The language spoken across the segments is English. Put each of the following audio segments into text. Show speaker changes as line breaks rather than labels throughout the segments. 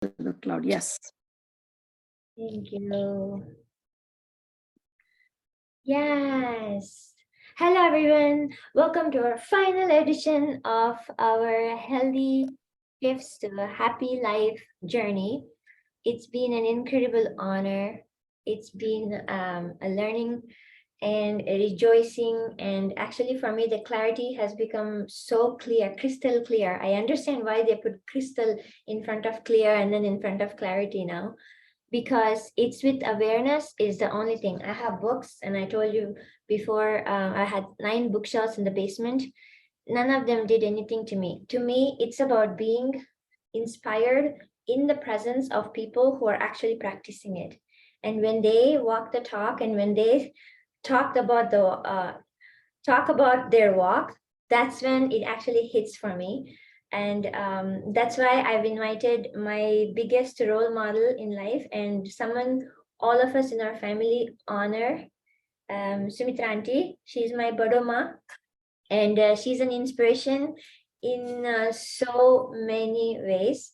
to the cloud. Yes.
Thank you. Yes. Hello, everyone. Welcome to our final edition of our Healthy Gifts to a Happy Life journey. It's been an incredible honor. It's been a learning and a rejoicing. And actually, for me, the clarity has become so clear, crystal clear. I understand why they put crystal in front of clear and then in front of clarity now, because it's with awareness is the only thing. I have books, and I told you before, I had 9 bookshelves in the basement. None of them did anything to me. To me, it's about being inspired in the presence of people who are actually practicing it. And when they walk the talk, and when they talk about their walk, that's when it actually hits for me. And that's why I've invited my biggest role model in life, and someone all of us in our family honor, Sumitra auntie. She's my Badoma, and she's an inspiration in so many ways.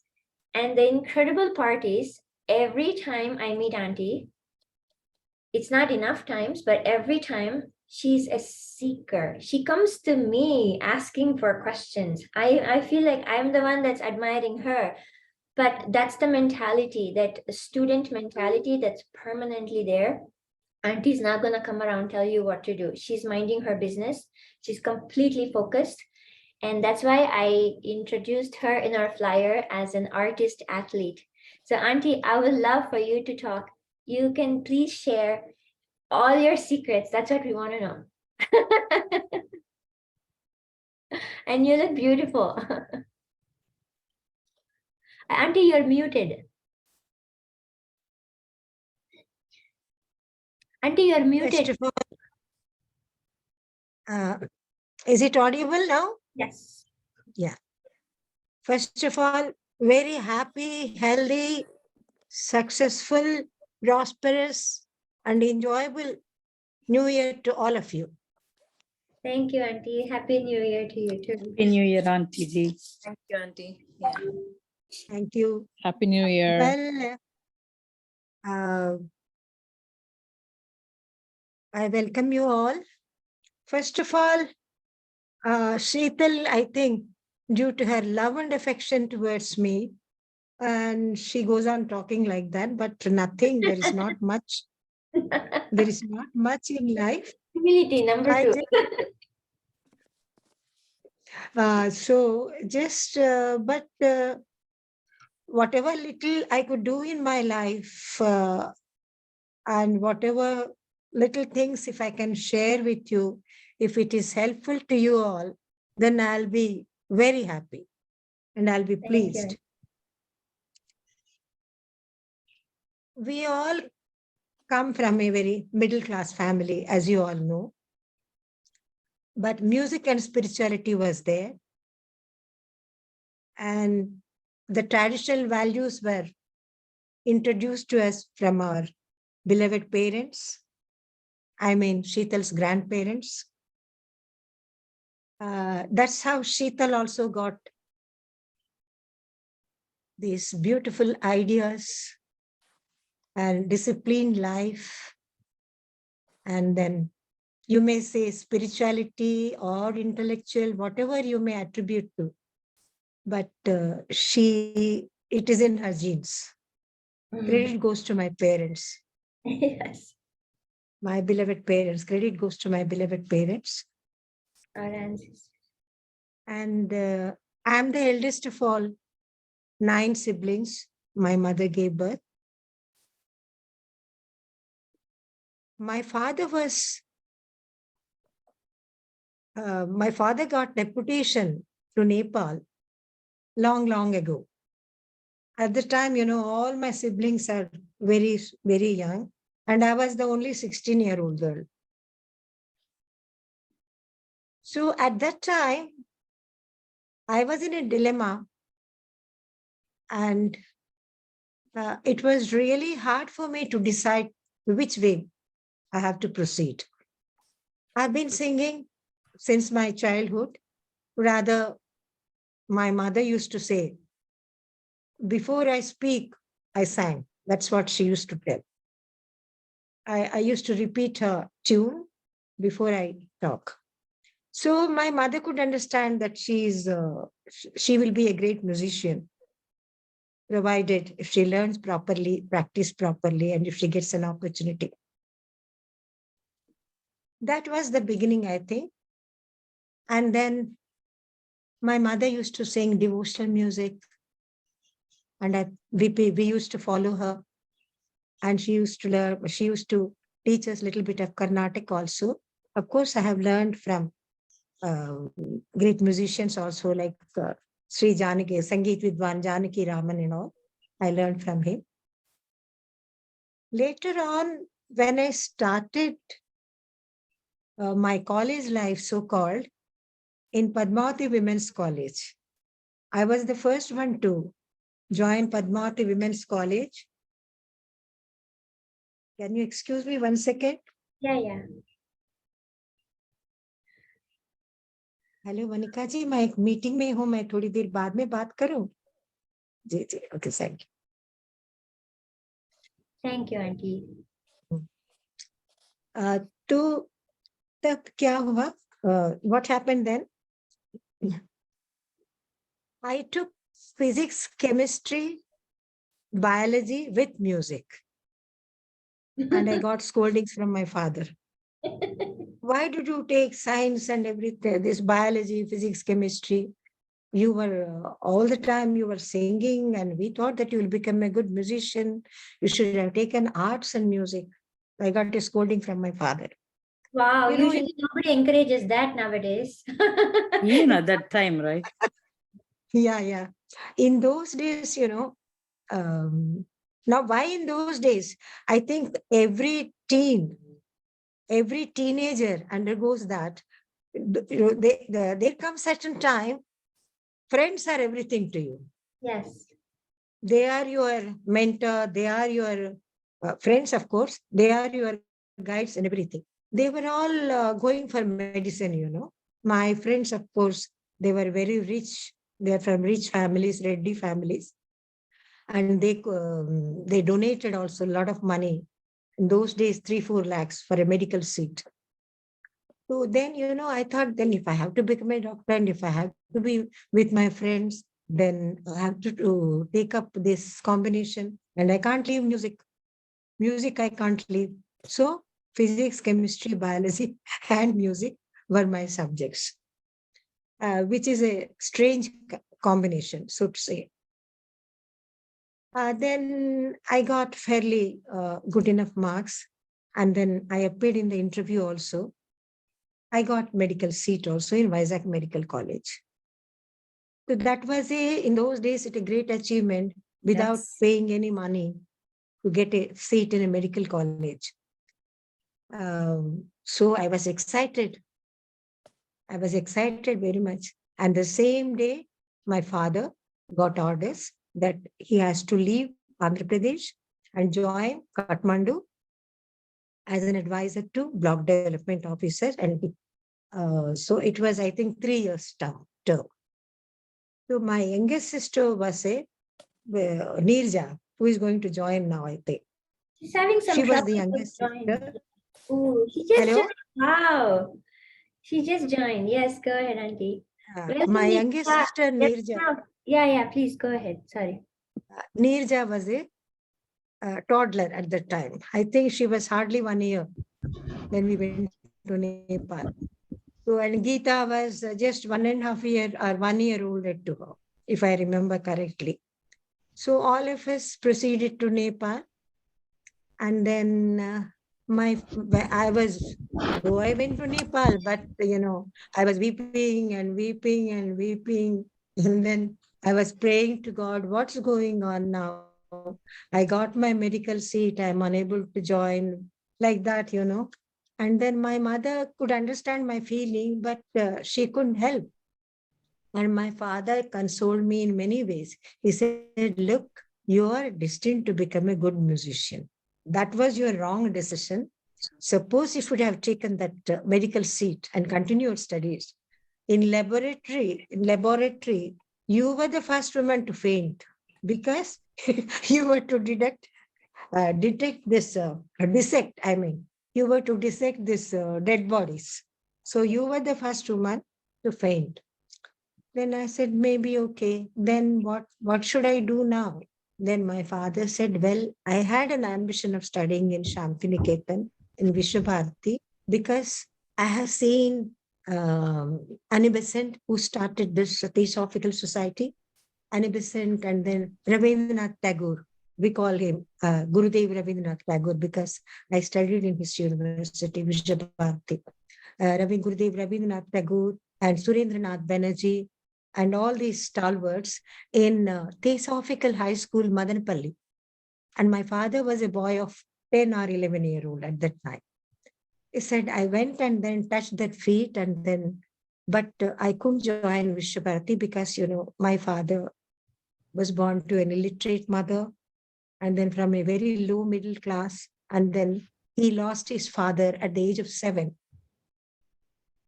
And the incredible part is, every time I meet auntie, it's not enough times, but every time she's a seeker. She comes to me asking for questions. I feel like I'm the one that's admiring her. But that's the mentality, that student mentality that's permanently there. Auntie's not going to come around tell you what to do. She's minding her business. She's completely focused. And that's why I introduced her in our flyer as an artist athlete. So Auntie, I would love for you to talk. You can please share all your secrets. That's what we want to know. And you look beautiful. Auntie, you're muted. Auntie, you're muted.
First of all, is it audible now?
Yes.
Yeah. First of all, very happy, healthy, successful, prosperous, and enjoyable New Year to all of you.
Thank you, Auntie. Happy New Year to you too.
Happy New Year, Auntie Ji.
Thank you, Auntie. Yeah.
Thank you.
Happy New Year.
Well, I welcome you all. First of all, Sheetal, I think, due to her love and affection towards me, and she goes on talking like that, but nothing, there is not much. There is not much in life.
Humility, number
I
2.
But whatever little I could do in my life, and whatever little things, if I can share with you, if it is helpful to you all, then I'll be very happy and I'll be pleased. We all come from a very middle-class family, as you all know. But music and spirituality was there. And the traditional values were introduced to us from our beloved parents. I mean, Sheetal's grandparents. That's how Sheetal also got these beautiful ideas and disciplined life. And then you may say spirituality or intellectual, whatever you may attribute to. But it is in her genes. Credit goes to my parents.
Yes.
My beloved parents. Credit goes to my beloved parents.
Our ancestors.
And I'm the eldest of all 9 siblings. My mother gave birth. My father got deputation to Nepal long ago. At the time, all my siblings are very, very young. And I was the only 16-year-old girl. So at that time, I was in a dilemma. And it was really hard for me to decide which way I have to proceed. I've been singing since my childhood. Rather, my mother used to say, before I speak, I sang. That's what she used to tell. I used to repeat her tune before I talk. So my mother could understand that she will be a great musician, provided if she learns properly, practice properly, and if she gets an opportunity. That was the beginning, I think. And then my mother used to sing devotional music, and we used to follow her. And she used to learn. She used to teach us a little bit of Carnatic also. Of course, I have learned from uh, great musicians also, like Sri Janaki, Sangeet Vidwan Janaki Raman, and all. I learned from him. Later on, when I started my college life, so-called, in Padmavati Women's College, I was the first one to join Padmavati Women's College. Can you excuse me 1 second?
Yeah.
Hello Vanika जी, मैं एक meeting में हूँ, मैं थोड़ी देर बाद में बात करूँ? जी जी, okay, thank
Thank you, Auntie.
You. तो तब क्या हुआ? What happened then? I took physics, chemistry, biology with music, and I got scoldings from my father. Why did you take science and everything, this biology, physics, chemistry? You were all the time you were singing, and we thought that you will become a good musician. You should have taken arts and music. I got a scolding from my father.
Wow,
You know,
usually nobody encourages that nowadays.
Even at that time, right?
yeah. In those days, now why in those days? I think every teenager undergoes that. There comes certain time, friends are everything to you.
Yes.
They are your mentor, they are your friends, of course, they are your guides and everything. They were all going for medicine. My friends, of course, they were very rich. They are from rich families, Reddy families. And they donated also a lot of money. In those days, 3-4 lakhs for a medical seat. So then, I thought, then if I have to become a doctor and if I have to be with my friends, then I have to take up this combination, and I can't leave music. Music, I can't leave. So physics, chemistry, biology, and music were my subjects, which is a strange combination, so to say. Then I got fairly good enough marks, and then I appeared in the interview also. I got medical seat also in Vizag Medical College. So that was in those days, a great achievement without
Yes.
paying any money to get a seat in a medical college. So I was excited. I was excited very much. And the same day, my father got orders that he has to leave Andhra Pradesh and join Kathmandu as an advisor to block development officer. And so it was, I think, 3 years term. So my youngest sister was a Neeraja, who is going to join now, I think.
She's having some
She was
trouble
the
with
youngest
joining.
sister.
Oh, she just
Hello?
joined. Wow. She just joined. Yes, go ahead, Auntie. Welcome,
My youngest
Neeraja.
sister, Neeraja.
Yeah, please go ahead. Sorry.
Neeraja was a toddler at that time. I think she was hardly 1 year when we went to Nepal. So, and Geeta was just 1.5 year or 1 year older to her, if I remember correctly. So all of us proceeded to Nepal. And then I went to Nepal, but I was weeping and weeping and weeping. And then I was praying to God, what's going on now? I got my medical seat, I'm unable to join, like that. And then my mother could understand my feeling, but she couldn't help. And my father consoled me in many ways. He said, look, you are destined to become a good musician. That was your wrong decision. Suppose if you would have taken that medical seat and continued studies, in laboratory, you were the first woman to faint. because you were to dissect, I mean, you were to dissect this dead bodies. So you were the first woman to faint. Then I said, maybe okay. Then what should I do now? Then my father said, well, I had an ambition of studying in Shantiniketan in Vishwabharati because I have seen Annie Besant, who started this Theosophical Society, Annie Besant, and then Rabindranath Tagore. We call him Gurudev Rabindranath Tagore because I studied in his university, Vishwabharati. Gurudev Rabindranath Tagore and Surendranath Banerjee and all these stalwarts in Theosophical High School, Madanapalli. And my father was a boy of 10 or 11-year-old at that time. He said, I went and then touched that feet and then, but I couldn't join Vishwabharati because, my father was born to an illiterate mother and then from a very low middle class. And then he lost his father at the age of 7.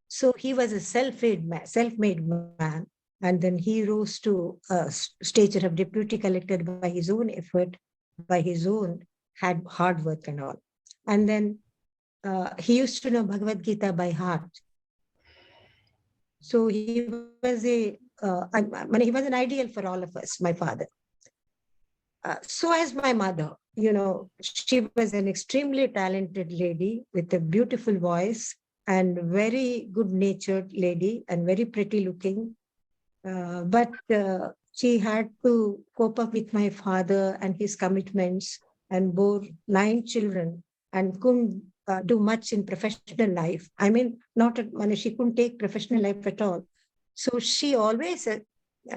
So he was a self-made man. And then he rose to a stature of deputy collector by his own effort, by his own hard work and all. And then he used to know Bhagavad Gita by heart. So he was he was an ideal for all of us, my father. So as my mother, she was an extremely talented lady with a beautiful voice and very good-natured lady and very pretty looking. But she had to cope up with my father and his commitments and bore 9 children and couldn't do much in professional life. I mean, she couldn't take professional life at all. So she always,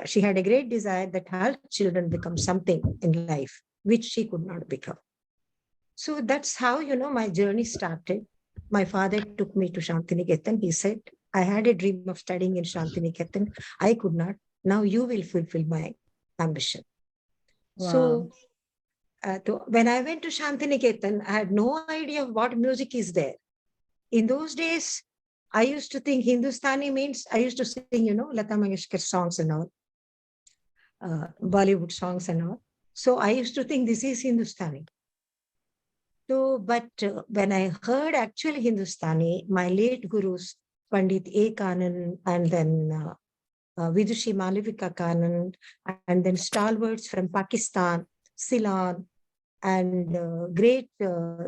she had a great desire that her children become something in life, which she could not become. So that's how, my journey started. My father took me to Shantiniketan. He said, I had a dream of studying in Shantiniketan. I could not. Now you will fulfill my ambition.
Wow.
So when I went to Shantiniketan, I had no idea of what music is there. In those days, I used to think Hindustani means, I used to sing, Lata Mangeshkar songs and all, Bollywood songs and all. So I used to think this is Hindustani. So, but when I heard actually Hindustani, my late gurus, Pandit A. Kanan, and then Vidushi Malavika Kanan, and then stalwarts from Pakistan, Ceylon, and great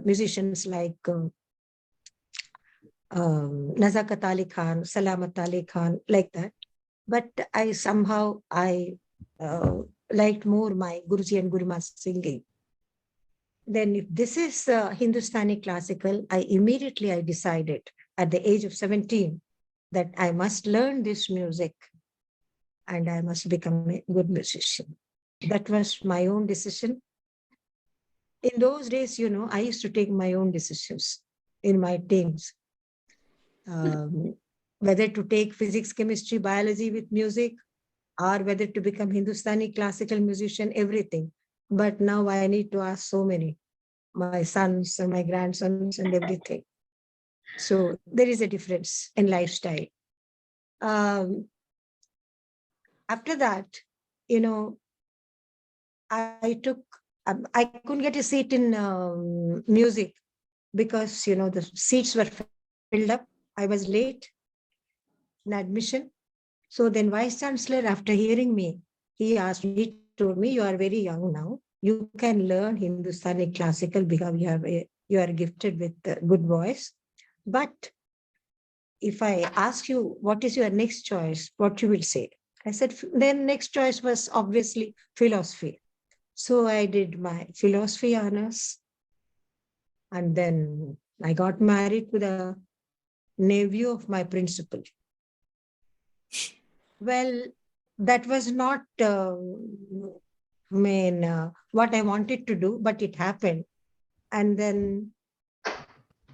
musicians like Nazakat Ali Khan, Salamat Ali Khan, like that. But I somehow, liked more my Guruji and Guruma's singing. Then if this is Hindustani classical, I decided at the age of 17 that I must learn this music and I must become a good musician. That was my own decision. In those days, I used to take my own decisions in my teens. Whether to take physics, chemistry, biology with music, or whether to become Hindustani classical musician, everything. But now I need to ask so many, my sons and my grandsons and everything. So there is a difference in lifestyle. After that, I couldn't get a seat in music because, the seats were filled up. I was late in admission. So then Vice Chancellor, after hearing me, he told me, you are very young now. You can learn Hindustani classical because you are gifted with a good voice. But if I ask you, what is your next choice? What you will say? I said, then next choice was obviously philosophy. So I did my philosophy honors. And then I got married to the nephew of my principal. Well, that was not what I wanted to do, but it happened. And then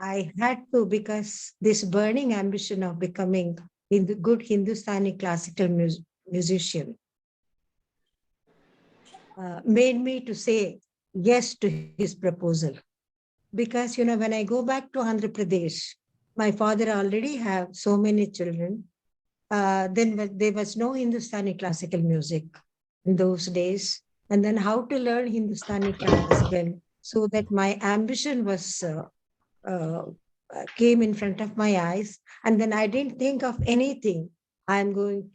I had to, because this burning ambition of becoming good Hindustani classical musician made me to say yes to his proposal. Because, when I go back to Andhra Pradesh, my father already have so many children. Then there was no Hindustani classical music in those days. and then how to learn Hindustani classical, so that my ambition was uh, came in front of my eyes. And then I didn't think of anything. I'm going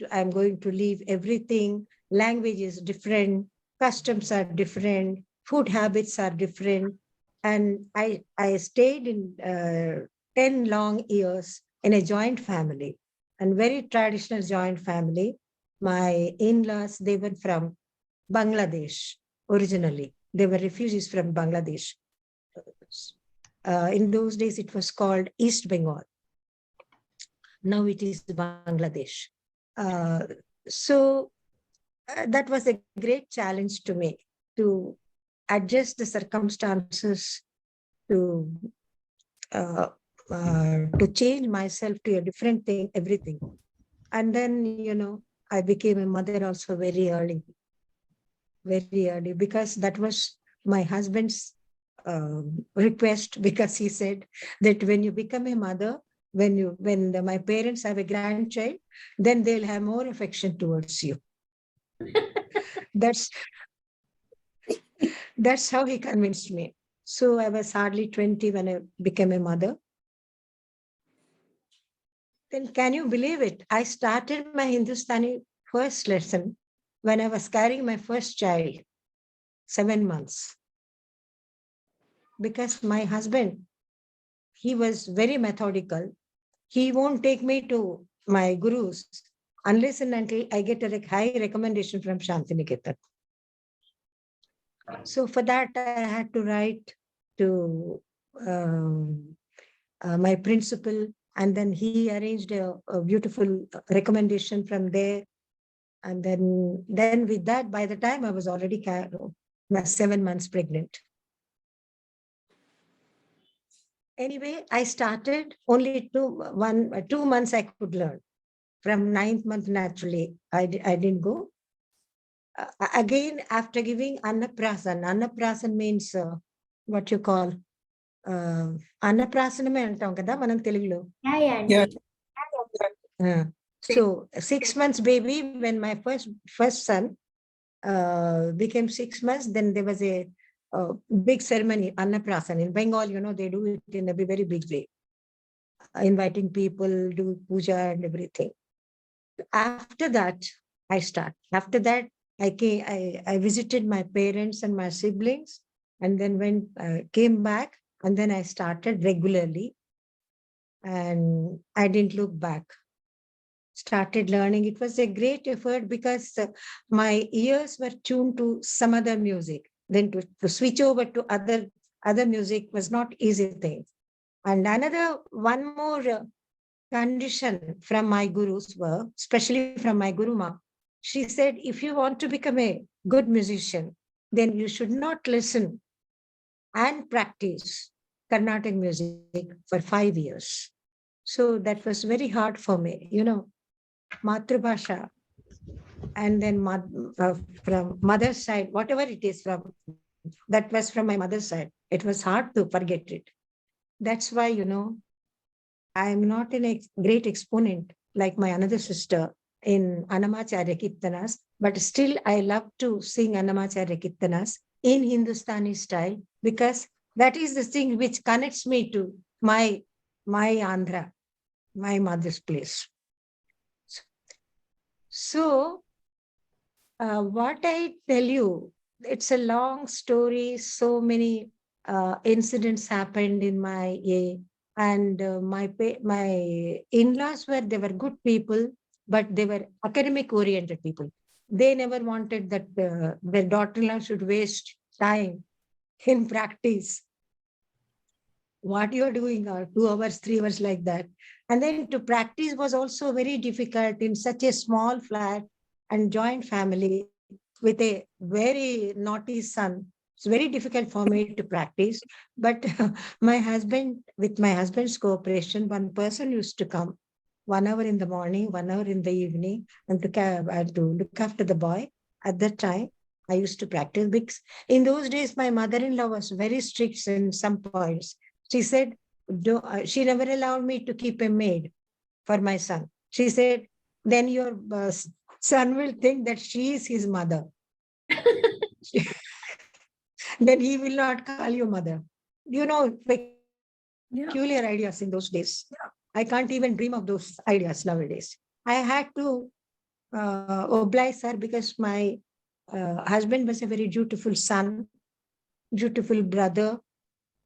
to leave everything. Language is different, customs are different, food habits are different. And I stayed in 10 long years in a joint family, and very traditional joint family. My in-laws, they were from Bangladesh originally. They were refugees from Bangladesh. In those days, it was called East Bengal. Now it is Bangladesh. Uh, so that was a great challenge to me, to adjust the circumstances, to to change myself to a different thing, everything. And then, I became a mother also very early, because that was my husband's request, because he said that when you become a mother, my parents have a grandchild, then they'll have more affection towards you. That's that's how he convinced me. So I was hardly 20 when I became a mother. Then can you believe it? I started my Hindustani first lesson when I was carrying my first child, 7 months. Because my husband, he was very methodical. He won't take me to my gurus unless and until I get a high recommendation from Shantiniketan. So for that, I had to write to my principal, and then he arranged a beautiful recommendation from there. And then with that, by the time I was already 7 months pregnant. Anyway, I started only 2 months I could learn. From 9th month, naturally, I didn't go. Again, after giving Annaprasan means what you call అన్నప్రాసనమే అంటాం కదా మనం తెలుగులో.
Yeah.
So 6 months baby, when my first son became 6 months, then there was a big ceremony, Annaprasan. In Bengal, they do it in a very big way, inviting people, do puja and everything. After that, I start. After that, I visited my parents and my siblings, and then came back, and then I started regularly, and I didn't look back. Started learning. It was a great effort, because my ears were tuned to some other music. Then to switch over to other music was not easy thing. And one more condition from my gurus were, especially from my Guruma, she said, if you want to become a good musician, then you should not listen and practice Carnatic music for 5 years. So that was very hard for me, Matrubhasha, and then from mother's side, whatever it is that was from my mother's side, it was hard to forget it. That's why, I'm not a great exponent like my another sister in Annamacharya Kirtanas, but still I love to sing Annamacharya Kirtanas in Hindustani style, because that is the thing which connects me to my Andhra, my mother's place. So what I tell you, it's a long story. So many incidents happened in my and my in-laws they were good people, but they were academic oriented people. They never wanted that their daughter-in-law should waste time in practice. What you're doing 2 hours, 3 hours like that. And then to practice was also very difficult in such a small flat and joint family with a very naughty son. It's very difficult for me to practice. But with my husband's cooperation, one person used to come 1 hour in the morning, 1 hour in the evening, and to look after the boy. At that time, I used to practice, because in those days, my mother-in-law was very strict in some points. She said, she never allowed me to keep a maid for my son. She said, then your son will think that she is his mother. then he will not call you mother. Peculiar ideas in those
Yeah.
days. I can't even dream of those ideas nowadays. I had to oblige her because my husband was a very dutiful son, dutiful brother.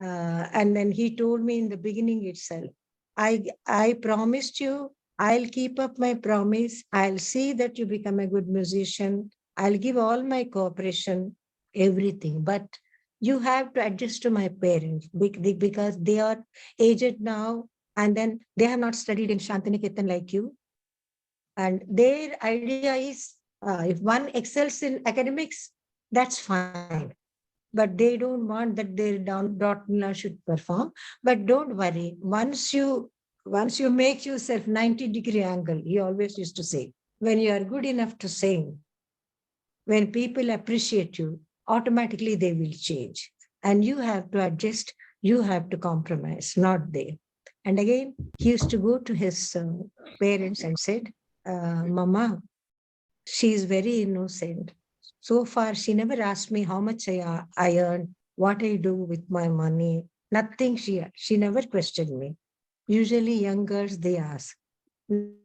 And then he told me in the beginning itself, I promised you, I'll keep up my promise. I'll see that you become a good musician. I'll give all my cooperation, everything. But you have to adjust to my parents because they are aged now, and then they have not studied in Shantiniketan like you. And their idea is if one excels in academics, that's fine, but they don't want that their daughter should perform. But don't worry, once you make yourself 90-degree angle, he always used to say, when you are good enough to sing, when people appreciate you, automatically they will change. And you have to adjust, you have to compromise, not they. And again, he used to go to his parents and said, Mama, she is very innocent. So far, she never asked me how much I earn, what I do with my money. Nothing she never questioned me. Usually, young girls, they ask.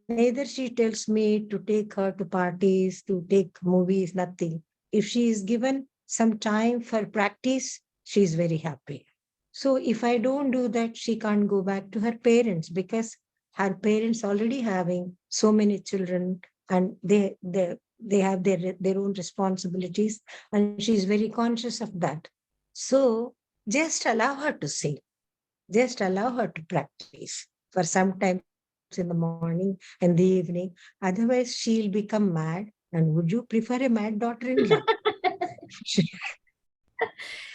Neither she tells me to take her to parties, to take movies, nothing. If she is given some time for practice, she is very happy. So if I don't do that, she can't go back to her parents because her parents already having so many children, and they have their own responsibilities, and she is very conscious of that. So just allow her to sing, just allow her to practice for some times in the morning and the evening. Otherwise, she'll become mad. And would you prefer a mad daughter-in-law? she,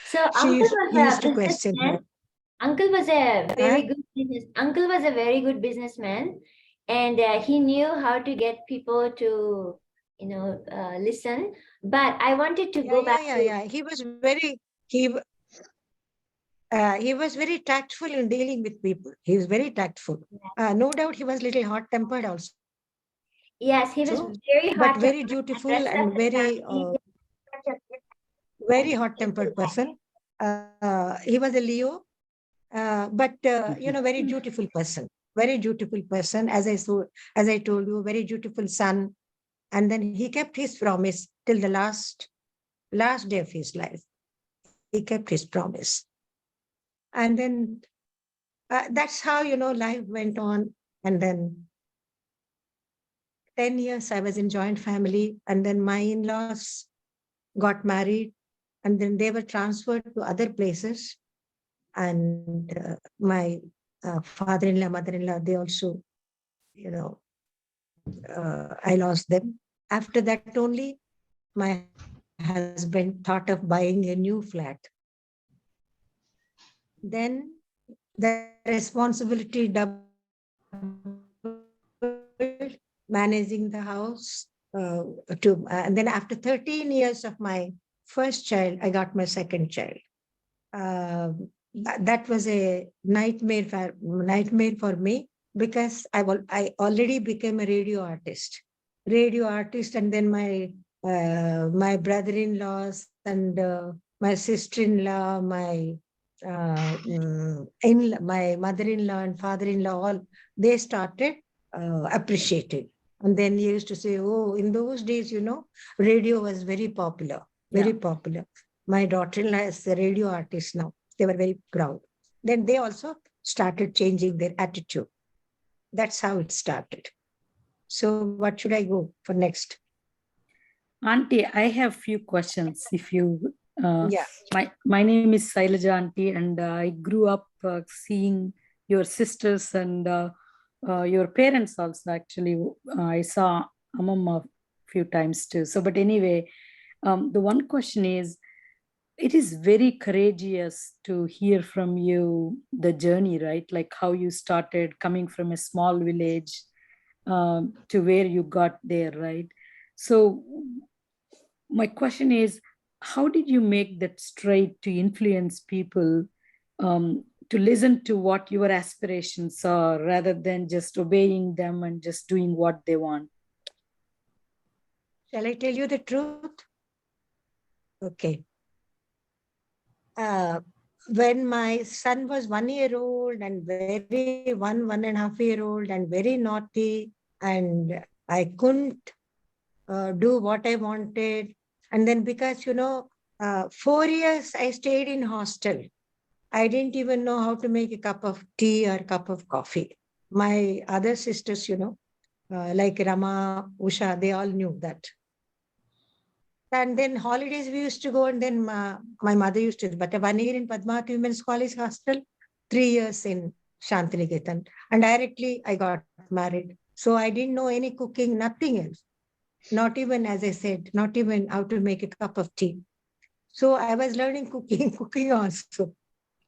So
she
uncle was
used
a
to question her.
businessman. Uncle was a
Huh?
very good business. Uncle was a very good businessman, and he knew how to get people to, listen. But I wanted to
Yeah,
go
yeah,
back
yeah,
to.
yeah. He was very tactful in dealing with people. He was very tactful. No doubt he was little hot tempered also,
Yes, he was
but
very
very
hot tempered
dutiful
and
and
rest of the family.
very hot tempered person. He was a Leo, but very dutiful person. Very dutiful person. As I told you, very dutiful son. And then he kept his promise till the last day of his life. He kept his promise. And then that's how, life went on. And then 10 years I was in joint family. And then my in-laws got married. And then they were transferred to other places. And my father-in-law, mother-in-law, they also, I lost them. After that only, my husband thought of buying a new flat. Then the responsibility doubled, managing the house. And then after 13 years of my first child, I got my second child. That was a nightmare for me because I already became a radio artist, and then my brother-in-laws and my sister-in-law, my mother-in-law and father-in-law, all they started appreciating. And then he used to say, "Oh, in those days, radio was very popular, very
Yeah.
popular. My daughter-in-law is a radio artist now." They were very proud. Then they also started changing their attitude. That's how it started. So what should I go for next?
Auntie, I have few questions. If you,
Yeah.
my name is Sailaja Auntie, and I grew up seeing your sisters and your parents also. Actually, I saw Amam a few times too. So, but anyway, the one question is, it is very courageous to hear from you the journey, right? Like how you started coming from a small village to where you got there, right? So my question is, how did you make that stride to influence people to listen to what your aspirations are rather than just obeying them and just doing what they want?
Shall I tell you the truth? Okay. When my son was 1 year old and very 1.5 year old and very naughty, and I couldn't do what I wanted. And then because, 4 years I stayed in hostel. I didn't even know how to make a cup of tea or cup of coffee. My other sisters, like Rama, Usha, they all knew that. And then holidays we used to go, and then my mother used to, but 1 year in Padma Women's College Hostel, 3 years in Shantiniketan. And directly I got married. So I didn't know any cooking, nothing else. Not even, as I said, not even how to make a cup of tea. So I was learning cooking, cooking also.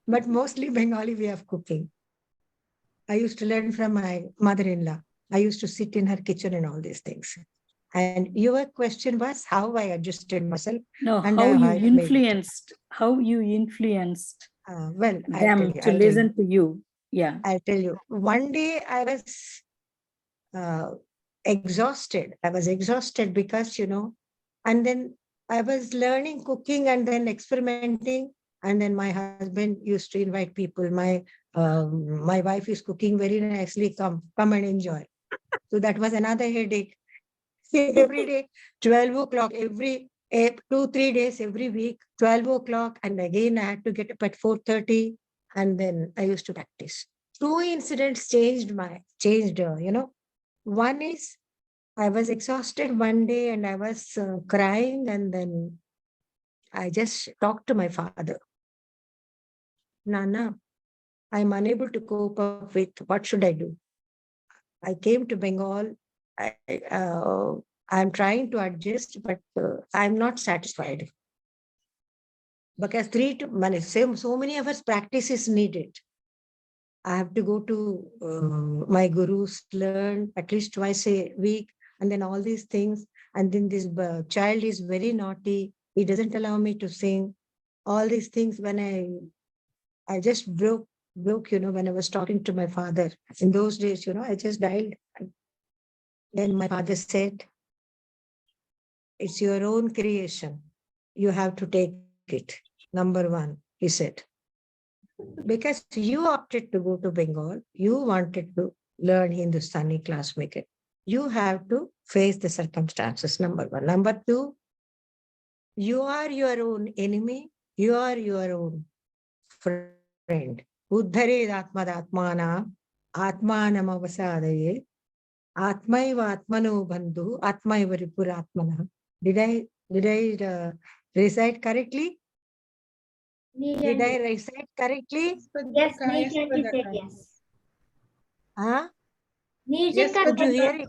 But mostly Bengali way of cooking. I used to learn from my mother-in-law. I used to sit in her kitchen and all these things. And your question was how I adjusted myself.
No,
and
how you
I made it.
how you influenced
Well,
them to listen to you. Yeah.
I'll tell you. One day I was exhausted. I was exhausted because, and then I was learning cooking and then experimenting. And then my husband used to invite people. My wife is cooking very nicely. Come and enjoy. So that was another headache. Every day, 12 o'clock, every 2-3 days, every week, 12 o'clock. And again, I had to get up at 4:30. And then I used to practice. Two incidents changed. One is I was exhausted one day and I was crying, and then I just talked to my father. Nana, I'm unable to cope up with what should I do? I came to Bengal. I'm trying to adjust, but I'm not satisfied. Because so many of us practice is needed. I have to go to my gurus, learn at least twice a week, and then all these things. And then this child is very naughty. He doesn't allow me to sing. All these things, when I just broke, when I was talking to my father. In those days, I just dialed. Then my father said, it's your own creation. You have to take it. Number one, he said. Because you opted to go to Bengal, you wanted to learn Hindustani classical. You have to face the circumstances, number one. Number two, you are your own enemy, you are your own friend. Uddhared atmadatmana, atmanam avasadaye, atmaiva atmano bandhu, atmaiva ripuratmana. Did I recite correctly? Did I recite correctly?
Yes, Neeraja said yes.
Huh?
Yes,
could you hear it?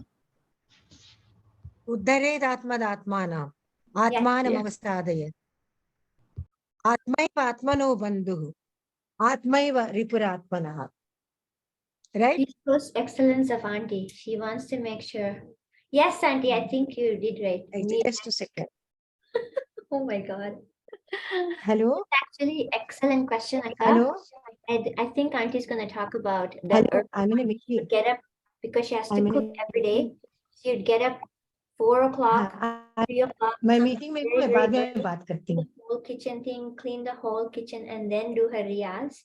Uddhared atmadatmana, atmanam avastadayat. Atmaiva atmano bandhu, atmaiva ripuratmana. Right?
This shows excellence of Auntie. She wants to make sure. Yes, Auntie, I think you did right.
Just a second.
Oh my God.
Hello?
Actually, excellent question, Akka.
Hello?
I think Auntie's going to talk about the
Hello? I'm in a meeting.
get up because she has to cook every day. She'd get up 4 o'clock, 3 o'clock.
My meeting में मैं बाद में बात करती हूँ.
Whole kitchen thing, clean the whole kitchen, and then do her riyaz.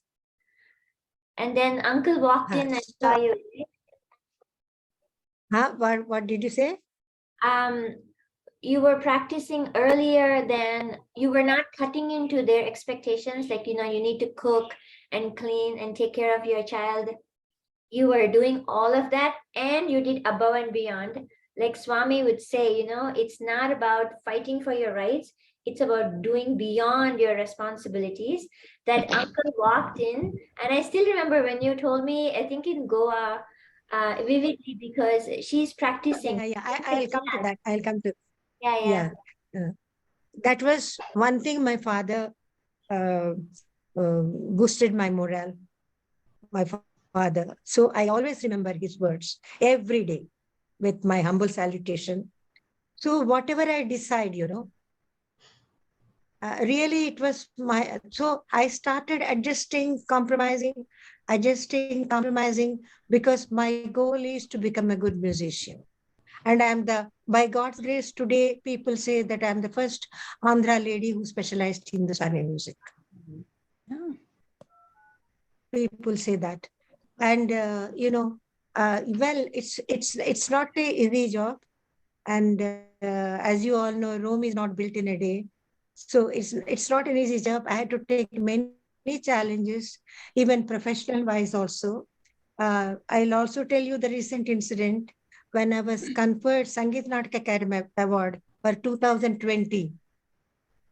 And then Uncle walked in and saw you.
What did you say?
You were practicing earlier than you were not cutting into their expectations. Like, you need to cook and clean and take care of your child. You were doing all of that and you did above and beyond. Like Swami would say, it's not about fighting for your rights. It's about doing beyond your responsibilities. That uncle walked in, and I still remember when you told me, I think in Goa, vividly, because she's practicing.
I'll come to that. I'll come to.
Yeah.
That was one thing my father boosted my morale. My father. So I always remember his words every day with my humble salutation. So whatever I decide, really it was so I started adjusting, compromising, because my goal is to become a good musician. And by God's grace, today people say that I'm the first Andhra lady who specialized in Hindustani music.
Yeah.
People say that. And, well, it's not a easy job. And as you all know, Rome is not built in a day. So it's not an easy job. I had to take many challenges, even professional wise also. I'll also tell you the recent incident when I was conferred Sangeet Natak Academy Award for 2020.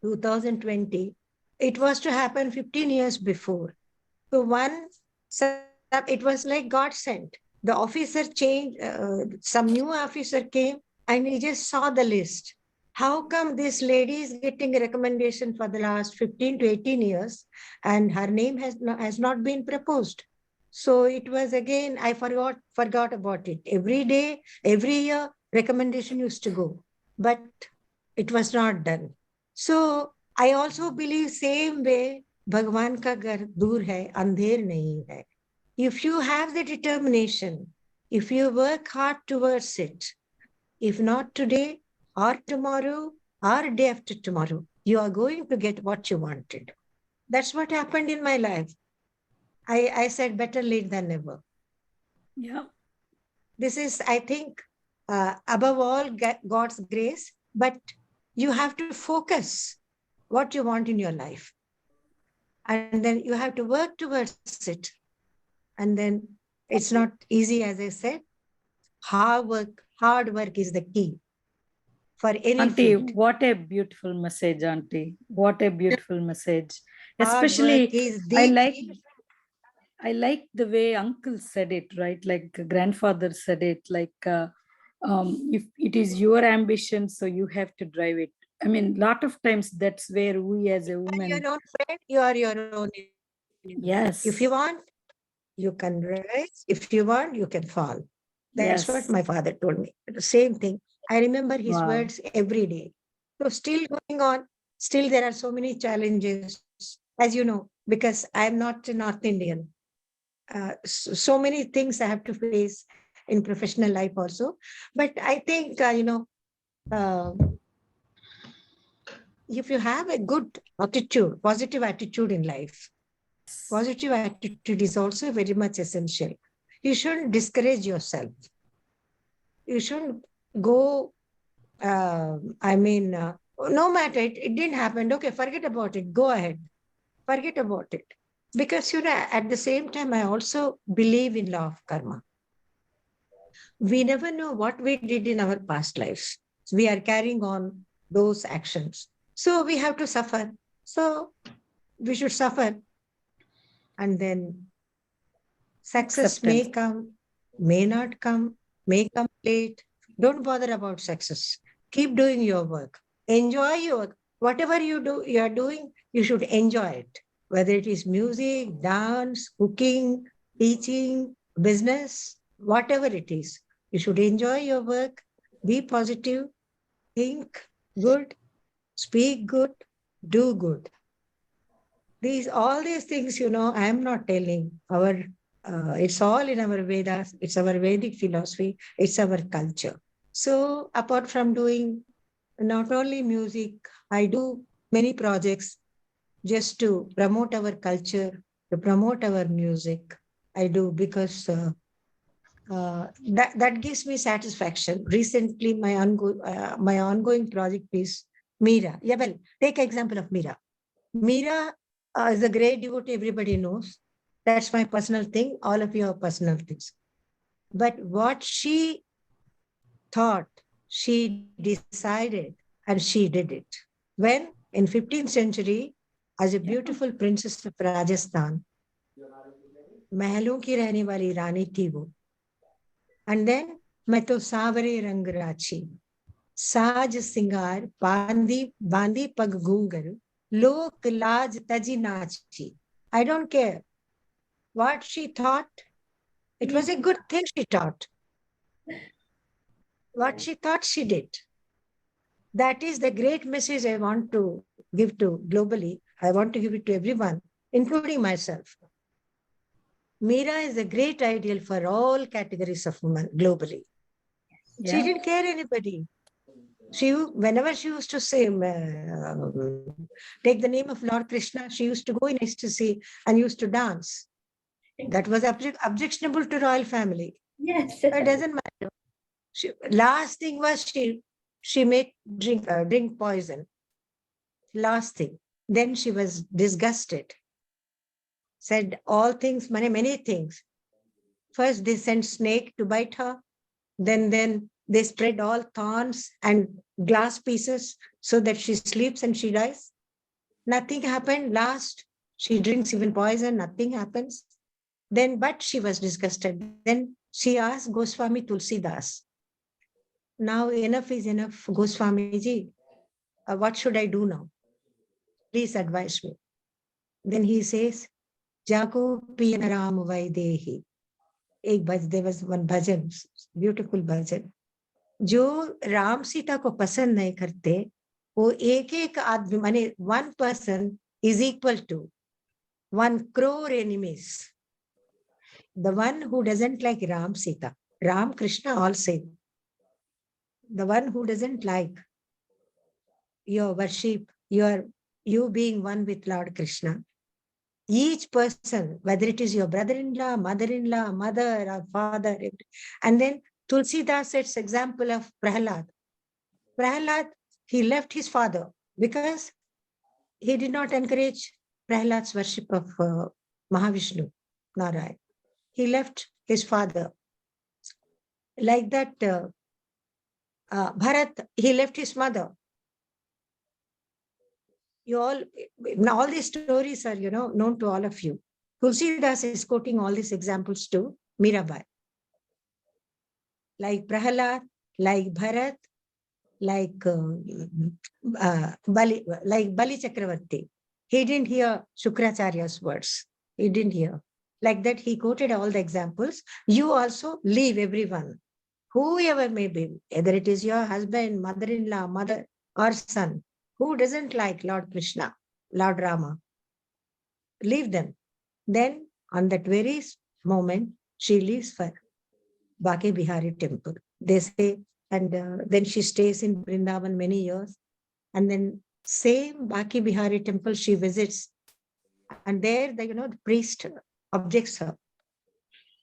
2020. It was to happen 15 years before. So it was like God sent. The officer changed, some new officer came and he just saw the list. How come this lady is getting a recommendation for the last 15 to 18 years and her name has not been proposed? So it was again, I forgot about it. Every day, every year, recommendation used to go, but it was not done. So I also believe same way, भगवान का घर दूर है, अंधेर नहीं है. If you have the determination, if you work hard towards it, if not today or tomorrow or day after tomorrow, you are going to get what you wanted. That's what happened in my life. I said better late than never.
Yeah.
This is, I think, above all God's grace, but you have to focus what you want in your life. And then you have to work towards it. And then it's not easy, as I said. Hard work is the key for any
Auntie,
field.
what a beautiful message, Auntie. What a beautiful message.
Hard
Especially,
work is the
I like
key.
the way uncle said it, right? Like grandfather said it, like if it is your ambition, so you have to drive it. I mean, lot of times that's where we as a
You are
woman,
your own friend, you are your own enemy. If you
yes,
want, you can rise. If you want, you can fall. That's what
yes,
my father told me. The same thing. I remember his
wow,
words every day. So still going on, still there are so many challenges, as you know, because I'm not a North Indian. So many things I have to face in professional life also. But I think, uh, if you have a good attitude, positive attitude in life, positive attitude is also very much essential. You shouldn't discourage yourself. You shouldn't go, no matter, it didn't happen. Okay, forget about it. Go ahead. Forget about it. Because, at the same time, I also believe in law of karma. We never know what we did in our past lives. We are carrying on those actions. So we have to suffer. So we should suffer. And then success may
acceptance.
come, may not come, may come late. Don't bother about success. Keep doing your work. Enjoy your work. Whatever you are doing, you should enjoy it. Whether it is music, dance, cooking, teaching, business, whatever it is, you should enjoy your work. Be positive, think good, speak good, do good. All these things, I am not telling. It's all in our Vedas. It's our Vedic philosophy. It's our culture. So apart from doing not only music, I do many projects just to promote our culture, to promote our music. I do because that gives me satisfaction. Recently, my ongoing project is Meera. Yeah, well, take example of Meera. Meera is a great devotee, everybody knows. That's my personal thing. All of you are personal things. But what she thought, she decided, and she did it. When in 15th century, as a beautiful princess of Rajasthan, महलों की रहने वाली रानी थी वो. And then मैं तो सावरे रंग राची, साज सिंगार बांदी पग घूंघर, लोक लाज तजी नाची. I don't care what she thought. It was a good thing she taught. What she thought, she did. That is the great message I want to give to globally. I want to give it to everyone, including myself. Meera is a great ideal for all categories of women globally. She
Yeah.
didn't care anybody. Whenever she used to say, take the name of Lord Krishna, she used to go in ecstasy and used to dance. That was objectionable to royal family.
Yes.
But it doesn't matter. Last thing was she made drink poison. Last thing. Then she was disgusted. Said all things, many things. First they sent snake to bite her. Then they spread all thorns and glass pieces so that she sleeps and she dies. Nothing happened. Last, she drinks even poison, nothing happens. Then, but she was disgusted. Then she asked Goswami Tulsidas, now enough is enough, Goswami ji. What should I do now? Please advise me. Then he says, Jago Piyana Ram Vaidehi. There was one bhajan, beautiful bhajan. जो राम सीता को पसंद नहीं करते वो एक आदमी माने 1 person is equal to 1 crore enemies. The one who doesn't like Ram Sita, Ram Krishna all same. The one who doesn't like your worship, you being one with Lord Krishna, each person, whether it is your brother-in-law, mother-in-law, mother or father, and then Tulsidas sets example of Prahlad. Prahlad, he left his father because he did not encourage Prahlad's worship of Mahavishnu, Narayan. He left his father. Like that, Bharat, he left his mother. All these stories are, known to all of you. Tulsidas is quoting all these examples to Mirabai. Like Prahlad, like Bharat, like Bali Chakravarti. He didn't hear Shukracharya's words. He didn't hear. Like that, he quoted all the examples. You also leave everyone, whoever may be, whether it is your husband, mother-in-law, mother or son, who doesn't like Lord Krishna, Lord Rama, leave them. Then on that very moment, she leaves for Bake Bihari temple. They say, and then she stays in Vrindavan many years. And then same Bake Bihari temple she visits. And there, the priest objects her.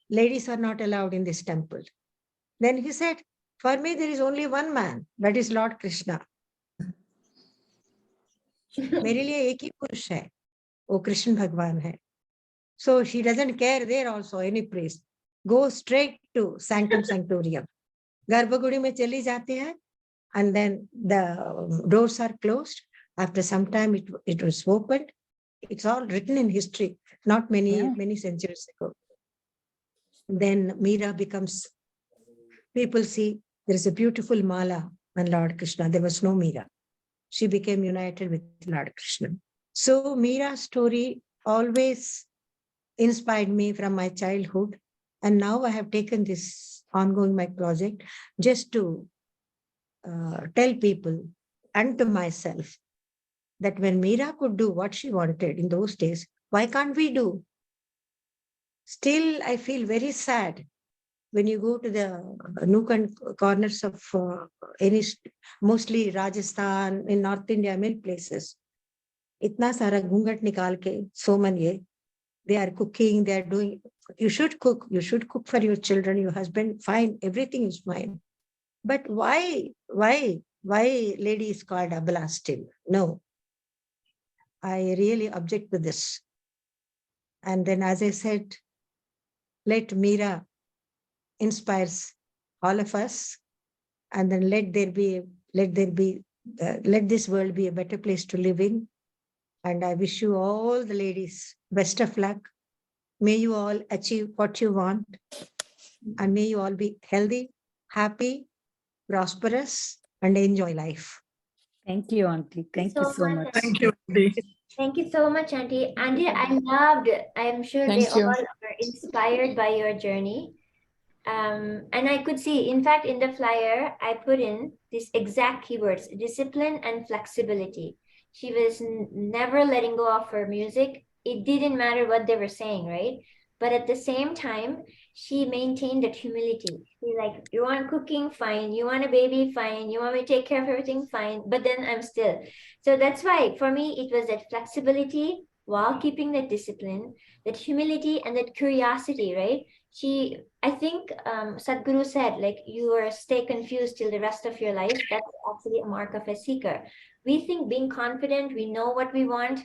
Ladies are not allowed in this temple. Then he said, for me, there is only one man, that is Lord Krishna. मेरे लिए एक ही पुरुष है, वो कृष्ण भगवान है. So she doesn't care there also any priest. Go straight to Sanctum Sanctorium. गर्भगुड़ी में चली जाती है, and then the doors are closed. After some time, it was opened. It's all written in history, not many centuries ago. Then Meera becomes, people see there is a beautiful mala on Lord Krishna. There was no Meera. She became united with Lord Krishna. So Meera's story always inspired me from my childhood. And now I have taken this ongoing my project just to tell people and to myself that when Meera could do what she wanted in those days, why can't we do? Still, I feel very sad when you go to the nook and corners of mostly Rajasthan, in North India, many places. Itna sara ghungat nikal ke, so many, they are cooking, they are doing, you should cook for your children, your husband, fine, everything is fine. But why lady is called Abala still? No. I really object to this. And then, as I said, let Meera inspires all of us, and then let this world be a better place to live in. And I wish you all the ladies best of luck. May you all achieve what you want, and may you all be healthy, happy, prosperous, and enjoy life.
Thank you, Auntie. Thank you so much.
Thank you, Auntie.
Thank you so much, Auntie. Auntie, I'm sure they all are inspired by your journey. And I could see, in fact, in the flyer, I put in these exact keywords: discipline and flexibility. She was never letting go of her music. It didn't matter what they were saying, right? But at the same time, she maintained that humility. She's like, you want cooking, fine. You want a baby, fine. You want me to take care of everything, fine. But then I'm still. So that's why for me, it was that flexibility while keeping that discipline, that humility and that curiosity, right? I think Sadhguru said, like, you are stay confused till the rest of your life. That's actually a mark of a seeker. We think being confident, we know what we want,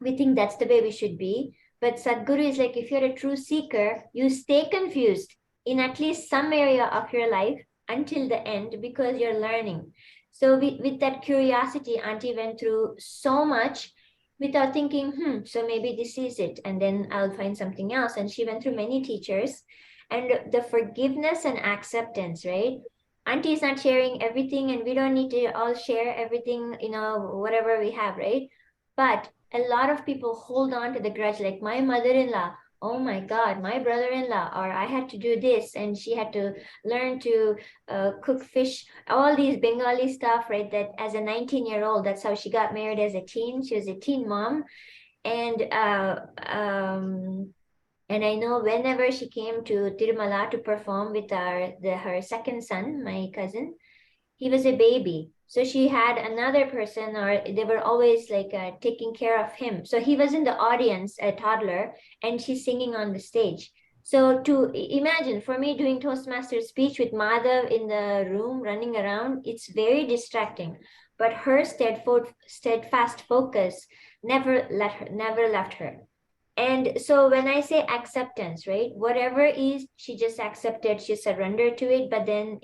we think that's the way we should be. But Sadhguru is like, if you're a true seeker, you stay confused in at least some area of your life until the end because you're learning. So with that curiosity, Auntie went through so much without thinking, so maybe this is it, and then I'll find something else. And she went through many teachers, and the forgiveness and acceptance, right? Auntie is not sharing everything, and we don't need to all share everything, whatever we have, right? But a lot of people hold on to the grudge, like my mother-in-law, oh my God, my brother-in-law, or I had to do this, and she had to learn to cook fish, all these Bengali stuff, right? That as a 19-year-old, that's how she got married as a teen. She was a teen mom. And and I know whenever she came to Tirumala to perform with her second son, my cousin, he was a baby. So she had another person, or they were always like taking care of him. So he was in the audience, a toddler, and she's singing on the stage. So to imagine, for me, doing Toastmaster speech with Madhav in the room running around, it's very distracting. But her steadfast focus never left her. And so when I say acceptance, right, whatever is, she just accepted, she surrendered to it. But then,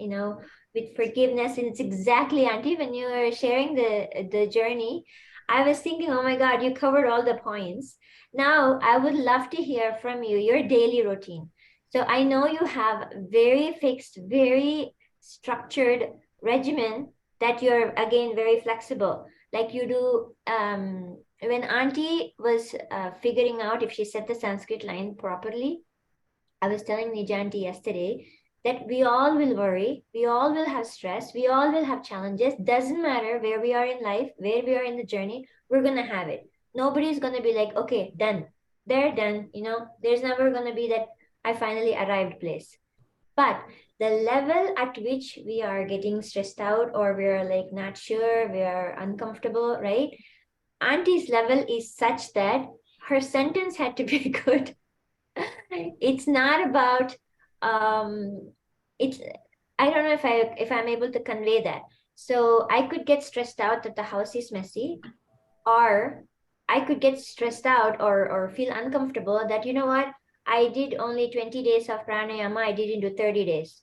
with forgiveness, and it's exactly, Auntie, when you were sharing the journey, I was thinking, oh my God, you covered all the points. Now I would love to hear from you your daily routine. So I know you have very fixed, very structured regimen that you're, again, very flexible. Like you do, when Auntie was figuring out if she said the Sanskrit line properly, I was telling Nija Auntie yesterday that we all will worry, we all will have stress, we all will have challenges. Doesn't matter where we are in life, where we are in the journey, we're going to have it. Nobody's going to be like, okay, done. They're done. There's never going to be that I finally arrived place. But the level at which we are getting stressed out, or we're like not sure, we are uncomfortable, right? Auntie's level is such that her sentence had to be good. It's not about it's I don't know if I'm able to convey that. So I could get stressed out that the house is messy, or I could get stressed out or feel uncomfortable that, you know what, I did only 20 days of pranayama, I didn't do 30 days.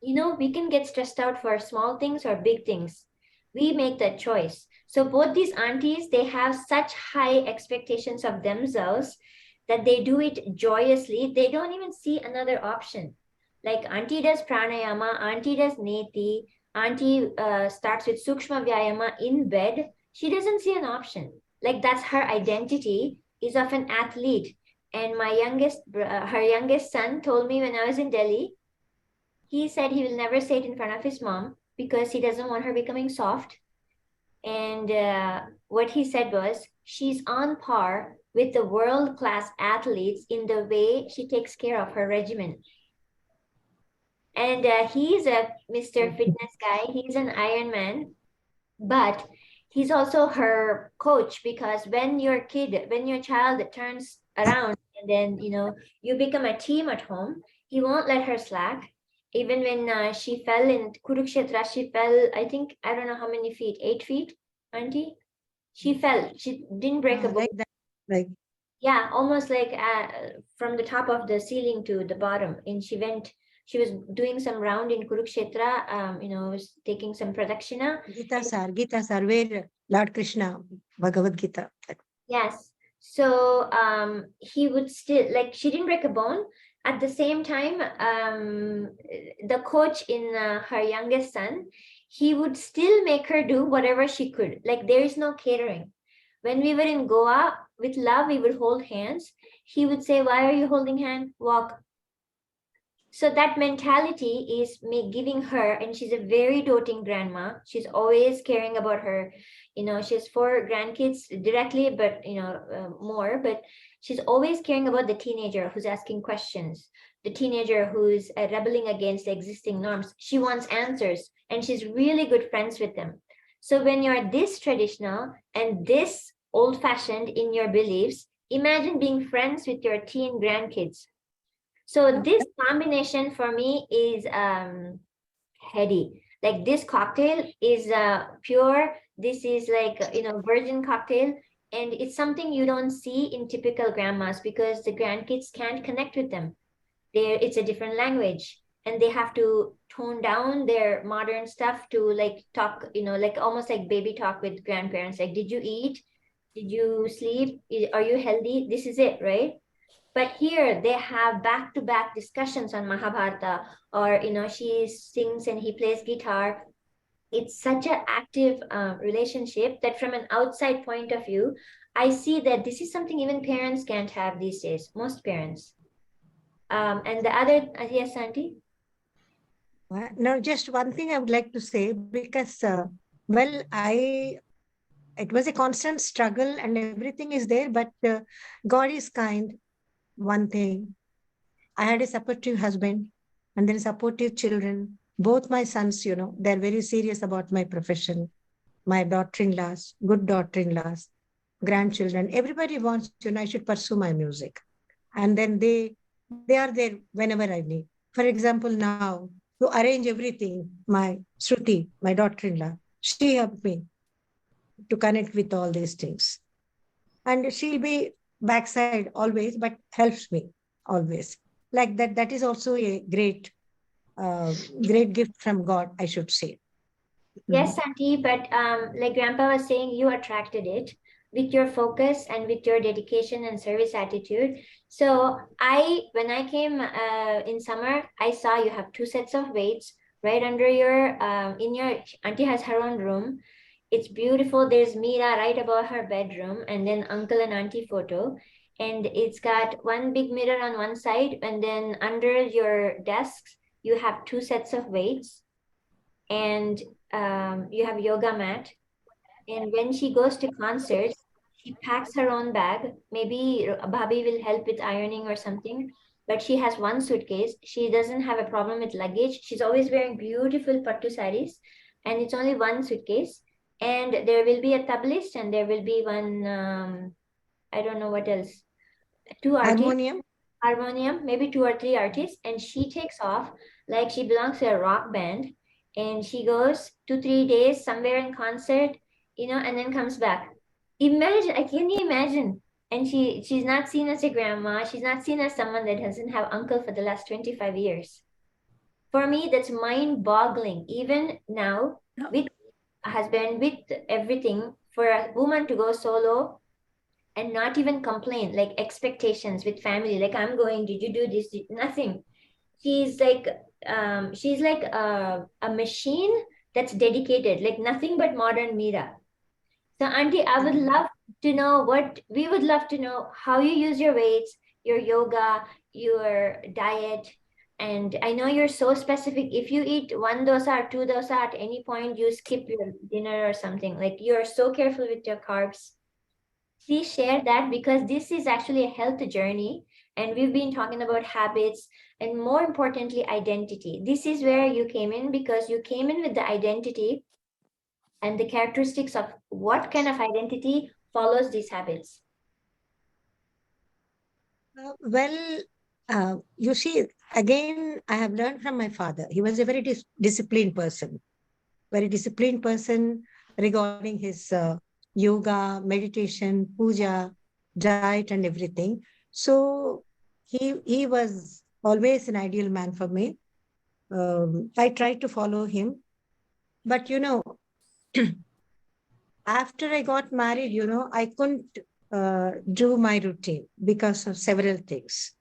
We can get stressed out for small things or big things. We make that choice. So both these aunties, they have such high expectations of themselves that they do it joyously. They don't even see another option. Like auntie does pranayama, auntie does neti, auntie starts with sukshma vyayama in bed. She doesn't see an option. Like that's her identity, is of an athlete. And her youngest son told me when I was in Delhi, he said he will never say it in front of his mom because he doesn't want her becoming soft. And what he said was, she's on par with the world-class athletes in the way she takes care of her regimen. And he's a Mr. Fitness guy. He's an Ironman, but he's also her coach, because when your child turns around and then, you become a team at home, he won't let her slack. Even when she fell in Kurukshetra, she fell, I think, I don't know how many feet, 8 feet, Auntie? She fell. She didn't break a bone.
Like that, like.
Yeah, almost like from the top of the ceiling to the bottom. And she was doing some round in Kurukshetra, was taking some pradakshina.
Gita Sar, where Lord Krishna, Bhagavad Gita.
Yes. So he would still, like, she didn't break a bone. At the same time, the coach in her youngest son, he would still make her do whatever she could. Like, there is no catering. When we were in Goa, with love, we would hold hands. He would say, why are you holding hand? Walk. So that mentality is me giving her, and she's a very doting grandma. She's always caring about her. She has 4 grandkids directly, but more. But she's always caring about the teenager who's asking questions, the teenager who's rebelling against the existing norms. She wants answers, and she's really good friends with them. So when you're this traditional and this old-fashioned in your beliefs, imagine being friends with your teen grandkids. So this combination for me is heady. Like this cocktail is pure. This is like virgin cocktail, and it's something you don't see in typical grandmas because the grandkids can't connect with them. It's a different language, and they have to tone down their modern stuff to like talk. Like almost like baby talk with grandparents. Like, did you eat? Did you sleep? Are you healthy? This is it, right? But here they have back-to-back discussions on Mahabharata, or she sings and he plays guitar. It's such an active relationship that from an outside point of view, I see that this is something even parents can't have these days, most parents. And the other, yes, Auntie?
No, just one thing I would like to say, because, well, it was a constant struggle and everything is there, but God is kind. One thing, I had a supportive husband and then supportive children. Both my sons, they're very serious about my profession. My daughter-in-laws, good daughter-in-laws, grandchildren, everybody wants, I should pursue my music. And then they are there whenever I need. For example, now to arrange everything, my Shruti, my daughter-in-law, she helped me to connect with all these things. And she'll be backside always, but helps me always. Like that, that is also a great gift from God, I should say.
Yes, Auntie, but like Grandpa was saying, you attracted it with your focus and with your dedication and service attitude. So when I came in summer, I saw you have 2 sets of weights right under in your, Auntie has her own room. It's beautiful. There's Meera right above her bedroom, and then Uncle and Auntie photo. And it's got one big mirror on one side, and then under your desks, you have 2 sets of weights. And you have yoga mat. And when she goes to concerts, she packs her own bag. Maybe Bhabhi will help with ironing or something, but she has one suitcase. She doesn't have a problem with luggage. She's always wearing beautiful pattu saris, and it's only one suitcase. And there will be a tableist, and there will be one, I don't know what else, 2 artists, harmonium, maybe 2 or 3 artists, and she takes off like she belongs to a rock band, and she goes 2 3 days somewhere in concert, and then comes back. Imagine, can you imagine? And she's not seen as a grandma. She's not seen as someone that doesn't have uncle for the last 25 years. For me, that's mind-boggling. Even now, with a husband, with everything, for a woman to go solo and not even complain, like expectations with family, like I'm going, did you do this? Nothing. She's like a machine that's dedicated, like nothing but modern Meera. So Auntie, I would love to know we would love to know how you use your weights, your yoga, your diet. And I know you're so specific. If you eat 1 dosa or 2 dosa at any point, you skip your dinner or something. Like you're so careful with your carbs. Please share that, because this is actually a health journey, and we've been talking about habits and, more importantly, identity. This is where you came in, because you came in with the identity and the characteristics of what kind of identity follows these habits.
You see, again, I have learned from my father. He was a very disciplined person regarding his yoga, meditation, puja, diet, and everything. So he was always an ideal man for me. I tried to follow him. But, after I got married, I couldn't do my routine because of several things.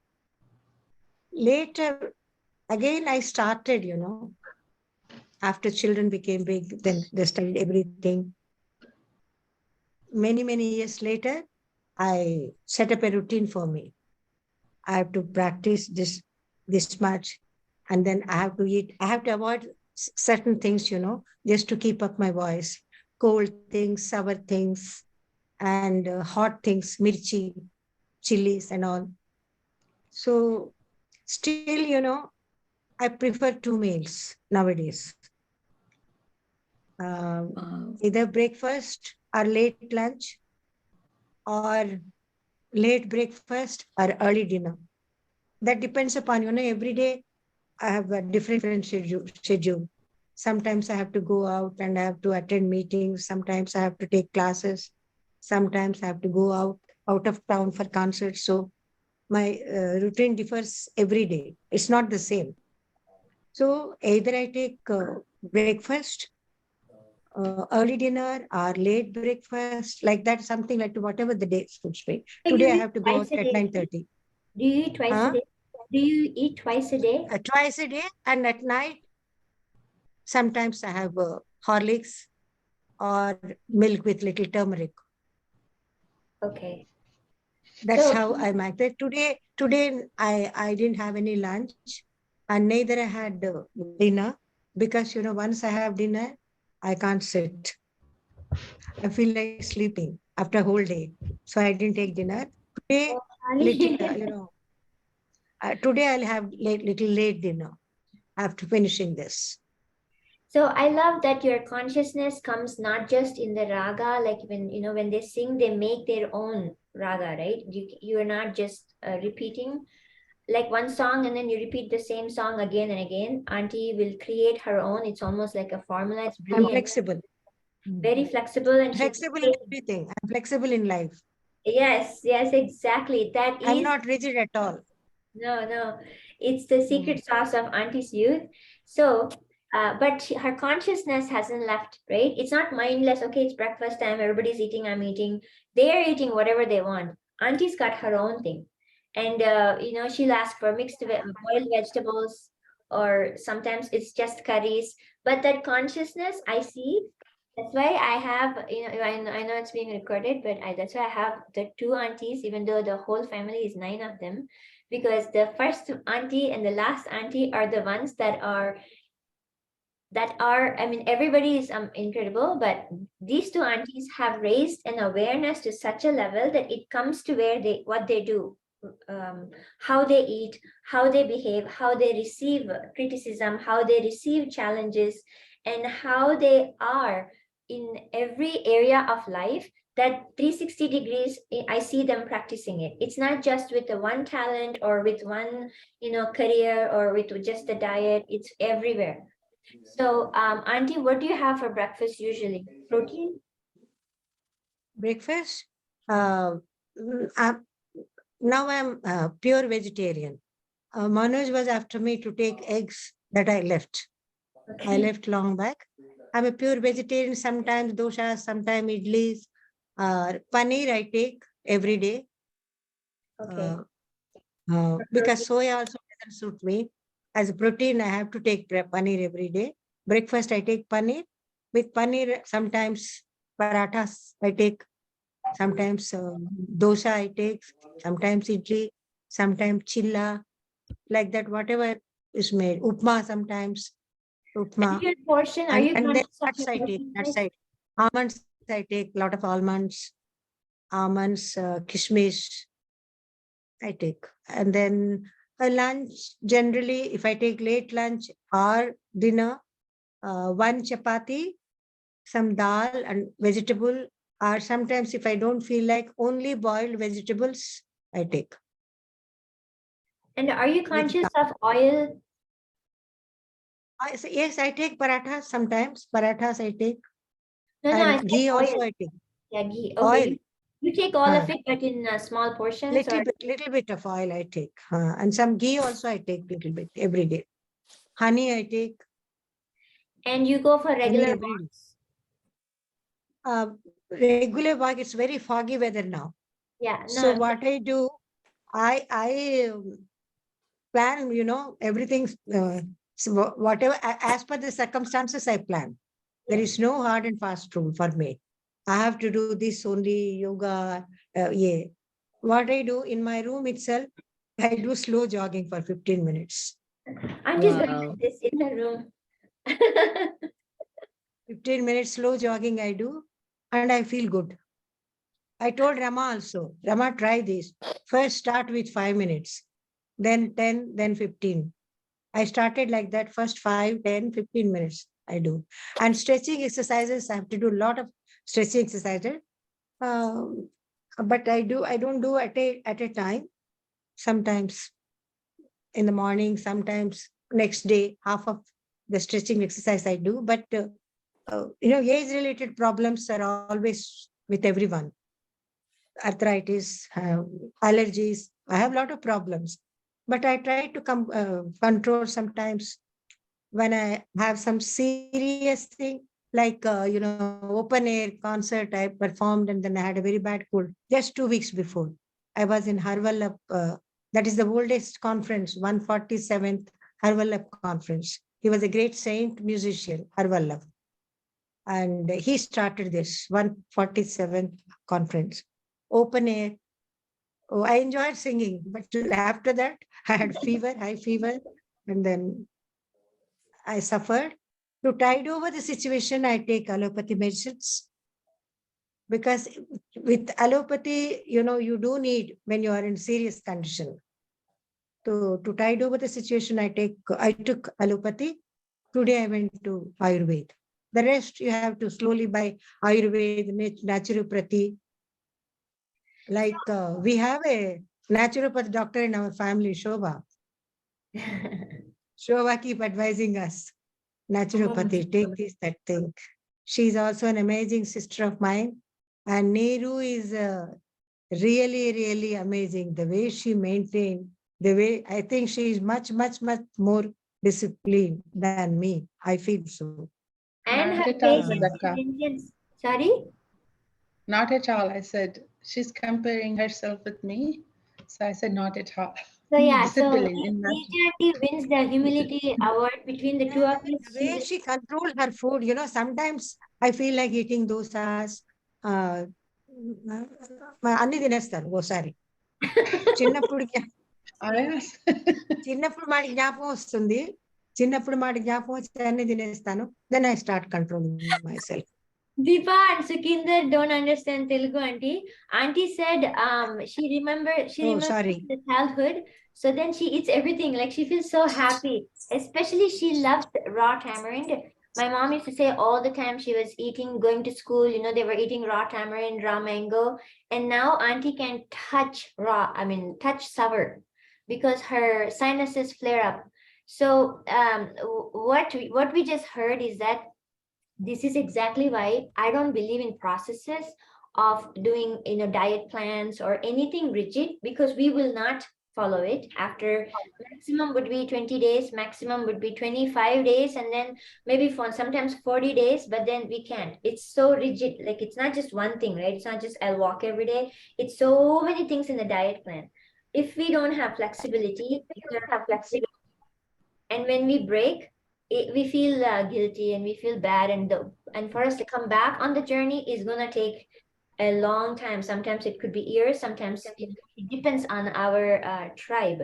Later, again, I started, after children became big, then they studied everything. Many, many years later, I set up a routine for me. I have to practice this much. And then I have to eat, I have to avoid certain things, just to keep up my voice. Cold things, sour things, and hot things, mirchi, chilies, and all. So still, I prefer 2 meals nowadays.
Wow.
Either breakfast or late lunch, or late breakfast or early dinner. That depends upon, every day I have a different schedule. Sometimes I have to go out and I have to attend meetings. Sometimes I have to take classes. Sometimes I have to go out of town for concerts. So my routine differs every day. It's not the same. So either I take breakfast, early dinner, or late breakfast, like that, something like whatever the day suits me.
So you
Today I
eat
have to go
twice
out
a
at
day?
9:30.
Do you eat twice a
Huh?
day? Do you eat twice a day?
Twice a day, and at night, sometimes I have Horlicks or milk with little turmeric.
Okay.
That's
So
how I make it. Today I didn't have any lunch, and neither I had dinner, because once I have dinner, I can't sit. I feel like sleeping after a whole day. So I didn't take dinner. Today,
oh,
little,
honey.
today I'll have little late dinner after finishing this.
So I love that your consciousness comes not just in the raga, like when they sing, they make their own raga, right? You are not just repeating like one song and then you repeat the same song again and again. Auntie will create her own. It's almost like a formula. It's
I'm
brilliant,
flexible.
very flexible, and she
Flexible in everything. I'm flexible in life.
yes, yes, exactly. That
I'm
is
not rigid at all.
no. It's the secret sauce of Auntie's youth. So, but her consciousness hasn't left, right? It's not mindless. Okay, it's breakfast time. Everybody's eating. I'm eating. They are eating whatever they want. Auntie's got her own thing, and she'll ask for boiled vegetables, or sometimes it's just curries. But that consciousness, I see. That's why I have, I know it's being recorded, but that's why I have the two aunties, even though the whole family is 9 of them, because the first auntie and the last auntie are the ones I mean, everybody is incredible, but these two aunties have raised an awareness to such a level that it comes to what they do, how they eat, how they behave, how they receive criticism, how they receive challenges, and how they are in every area of life. That 360 degrees, I see them practicing it. It's not just with the one talent or with one career or with just the diet. It's everywhere. So, Auntie, what do you have for breakfast usually? Protein?
Breakfast? Uh, now I'm pure vegetarian. Manoj was after me to take eggs, that I left. I
Okay.
left long back. I'm a pure vegetarian. Sometimes dosha, sometimes idlis. Paneer I take every day.
Okay.
Because soya also doesn't suit me. As a protein, I have to take paneer every day. Breakfast, I take paneer. With paneer, sometimes parathas I take. Sometimes dosa I take. Sometimes idli. Sometimes chilla. Like that, whatever is made. Upma sometimes.
And
Upma.
your portion, are you
And then
conscious of
nuts
your
I take.
portion
Nuts
size?
I almonds I take. A lot of almonds, kishmish. I take. And then a lunch, generally, if I take late lunch or dinner, one chapati, some dal and vegetable, or sometimes if I don't feel like only boiled vegetables, I take.
And are you
With
conscious of oil?
yes, I take parathas sometimes. Parathas I take.
No, I
And
said
ghee also
oil.
I take.
Yeah, ghee. Okay,
Oil.
you take all
Uh,
of it, but in small portions, or
little bit of oil I take. And some ghee also I take little bit every day. Honey I take.
and you go for
Honey
regular
every day.
walks?
Regular work, it's very foggy weather now.
Yeah,
So
no.
what I do, I plan, everything. So whatever as per the circumstances, I plan. There
Yeah.
is no hard and fast rule for me. I have to do this only yoga. Yeah. What I do in my room itself, I do slow jogging for 15 minutes.
Auntie's going
Wow.
like this in her room.
15 minutes slow jogging I do, and I feel good. I told Rama also, Rama, try this. First start with 5 minutes, then 10, then 15. I started like that, first 5, 10, 15 minutes I do. And stretching exercises, I have to do a lot of stretching exercises. Um, but I don't do at a time. Sometimes in the morning, sometimes next day, half of the stretching exercise I do. But age-related problems are always with everyone. Arthritis, allergies. I have a lot of problems, but I try to control sometimes when I have some serious thing, like open air concert I performed, and then I had a very bad cold just 2 weeks before. I was in Harvallap, that is the oldest conference, 147th Harvallap conference. He was a great saint musician, Harvallap, and he started this 147th conference, open air. Oh, I enjoyed singing, but after that, I had fever, high fever, and then I suffered. To tide over the situation, I take allopathy medicines, because with allopathy, you do need when you are in serious condition. To tide over the situation, I took allopathy. Today I went to Ayurveda. The rest you have to slowly buy Ayurveda, naturopathy. Like we have a naturopath doctor in our family, Shobha. Shobha keep advising us, naturopathy, take this, that thing. She's also an amazing sister of mine. And Neeru is really, really amazing. The way she maintained, the way I think she is much, much, much more disciplined than me. I feel so.
And
Not
her
at all,
patience
Rebecca.
is intense. Sorry?
Not at all. I said, she's comparing herself with me. So I said, not at all.
So yeah, so
Discipline in that.
Neeraja auntie wins the humility award between the two of us.
The way she controlled her food, sometimes I feel like eating dosas. అన్ని తినేస్తాను ఓసారి. చిన్నప్పుడు మాడి జ్ఞాపకం వస్తుంది. చిన్నప్పుడు మాడి జ్ఞాపకం వచ్చి అన్ని తినేస్తాను. Then I start controlling myself.
Deepa and Sukinder don't understand Telugu, auntie. Auntie said she remembers the childhood. So then she eats everything. Like she feels so happy. Especially she loves raw tamarind. My mom used to say all the time she was eating, going to school, they were eating raw tamarind, raw mango. And now auntie can touch sour because her sinuses flare up. So what we just heard is that this is exactly why I don't believe in processes of doing diet plans or anything rigid, because we will not follow it. After maximum would be 20 days, maximum would be 25 days, and then maybe for sometimes 40 days, but then we can't. It's so rigid. Like it's not just one thing, right? It's not just I'll walk every day. It's so many things in the diet plan. If we don't have flexibility, and when we break, we feel guilty and we feel bad, and for us to come back on the journey is gonna take a long time. Sometimes it could be years, sometimes it depends on our tribe.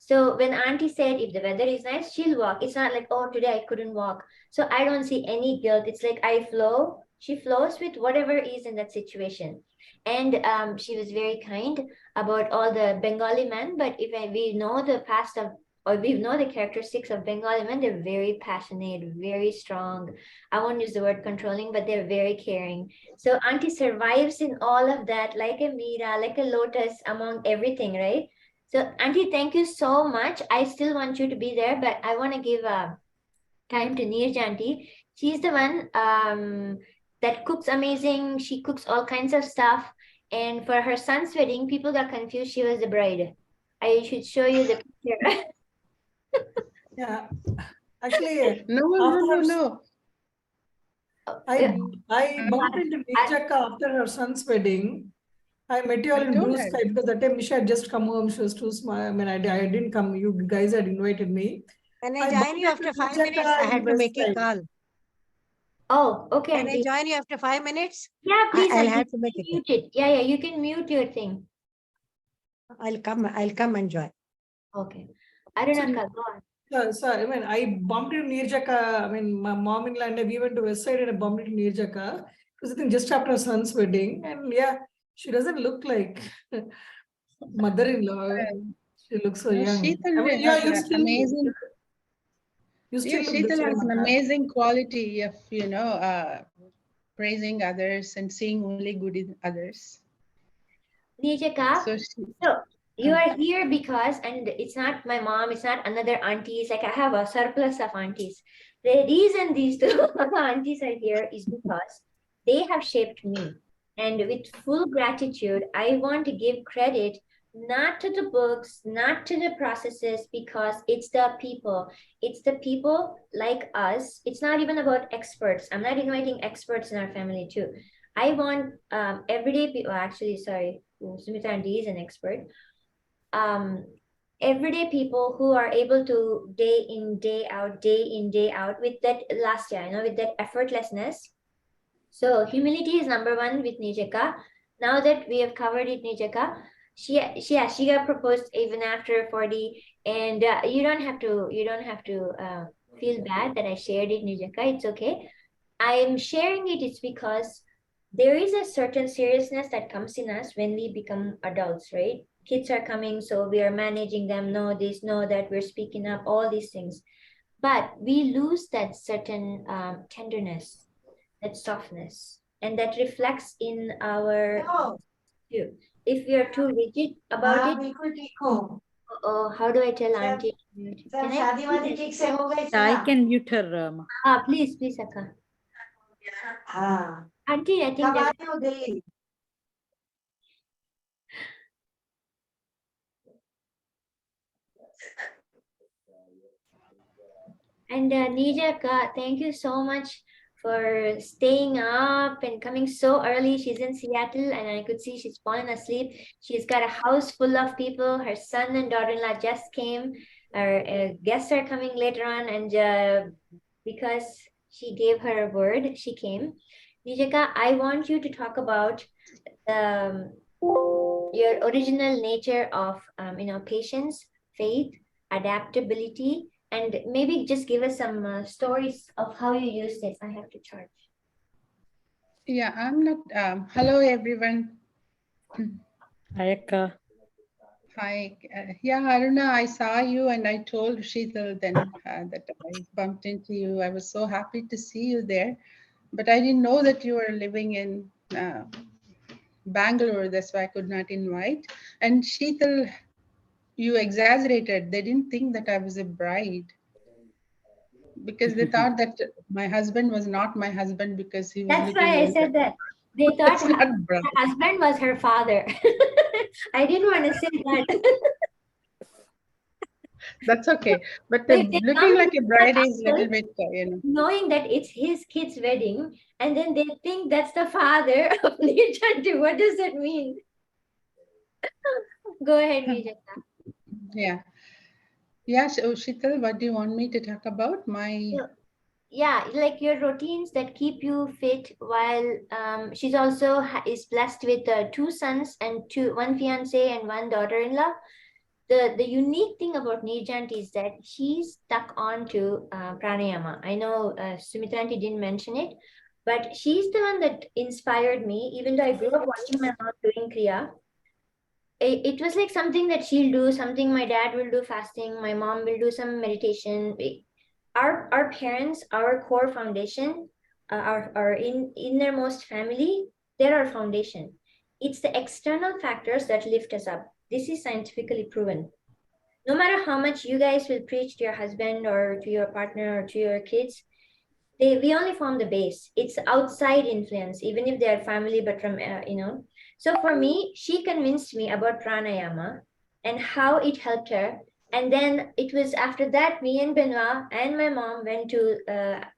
So when auntie said if the weather is nice, she'll walk. It's not like, oh, today I couldn't walk. So I don't see any guilt. It's like I flow. She flows with whatever is in that situation. And she was very kind about all the Bengali men. But if we know the past of, or we know the characteristics of Bengali men, they're very passionate, very strong. I won't use the word controlling, but they're very caring. So auntie survives in all of that, like a Meera, like a lotus among everything, right? So auntie, thank you so much. I still want you to be there, but I want to give time to Neeraja auntie. She's the one that cooks amazing. She cooks all kinds of stuff. And for her son's wedding, people got confused she was the bride. I should show you the picture.
Yeah, actually,
No.
I bumped into Neeraja after her son's wedding. I met you all in Blue Sky because that time Nisha had just come home. She was too small. I mean, I didn't come. You guys had invited me.
Can I join you after 5 minutes? I had to make a call.
Oh, okay.
Can I join you after 5 minutes?
Yeah, please.
I'll have to make it.
Mute it. Yeah, you can mute your thing.
I'll come and join.
Okay. I don't know. Go on.
So I mean, I bumped into Neeraja. I mean, my mom-in-law and we went to West Side and I bumped into Neeraja. It was, I think, just after her son's wedding. And yeah, she doesn't look like mother-in-law. She looks so
No,
young. I
Sheetal
mean, yeah,
has an amazing.
you
Yeah,
still look the
Sheetal
same.
has an amazing quality of, praising others and seeing only good in others.
Neeraja,
So
so you are here because, and it's not my mom, it's not another auntie. It's like I have a surplus of aunties. The reason these two aunties are here is because they have shaped me. And with full gratitude, I want to give credit not to the books, not to the processes, because it's the people. It's the people like us. It's not even about experts. I'm not inviting experts in our family too. I want everyday people, actually, sorry, Sumitra Auntie is an expert. Everyday people who are able to day in, day out with that last year, with that effortlessness. So humility is number one with Neeraja. Now that we have covered it, Neeraja, she got proposed even after 40, and you don't have to feel bad that I shared it, Neeraja. It's okay. I am sharing it. It's because there is a certain seriousness that comes in us when we become adults, right? Kids are coming, so we are managing them. Know this, know that, we're speaking up, all these things. But we lose that certain tenderness, that softness, and that reflects in our view. If we are too rigid about it, how do I tell auntie? Can
I can mute her.
please, Akka. Auntie, I think that. And Neeraja, thank you so much for staying up and coming so early. She's in Seattle and I could see she's fallen asleep. She's got a house full of people. Her son and daughter-in-law just came. Our guests are coming later on, and because she gave her a word, she came. Neeraja, I want you to talk about your original nature of patience, faith, adaptability, and maybe just give us some stories of how you use this. I have to charge.
Yeah, I'm not. Hello, everyone.
Hi, Akka.
Hi. Yeah, Aruna, I saw you and I told Sheetal then that I bumped into you. I was so happy to see you there, but I didn't know that you were living in Bangalore. That's why I could not invite. And Sheetal, you exaggerated. They didn't think that I was a bride because they thought that my husband was not my husband because he was
That's
little
why I
older.
said that. They thought her
bride.
husband was her father. I didn't want to say that.
That's okay. But
They come
looking like a bride is a
couple,
little bit,
knowing that it's his kid's wedding, and then they think that's the father of Neeraja. What does that mean? Go ahead, Neeraja.
Yeah. Yeah, so Sheetal, what do you want me to talk about?
Yeah, like your routines that keep you fit while she's also is blessed with 2 sons and one fiance and one daughter-in-law. The unique thing about Neeraja is that she's stuck on to pranayama. I know Sumitra Auntie didn't mention it, but she's the one that inspired me. Even though I grew up watching my mom doing kriya, it was like something that she'll do, something my dad will do fasting, my mom will do some meditation. Our parents, our core foundation, our innermost family, they're our foundation. It's the external factors that lift us up. This is scientifically proven. No matter how much you guys will preach to your husband or to your partner or to your kids, we only form the base. It's outside influence, even if they are family, but from So for me, she convinced me about pranayama and how it helped her. And then it was after that, me and Benoit and my mom went to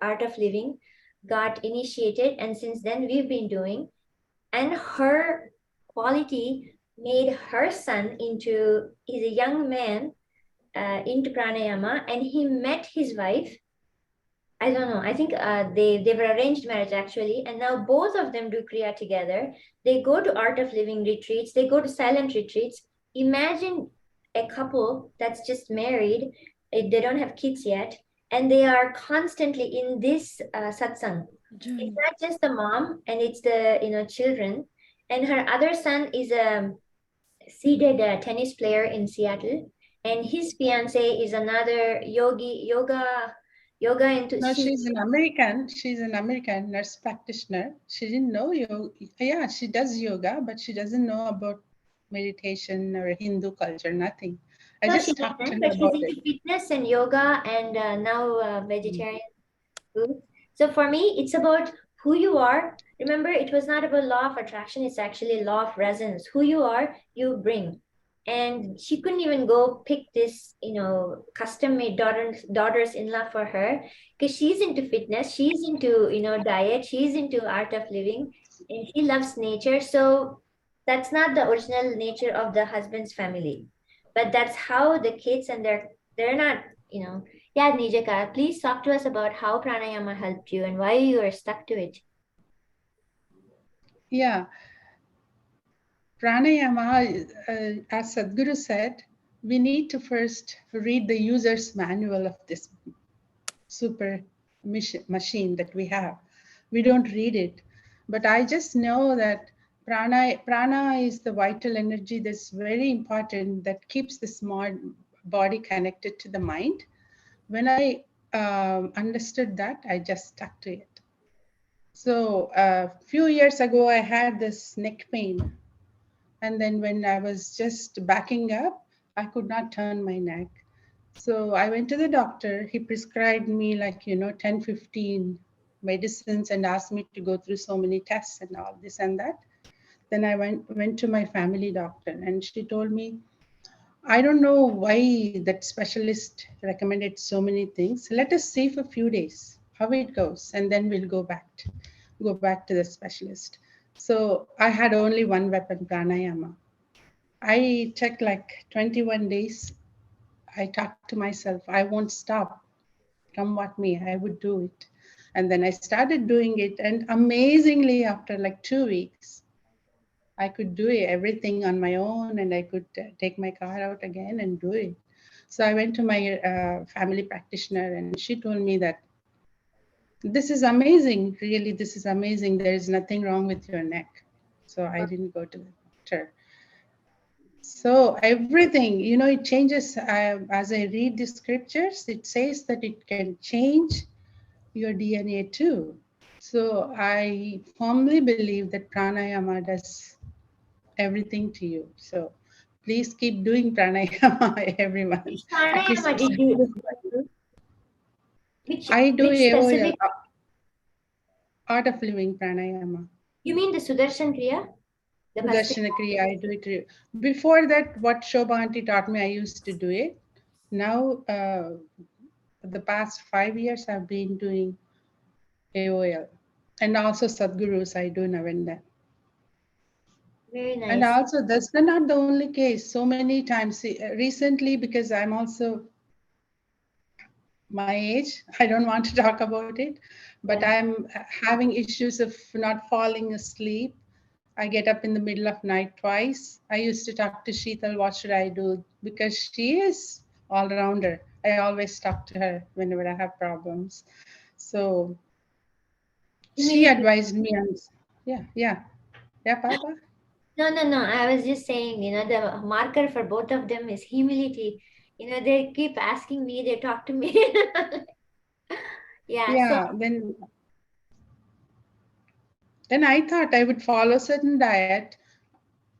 Art of Living, got initiated, and since then we've been doing. And her quality made her son into, he's a young man into pranayama, and he met his wife. I don't know. I think they were arranged marriage actually, and now both of them do kriya together. They go to Art of Living retreats. They go to silent retreats. Imagine a couple that's just married They don't have kids yet, and they are constantly in this satsang. It's not just the mom, and it's the children, and her other son is a seeded tennis player in Seattle, and his fiance is another yoga into.
No, she's an American. She's an American nurse practitioner. She didn't know yoga. Yeah, she does yoga, but she doesn't know about meditation or Hindu culture, nothing. I
No, she
just talked to
doesn't,
her
but she's
about
into
it.
fitness and yoga and now vegetarian food. So for me, it's about who you are. Remember, it was not about law of attraction, it's actually law of resonance. Who you are, you bring. And she couldn't even go pick this, custom-made daughters-in-law for her because she's into fitness, she's into, diet, she's into art of living, and she loves nature. So that's not the original nature of the husband's family. But that's how the kids and they're not, yeah, Nijaka, please talk to us about how pranayama helped you and why you are stuck to it.
Yeah, pranayama, as Sadhguru said, we need to first read the user's manual of this super machine that we have. We don't read it, but I just know that prana is the vital energy that's very important, that keeps the smart body connected to the mind. When I understood that, I just stuck to it. So a few years ago, I had this neck pain. And then when I was just backing up, I could not turn my neck. So I went to the doctor. He prescribed me 10, 15 medicines and asked me to go through so many tests and all this and that. Then I went to my family doctor and she told me, I don't know why that specialist recommended so many things. Let us see for a few days how it goes, and then we'll go back to the specialist. So I had only one weapon, pranayama. I checked 21 days. I talked to myself, I won't stop. Come what may, I would do it. And then I started doing it. And amazingly, after 2 weeks, I could do everything on my own, and I could take my car out again and do it. So I went to my family practitioner, and she told me that this is amazing. Really, this is amazing. There is nothing wrong with your neck. So I didn't go to the doctor. So everything, it changes. As I read the scriptures, it says that it can change your DNA too. So I firmly believe that pranayama does everything to you. So please keep doing pranayama, everyone.
Which
At least
pranayama did you do?
I do
Which
AOL,
specific?
art of living pranayama.
You mean the Sudarshan Kriya? The
Sudarshana Kriya, I do it. Before that, what Shobha auntie taught me, I used to do it. Now, the past 5 years, I've been doing AOL. And also Sadhgurus, I do now and then.
Very nice.
And also, that's not the only case. So many times, recently, because I'm also my age, I don't want to talk about it, but I'm having issues of not falling asleep. I get up in the middle of night twice. I used to talk to Sheetal, what should I do? Because she is all-rounder. I always talk to her whenever I have problems. So she advised me on, yeah, Papa.
No. I was just saying, the marker for both of them is humility. They keep asking me, they talk to me.
Yeah,
So
then I thought I would follow certain diet.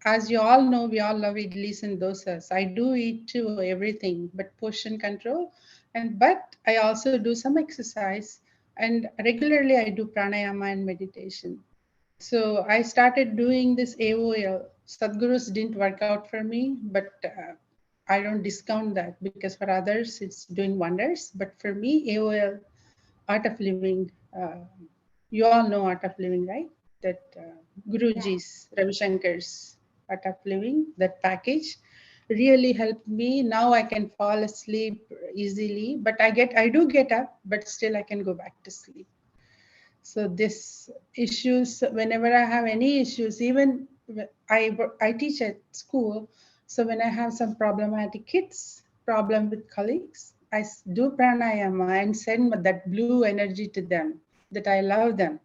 As you all know, we all love idlis and dosas. I do eat too, everything, but portion control. But I also do some exercise, and regularly I do pranayama and meditation. So I started doing this AOL. Sadhgurus didn't work out for me, but I don't discount that because for others it's doing wonders. But for me, AOL, Art of Living, you all know Art of Living, right? That Guruji's, Ravi Shankar's Art of Living, that package really helped me. Now I can fall asleep easily, but I do get up, but still I can go back to sleep. So this issues, whenever I have any issues, even I teach at school. So when I have some problematic kids, problem with colleagues, do pranayama and send that blue energy to them, that I love them.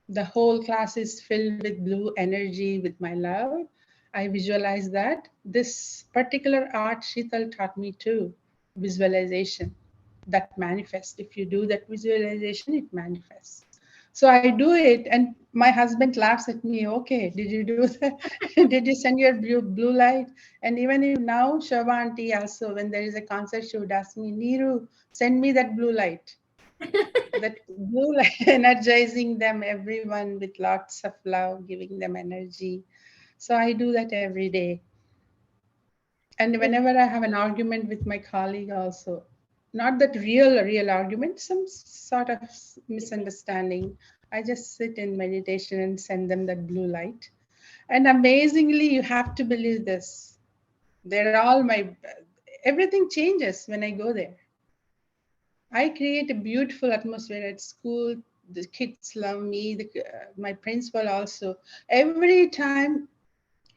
The whole class is filled with blue energy, with my love. I visualize that. This particular art Sheetal taught me too, visualization that manifests. If you do that visualization, it manifests. So I do it, and my husband laughs at me. Okay, did you do that? Did you send your blue light? And even if now, Shobha auntie also, when there is a concert, she would ask me, Neeru, send me that blue light. That blue light, energizing them, everyone with lots of love, giving them energy. So I do that every day. And whenever I have an argument with my colleague also, not that real argument, some sort of misunderstanding, I just sit in meditation and send them that blue light. And amazingly, you have to believe this. They're all everything changes when I go there. I create a beautiful atmosphere at school. The kids love me. My principal also. Every time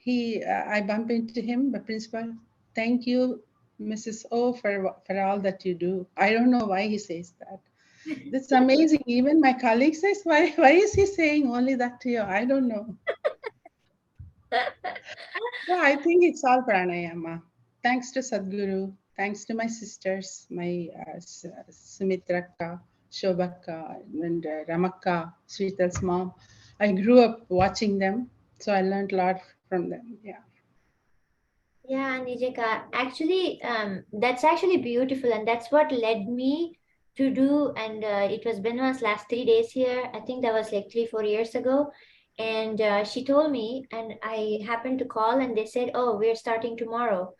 I bump into him, the principal, thank you, Mrs. O, for all that you do. I don't know why he says that. That's amazing. Even my colleague says, why is he saying only that to you? I don't know. So I think it's all pranayama. Thanks to Sadhguru, thanks to my sisters, my Sumitra, Shobhaka, and Ramaka, Sheetal's mom. I grew up watching them, so I learned a lot from them. Yeah.
Yeah, Nijika, actually, that's actually beautiful, and that's what led me to do. And it was Benoit's last 3 days here. I think that was like 3, 4 years ago. And she told me, and I happened to call, and they said, "Oh, we're starting tomorrow."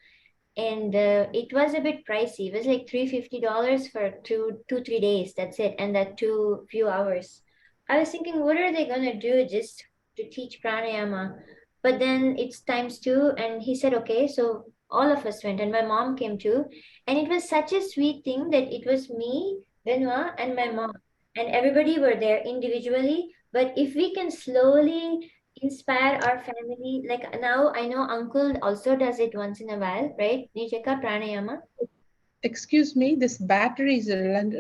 And it was a bit pricey. It was like $350 for 3 days. That's it, and that too few hours. I was thinking, what are they gonna do just to teach pranayama? But then it's times 2, and he said, okay. So all of us went, and my mom came too. And it was such a sweet thing that it was me, Benoit, and my mom, and everybody were there individually. But if we can slowly inspire our family. Like now, I know Uncle also does it once in a while, right? Nijeka pranayama.
Excuse me, this battery is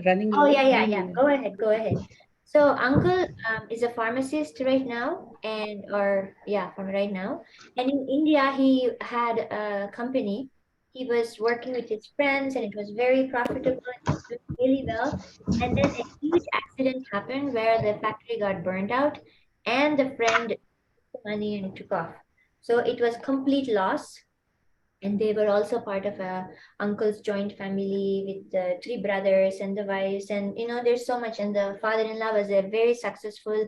running
Oh
low.
yeah,
Give
yeah,
me a
yeah.
minute.
Go ahead, go ahead. So Uncle is a pharmacist right now, and or yeah, from right now. And in India, he had a company. He was working with his friends, and it was very profitable. It was doing really well. And then a huge accident happened where the factory got burned out, and the friend money and took off. So it was complete loss. And they were also part of a uncle's joint family with the 3 brothers and the wives. And there's so much. And the father-in-law was a very successful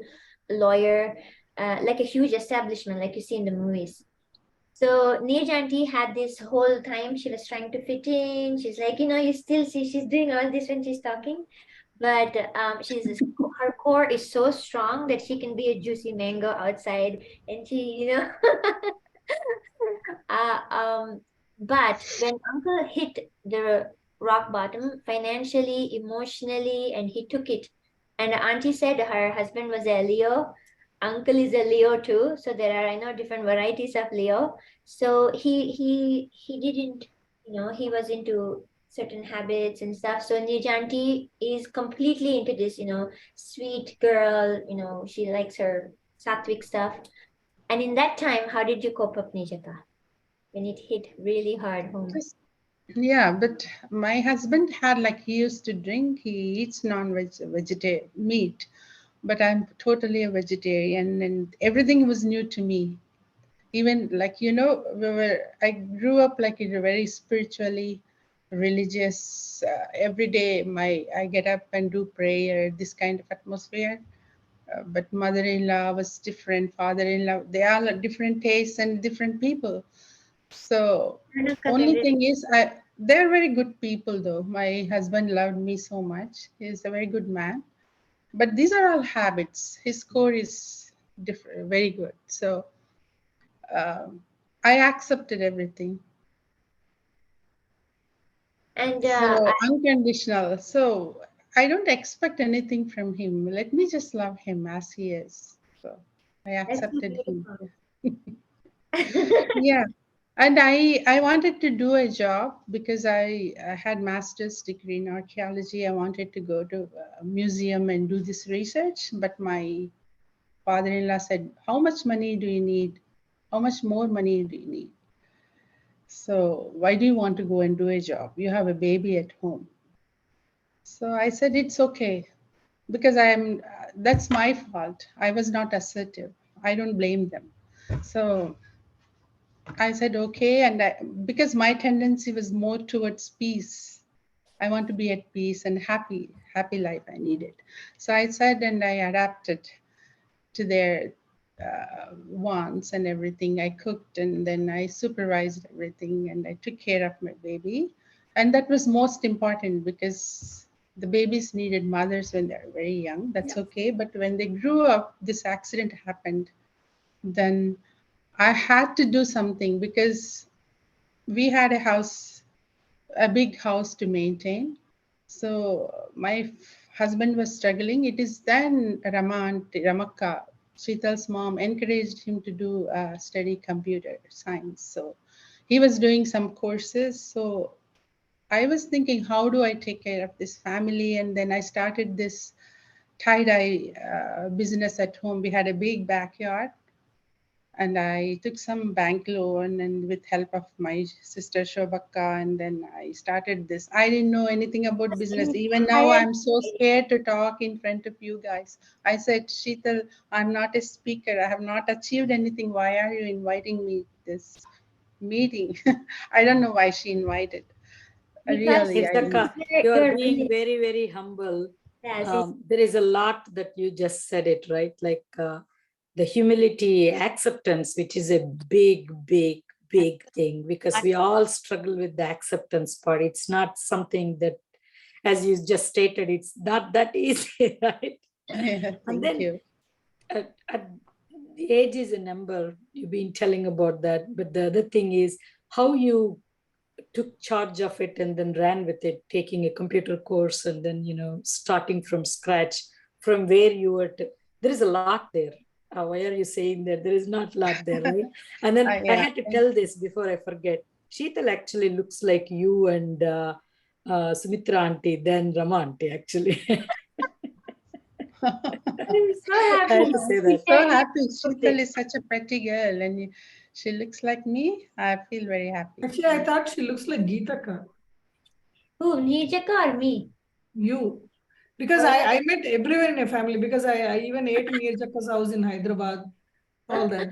lawyer, like a huge establishment, like you see in the movies. So Neeraj auntie had this whole time she was trying to fit in. She's like, you still see she's doing all this when she's talking, but her core is so strong that she can be a juicy mango outside, and uh, um, but when Uncle hit the rock bottom financially, emotionally, and he took it, and Auntie said her husband was a Leo. Uncle is a Leo too, so there are I know different varieties of Leo. So he didn't, he was into certain habits and stuff. So Nijanti is completely into this, sweet girl. She likes her sattvic stuff. And in that time, how did you cope up, Nijata, when it hit really hard home?
Yeah, but my husband had he used to drink. He eats vegetarian meat, but I'm totally a vegetarian, and everything was new to me. Even I grew up in a very spiritually religious. Every day, I get up and do prayer. This kind of atmosphere. But mother-in-law was different. Father-in-law, they all are different tastes and different people. So only thing is, they're very good people though. My husband loved me so much. He's a very good man. But these are all habits. His core is different, very good. So I accepted everything.
And
So unconditional. So I don't expect anything from him. Let me just love him as he is. So I
that's so
accepted him.
beautiful.
Yeah. And I wanted to do a job because I had master's degree in archaeology. I wanted to go to a museum and do this research, but my father-in-law said, "How much money do you need? How much more money do you need? So why do you want to go and do a job? You have a baby at home." So I said, "It's okay because that's my fault. I was not assertive. I don't blame them." So I said, okay. And because my tendency was more towards peace. I want to be at peace and happy life I needed. So I said, and I adapted to their wants and everything. I cooked and then I supervised everything and I took care of my baby. And that was most important because the babies needed mothers when they're very young. That's okay. But when they grew up, this accident happened. Then I had to do something because we had a big house to maintain. So my husband was struggling. It is then Ramakka, Sheetal's mom, encouraged him to do study computer science. So he was doing some courses. So I was thinking, how do I take care of this family? And then I started this tie-dye business at home. We had a big backyard and I took some bank loan and with help of my sister Shobakka, and then I started this. I didn't know anything about business. Even now, I'm so scared to talk in front of you guys. I said, Sheetal, I'm not a speaker. I have not achieved anything. Why are you inviting me to this meeting? I don't know why she invited.
Because
Really, I don't know.
You are
you're
being
really,
very, very humble.
yes,
There is a lot that you just said it, right? Like the humility, acceptance, which is a big, big, big thing because we all struggle with the acceptance part. It's not something that, as you just stated, it's not that easy, right?
Yeah,
And
thank
then
you.
at the age is a number. You've been telling about that, but the other thing is how you took charge of it and then ran with it, taking a computer course and then starting from scratch from where you were. There is a lot there. Why are you saying that? There is not a lot there, right? And then I
Yeah,
had to tell this before I forget. Sheetal actually looks like you and Sumitra auntie, then Rama auntie actually.
I'm so
I
happy.
had to say that.
so happy. Sheetal is such a pretty girl and she looks like me. I feel very happy.
Actually, I thought she looks like Geetaka.
Who, Neeraja or me?
You. Because I met everyone in your family because I even ate in Neerjaka's house in Hyderabad. All that. Long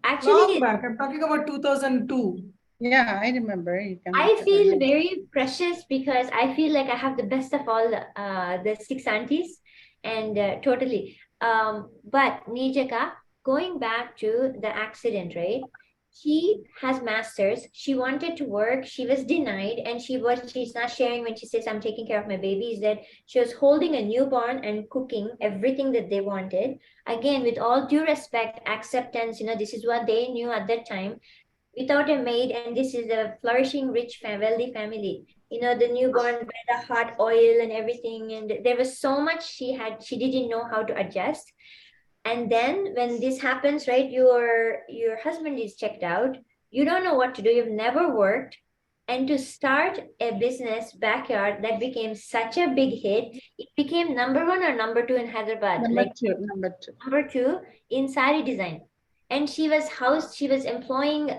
Actually,
back. I'm talking about 2002.
Yeah, I remember. You can.
I feel very precious because I feel like I have the best of all the six aunties, and totally. But Nijaka, going back to the accident, right? She has masters. She wanted to work. She was denied, and she's not sharing when she says, "I'm taking care of my baby." Is that she was holding a newborn and cooking everything that they wanted. Again, with all due respect, acceptance. This is what they knew at that time without a maid, and this is a flourishing rich wealthy family. The newborn by the hot oil and everything, and there was so much she didn't know how to adjust. And then when this happens, right, your husband is checked out, you don't know what to do, you've never worked, and to start a business backyard that became such a big hit. It became number one or number two in Hyderabad, number two in sari design. And she was employing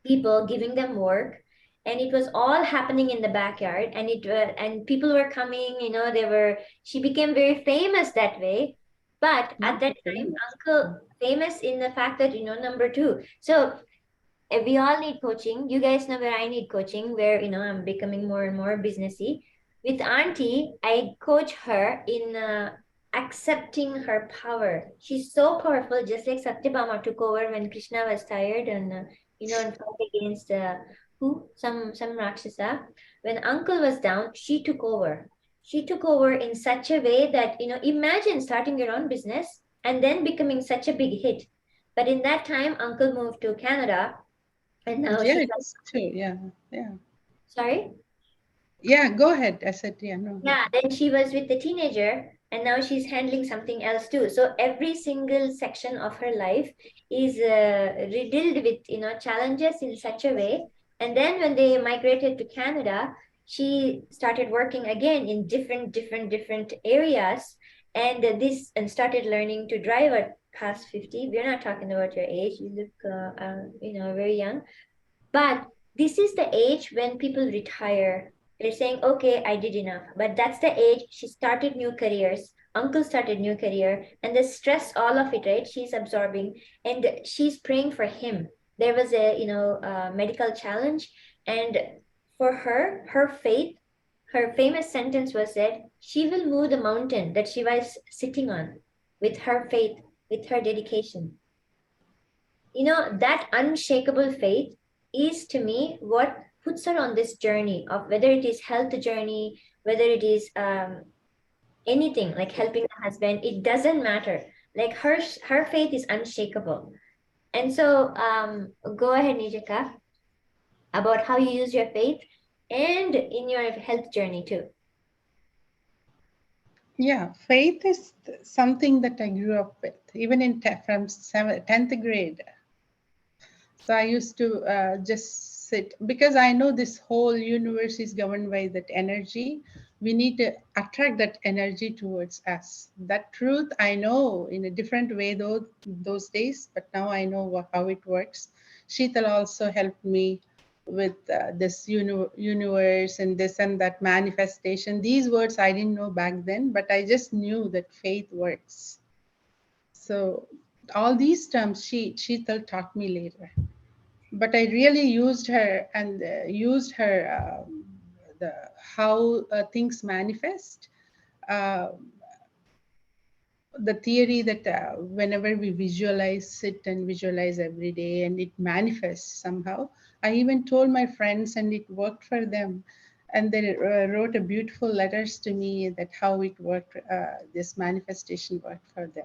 people, giving them work, and it was all happening in the backyard, and and people were coming, she became very famous that way. But at that time, uncle famous in the fact that number two. So we all need coaching. You guys know where I need coaching, where I'm becoming more and more businessy. With auntie, I coach her in accepting her power. She's so powerful, just like Satyabhama took over when Krishna was tired and and fought against who some Rakshasa. When uncle was down, she took over. She took over in such a way that imagine starting your own business and then becoming such a big hit. But in that time, uncle moved to Canada, and now
Yeah,
she's
it is true. Yeah, yeah.
sorry.
Yeah, go ahead. I said, yeah, no.
Yeah, then she was with the teenager, and now she's handling something else too. So every single section of her life is riddled with, you know, challenges in such a way. And then when they migrated to Canada, she started working again in different areas, and and started learning to drive at past 50. We're not talking about your age. You look, you know, very young. But this is the age when people retire. They're saying, okay, I did enough. But that's the age she started new careers. Uncle started new career, and the stress, all of it, right? She's absorbing, and she's praying for him. There was a, you know, medical challenge, and for her, her faith, her famous sentence was that she will move the mountain that she was sitting on with her faith, with her dedication. You know, that unshakable faith is to me what puts her on this journey of whether it is health journey, whether it is anything like helping the husband, it doesn't matter. Like her faith is unshakable. And so go ahead, Nijaka, about how you use your faith and in your health journey too.
Yeah, faith is something that I grew up with, even in from 10th grade. So I used to just sit, because I know this whole universe is governed by that energy. We need to attract that energy towards us. That truth I know in a different way those days, but now I know how it works. Sheetal also helped me with this universe and this and that manifestation. These words I didn't know back then, but I just knew that faith works. So all these terms Sheetal taught me later, but I really used her and used her the how things manifest. Uh, the theory that whenever we visualize, sit and visualize every day, and it manifests somehow. I even told my friends, and it worked for them. And they wrote a beautiful letters to me that how it worked. This manifestation worked for them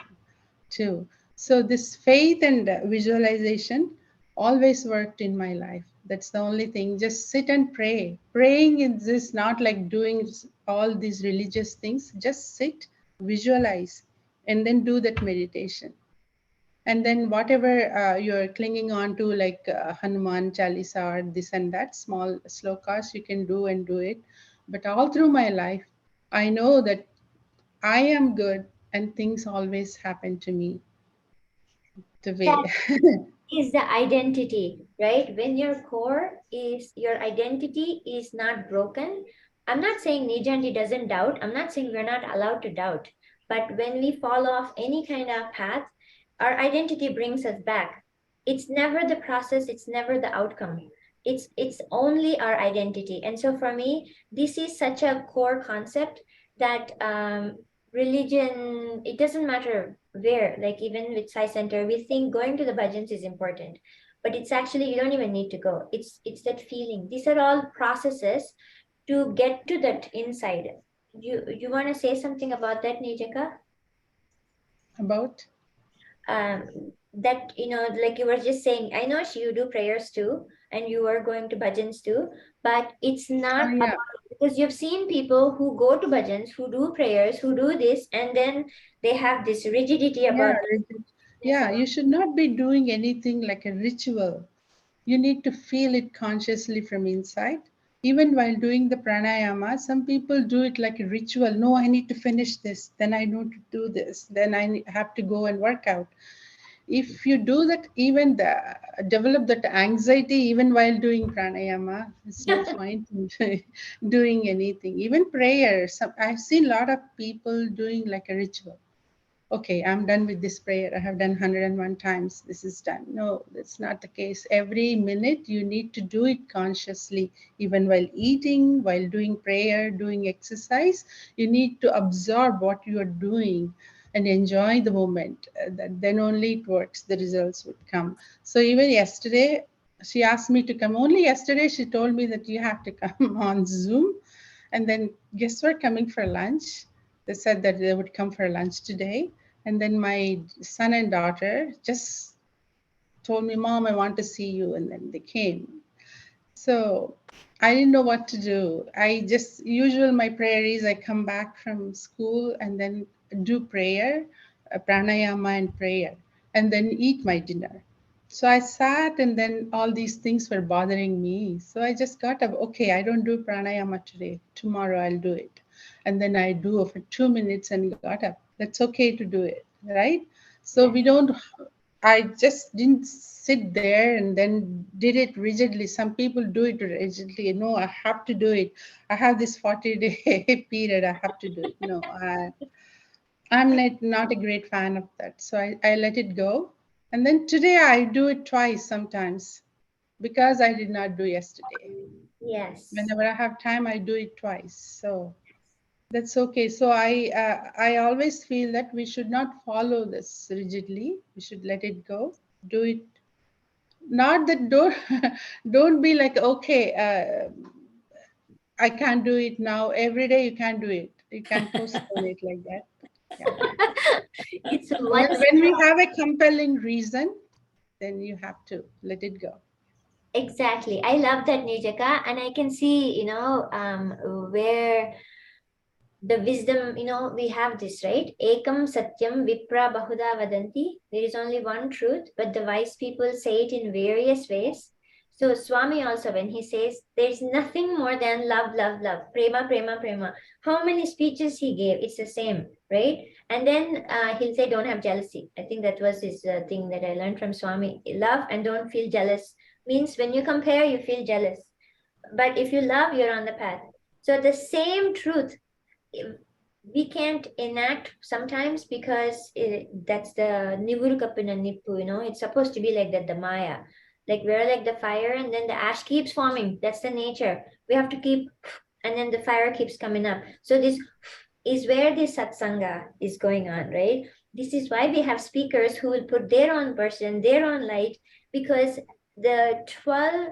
too. So this faith and visualization always worked in my life. That's the only thing. Just sit and pray. Praying is just not like doing all these religious things. Just sit, visualize, and then do that meditation. And then whatever you're clinging on to, like Hanuman Chalisa or this and that, small slokas, you can do and do it. But all through my life, I know that I am good and things always happen to me the
That
way.
is the identity, right? When your core is, your identity is not broken. I'm not saying Nijanti doesn't doubt. I'm not saying we're not allowed to doubt. But when we fall off any kind of path, our identity brings us back. It's never the process, it's never the outcome. It's only our identity. And so for me, this is such a core concept that religion, it doesn't matter where, like even with Sai Center, we think going to the bhajans is important, but it's actually, you don't even need to go. It's that feeling. These are all processes to get to that inside. You want to say something about that, Nijaka?
About?
That, you know, like you were just saying, I know you do prayers too, and you are going to bhajans too, but it's not
Yeah.
because you've seen people who go to bhajans, who do prayers, who do this, and then they have this rigidity about
Yeah, you should not be doing anything like a ritual. You need to feel it consciously from inside. Even while doing the pranayama, some people do it like a ritual. No, I need to finish this, then I need to do this, then I have to go and work out. If you do that, even develop that anxiety even while doing pranayama, it's no point in doing anything. Even prayer, I've seen a lot of people doing like a ritual. Okay, I'm done with this prayer. I have done 101 times. This is done. No, that's not the case. Every minute you need to do it consciously, even while eating, while doing prayer, doing exercise. You need to absorb what you are doing and enjoy the moment. Then only it works. The results would come. So even yesterday, she asked me to come. Only yesterday, she told me that you have to come on Zoom. And then guests were coming for lunch. They said that they would come for lunch today. And then my son and daughter just told me, Mom, I want to see you. And then they came. So I didn't know what to do. My prayer is I come back from school and then do prayer, pranayama and prayer, and then eat my dinner. So I sat, and then all these things were bothering me. So I just got up, okay, I don't do pranayama today. Tomorrow I'll do it. And then I do it for 2 minutes and got up. That's okay to do it, right? So we don't, I just didn't sit there and then did it rigidly. Some people do it rigidly. No, I have to do it. I have this 40-day period. I have to do it. No, I'm not a great fan of that. So I let it go. And then today I do it twice sometimes because I did not do yesterday.
Yes.
Whenever I have time, I do it twice. So that's okay. So I always feel that we should not follow this rigidly. We should let it go. Do it. Not that don't don't be like, okay, I can't do it now. Every day you can't do it. You can postpone it like that. Yeah.
It's
When we have a compelling reason, then you have to let it go.
exactly. I love that, Nijaka, and I can see, where the wisdom, we have this, right? Ekam satyam vipra bahuda vadanti. There is only one truth, but the wise people say it in various ways. So Swami also, when he says, there's nothing more than love, love, love, prema, prema, prema. How many speeches he gave? It's the same, right? And then he'll say, don't have jealousy. I think that was his thing that I learned from Swami. Love and don't feel jealous means when you compare, you feel jealous. But if you love, you're on the path. So the same truth we can't enact sometimes because that's the nivurukapina nippu, it's supposed to be like that, the maya. Like we're like the fire and then the ash keeps forming. That's the nature. We have to keep, and then the fire keeps coming up. So this is where this satsanga is going on, right? This is why we have speakers who will put their own version, their own light, because the 12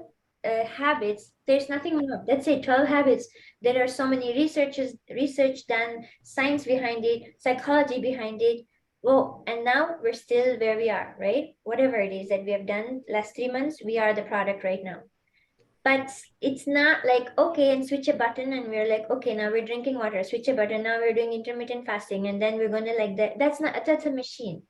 habits, there's nothing new. Let's say 12 habits. There are so many research done, science behind it, psychology behind it. Well, and now we're still where we are, right? Whatever it is that we have done last 3 months, we are the product right now. But it's not like, okay, and switch a button and we're like, okay, now we're drinking water, switch a button, now we're doing intermittent fasting, and then we're gonna like that. That's a machine.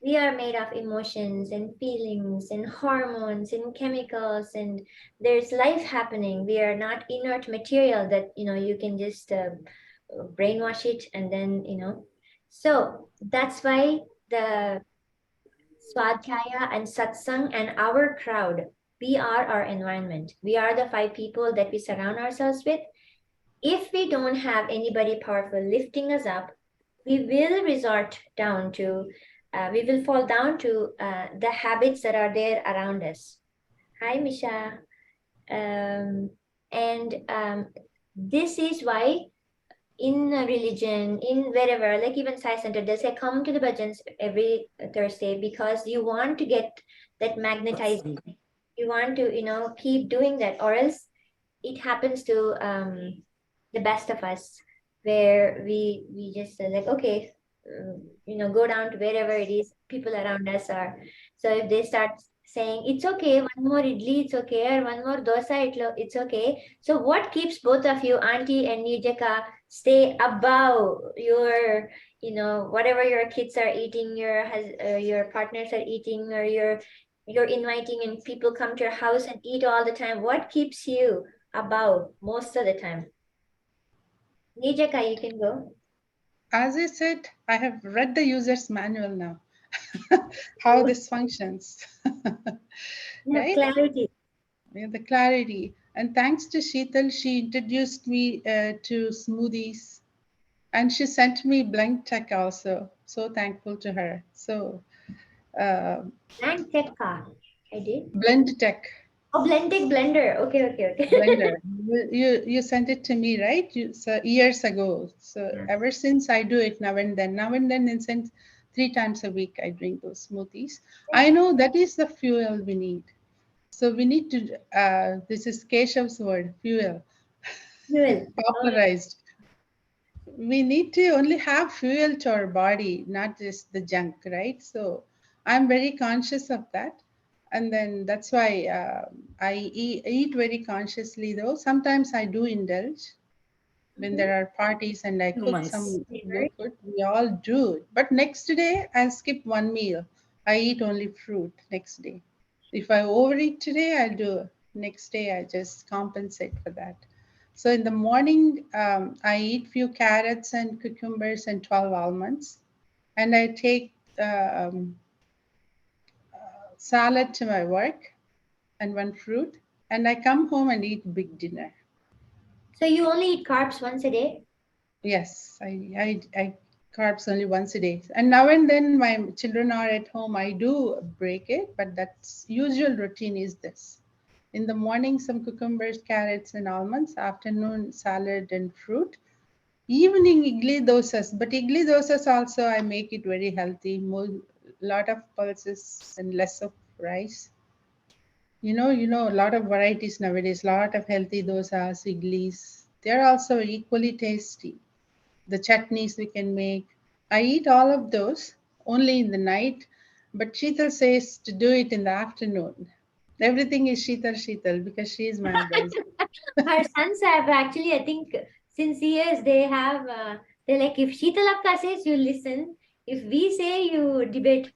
We are made of emotions and feelings and hormones and chemicals, and there's life happening. We are not inert material that you can just brainwash it and then so that's why the swadhyaya and satsang and our crowd, we are our environment. We are the 5 people that we surround ourselves with. If we don't have anybody powerful lifting us up, we will resort down to we will fall down to the habits that are there around us. Hi, Misha. This is why in religion, in wherever, like even Sai Center, they say come to the bhajans every Thursday because you want to get that magnetized. You want to, keep doing that, or else it happens to the best of us, where we just like, okay, go down to wherever it is people around us are. So if they start saying it's okay, one more idli, it's okay, or one more dosa, it's okay. So what keeps both of you, Auntie and Nijaka, stay above your, whatever your kids are eating, your partners are eating, or you're inviting and people come to your house and eat all the time? What keeps you above most of the time? Nijaka, you can go.
As I said, I have read the user's manual now, how this functions. Right?
Clarity.
Yeah, the clarity. And thanks to Sheetal, she introduced me to smoothies, and she sent me blank check also. So thankful to her. So
And Tekka. I did.
blend tech.
Oh, blender. Okay.
Blender. You sent it to me, right? So years ago. So ever since I do it now and then. Now and then, in sense, 3 times a week I drink those smoothies. I know that is the fuel we need. So we need to. This is Keshav's word, fuel.
Fuel.
Popularized. We need to only have fuel to our body, not just the junk, right? So I'm very conscious of that. And then that's why I eat very consciously, though. Sometimes I do indulge. when there are parties and I
2
cook
months.
some good food, we all do it. But next day, I'll skip one meal. I eat only fruit next day. If I overeat today, I'll do next day. I just compensate for that. So in the morning, I eat few carrots and cucumbers and 12 almonds, and I take salad to my work and one fruit, and I come home and eat big dinner.
So you only eat carbs once a day?
Yes, I carbs only once a day. And now and then my children are at home, I do break it, but that's usual routine is this. In the morning, some cucumbers, carrots, and almonds. Afternoon, salad and fruit. Evening, idli dosas. But idli dosas also, I make it very healthy. More, lot of pulses and less of rice. A lot of varieties nowadays. Lot of healthy dosas, idlis. They're also equally tasty. The chutneys we can make. I eat all of those only in the night, but Sheetal says to do it in the afternoon. Everything is Sheetal because she is my advisor.
Her sons have actually, I think, since years they have, they're like, if Sheetal Akka says, you listen. If we say, you debate.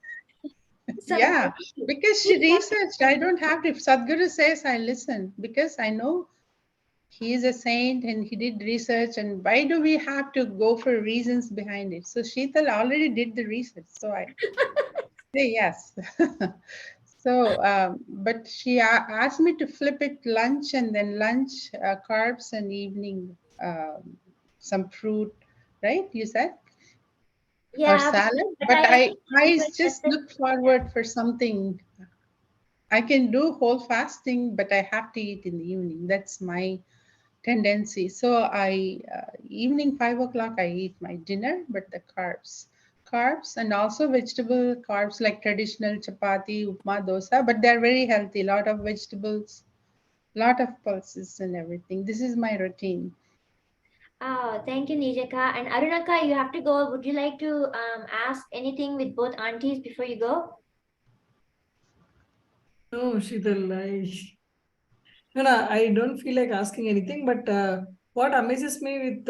So
Yeah, because she researched. I don't have to. If Sadhguru says, I listen because I know he is a saint and he did research. And why do we have to go for reasons behind it? So Sheetal already did the research. So I say yes. So, but she asked me to flip it lunch and then lunch, carbs and evening, some fruit, right? You said? Or
yeah,
salad.
but
But I just
suggested,
look forward for something. I can do whole fasting, but I have to eat in the evening. That's my tendency. So evening 5 o'clock, I eat my dinner, but the carbs and also vegetable carbs like traditional chapati, upma, dosa, but they're very healthy. Lot of vegetables, lot of pulses and everything. This is my routine.
oh, thank you, Nijaka. And Arunaka, you have to go. Would you like to ask anything with both aunties before you go?
No, Sheetal, I don't feel like asking anything, but what amazes me with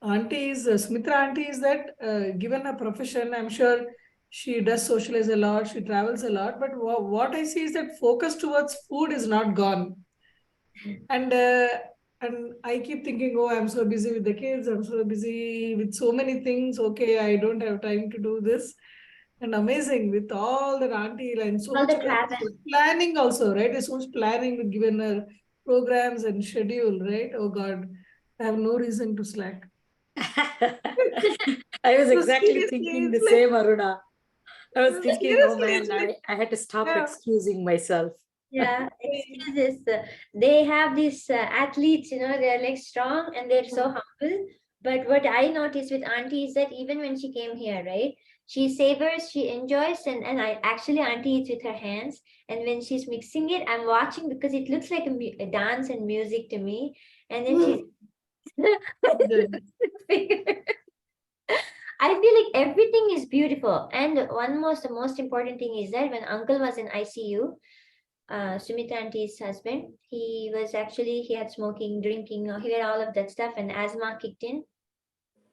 auntie is, Sumitra auntie is that given a profession, I'm sure she does socialize a lot, she travels a lot, but what I see is that focus towards food is not gone. And I keep thinking, oh, I'm so busy with the kids, I'm so busy with so many things. Okay, I don't have time to do this. And amazing with all that auntie and so
All
much
the travel.
planning also, right? There's so much planning with given her programs and schedule, right? Oh God, I have no reason to slack.
I was
So
exactly
seriously,
thinking the
it's like,
same, Aruna. I was thinking, oh
seriously,
man,
it's like,
I had to stop
yeah.
excusing myself.
Yeah, excuses. They have these athletes, they're like strong and they're so humble. But what I noticed with auntie is that even when she came here, right, she savors, she enjoys, and I actually auntie eats with her hands. And when she's mixing it, I'm watching because it looks like a dance and music to me. And then she's I feel like everything is beautiful. And the most important thing is that when uncle was in ICU, Sumitra auntie's husband, he had smoking, drinking, he had all of that stuff, and asthma kicked in,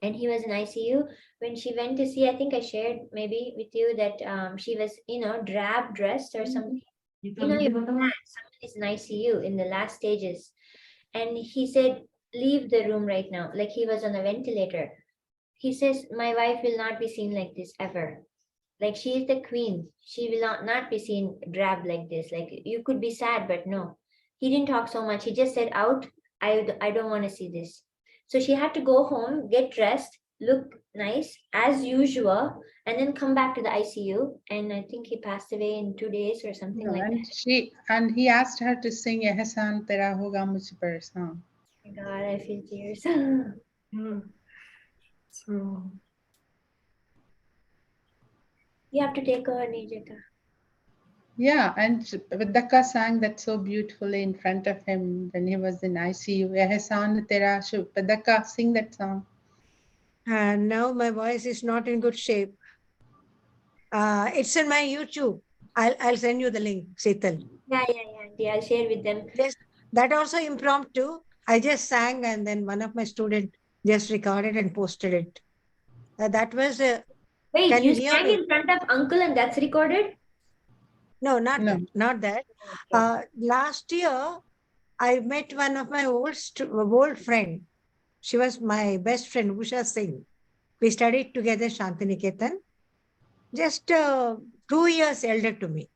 and he was in ICU. When she went to see, I think I shared maybe with you that she was, drab dressed or something. Someone is in ICU in the last stages, and he said, "Leave the room right now." Like he was on a ventilator. He says, "My wife will not be seen like this ever." Like she is the queen. She will not be seen drab like this. Like you could be sad, but no. He didn't talk so much. He just said out, I don't want to see this. So she had to go home, get dressed, look nice as usual, and then come back to the ICU. And I think he passed away in 2 days or something like that.
And he asked her to sing Ehsan Tera Hoga Mujh Par song.
Oh my God, I feel tears.
So
You have to take her, Nijaka.
Yeah, and Vidaka sang that so beautifully in front of him when he was in ICU. Ehsan Tera Shub. Vidaka, sing that song.
And now my voice is not in good shape. It's in my YouTube. I'll send you the link, Sheetal.
Yeah. I'll share with them.
Yes, that also impromptu. I just sang and then one of my students just recorded and posted it. That was,
Wait,
can you
you
hear
sang
me?
in front of uncle and that's recorded?
No, not
No.
that, not that. Last year, I met one of my old friend. She was my best friend, Usha Singh. We studied together Shantiniketan, just 2 years elder to me.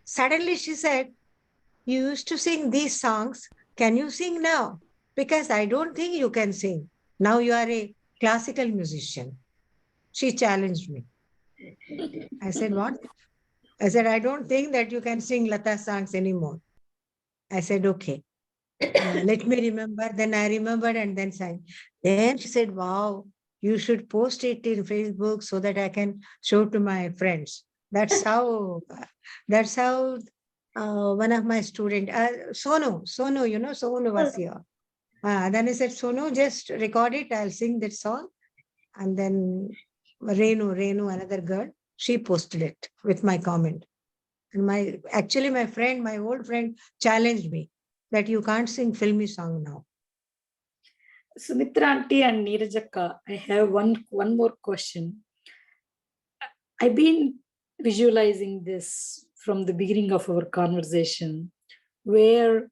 Suddenly she said, "You used to sing these songs. Can you sing now? Because I don't think you can sing. Now you are a classical musician." She challenged me. I said, "What?" I said, "I don't think that you can sing Lata songs anymore." I said, "Okay. Let me remember." Then I remembered and then sang. Then she said, "Wow, you should post it in Facebook so that I can show to my friends." That's how one of my student, Sonu, Sonu was here. Then I said, "Sonu, just record it. I'll sing that song." And then Renu, another girl, she posted it with my comment. And my old friend challenged me that you can't sing filmy song now.
Sumitra auntie and Neeraja, I have one more question. I've been visualizing this from the beginning of our conversation, where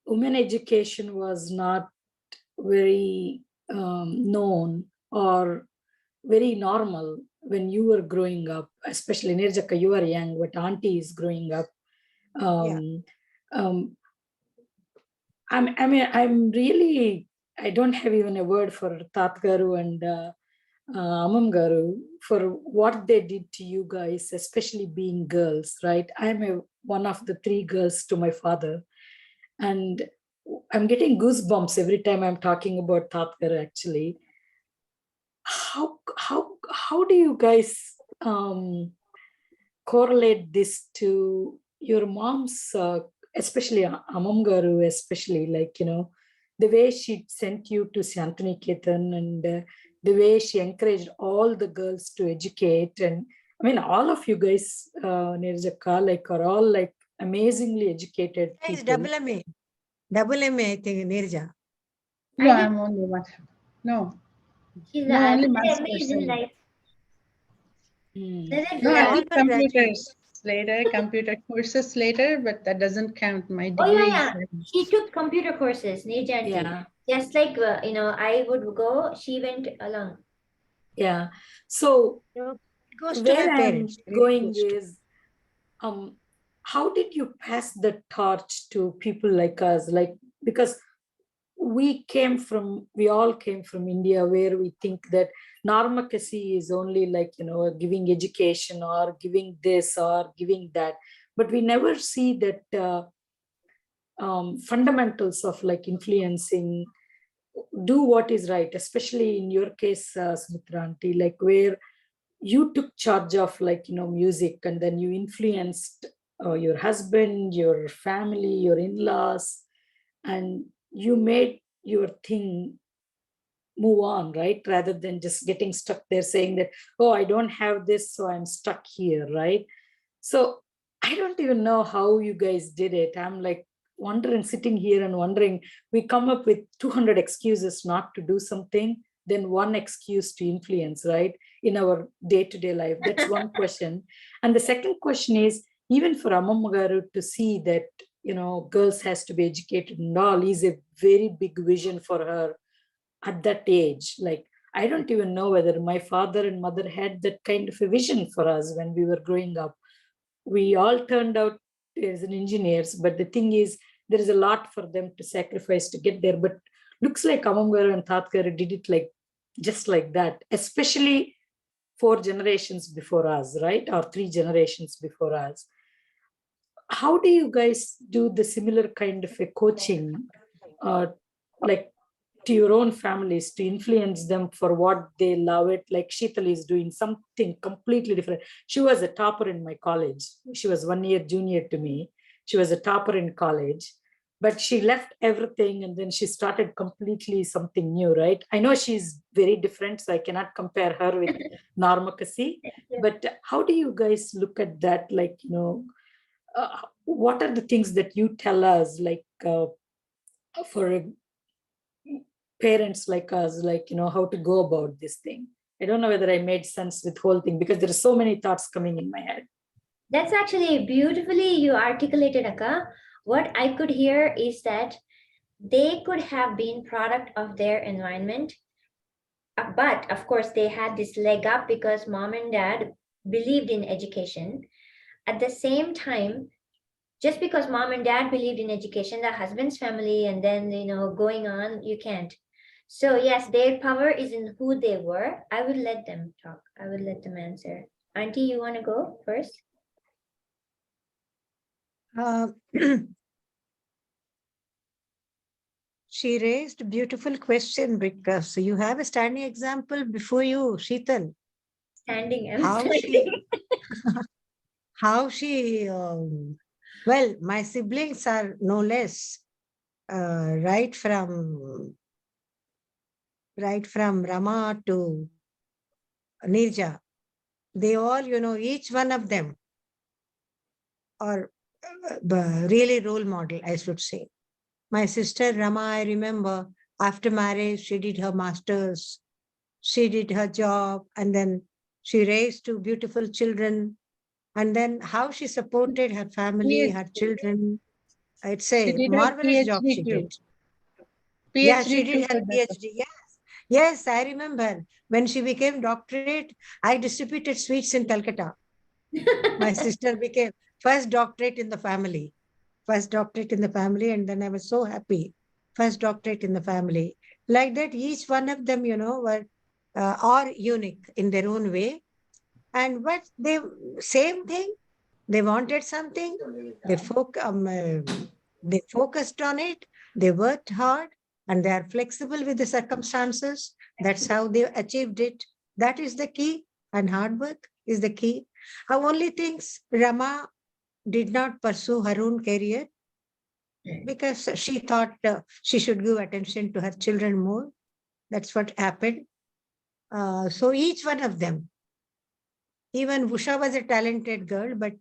women education was not very known or very normal when you were growing up, especially Neeraja, you are young, but auntie is growing up. I'm really, I don't have even a word for Tat Garu and Amam Garu for what they did to you guys, especially being girls, right? I'm one of the 3 girls to my father. And I'm getting goosebumps every time I'm talking about Tat Garu, actually. How do you guys correlate this to your mom's, especially Amam Garu, especially, like, the way she sent you to Shantiniketan and the way she encouraged all the girls to educate. And I mean, all of you guys, Neeraja, like, are all like amazingly educated
It's
people.
double MA. Double MA, I think, Neeraja.
No, I'm only one. No.
She's
No, only
amazing
master's.
life.
No,
They
I
all
did
were graduates.
computer courses later, but that doesn't count. My
Oh
degree
yeah,
is.
yeah. She took computer courses, Neeraja auntie.
Yeah.
Just like I would go, she went along.
Yeah. So
It goes to my
where I'm
parents. Really
going
goes to.
is, how did you pass the torch to people like us? Like, because we all came from India, where we think that Narmakasi is only like, giving education or giving this or giving that. But we never see that fundamentals of like influencing, do what is right, especially in your case, Sumitra auntie, like where you took charge of like, music, and then you influenced your husband, your family, your in-laws, and you made your thing move on, right? Rather than just getting stuck there saying that, oh, I don't have this, so I'm stuck here, right? So I don't even know how you guys did it. I'm like wondering, sitting here and wondering, we come up with 200 excuses not to do something, then one excuse to influence, right? In our day-to-day life. That's one question. And the second question is, even for Amamagaru to see that, girls has to be educated and all is a very big vision for her at that age. Like, I don't even know whether my father and mother had that kind of a vision for us when we were growing up. We all turned out as an engineers, but the thing is, there is a lot for them to sacrifice to get there. But looks like Amamgaru and Tatgaru did it like just like that, especially 4 generations before us, right? Or 3 generations before us. How do you guys do the similar kind of a coaching, like to your own families, to influence them for what they love it? Like Sheetal is doing something completely different. She was a topper in my college. She was 1 year junior to me. She was a topper in college, but she left everything and then she started completely something new, right? I know she's very different, so I cannot compare her with Narmakasi. But how do you guys look at that? Like, what are the things that you tell us, like for parents like us, like, how to go about this thing? I don't know whether I made sense with whole thing, because there are so many thoughts coming in my head.
That's actually beautifully you articulated, Akka. What I could hear is that they could have been product of their environment, but of course they had this leg up because mom and dad believed in education. At the same time, just because mom and dad believed in education, the husband's family, and then going on, you can't. So yes, their power is in who they were. I would let them talk. I would let them answer. Auntie, you want to go first?
She raised a beautiful question, because you have a standing example before you, Sheetal.
Standing and
How she, well, my siblings are no less, right from Rama to Neeraja. They all, each one of them are really role model, I should say. My sister Rama, I remember, after marriage, she did her master's, she did her job, and then she raised two beautiful children. And then how she supported her family, her children. It's
She
a
did her
marvelous job she
PhD
did.
too.
Yeah, she
PhD
did
too
her
for that.
PhD. Yes. Yes, I remember. When she became doctorate, I distributed sweets in Calcutta. My sister became first doctorate in the family. First doctorate in the family. And then I was so happy. First doctorate in the family. Like that, each one of them, were are unique in their own way. And but they, same thing. They wanted something. They focused on it. They worked hard, and they are flexible with the circumstances. That's how they achieved it. That is the key, and hard work is the key. Our only things, Rama did not pursue her own career because she thought she should give attention to her children more. That's what happened. So each one of them, even Usha was a talented girl, but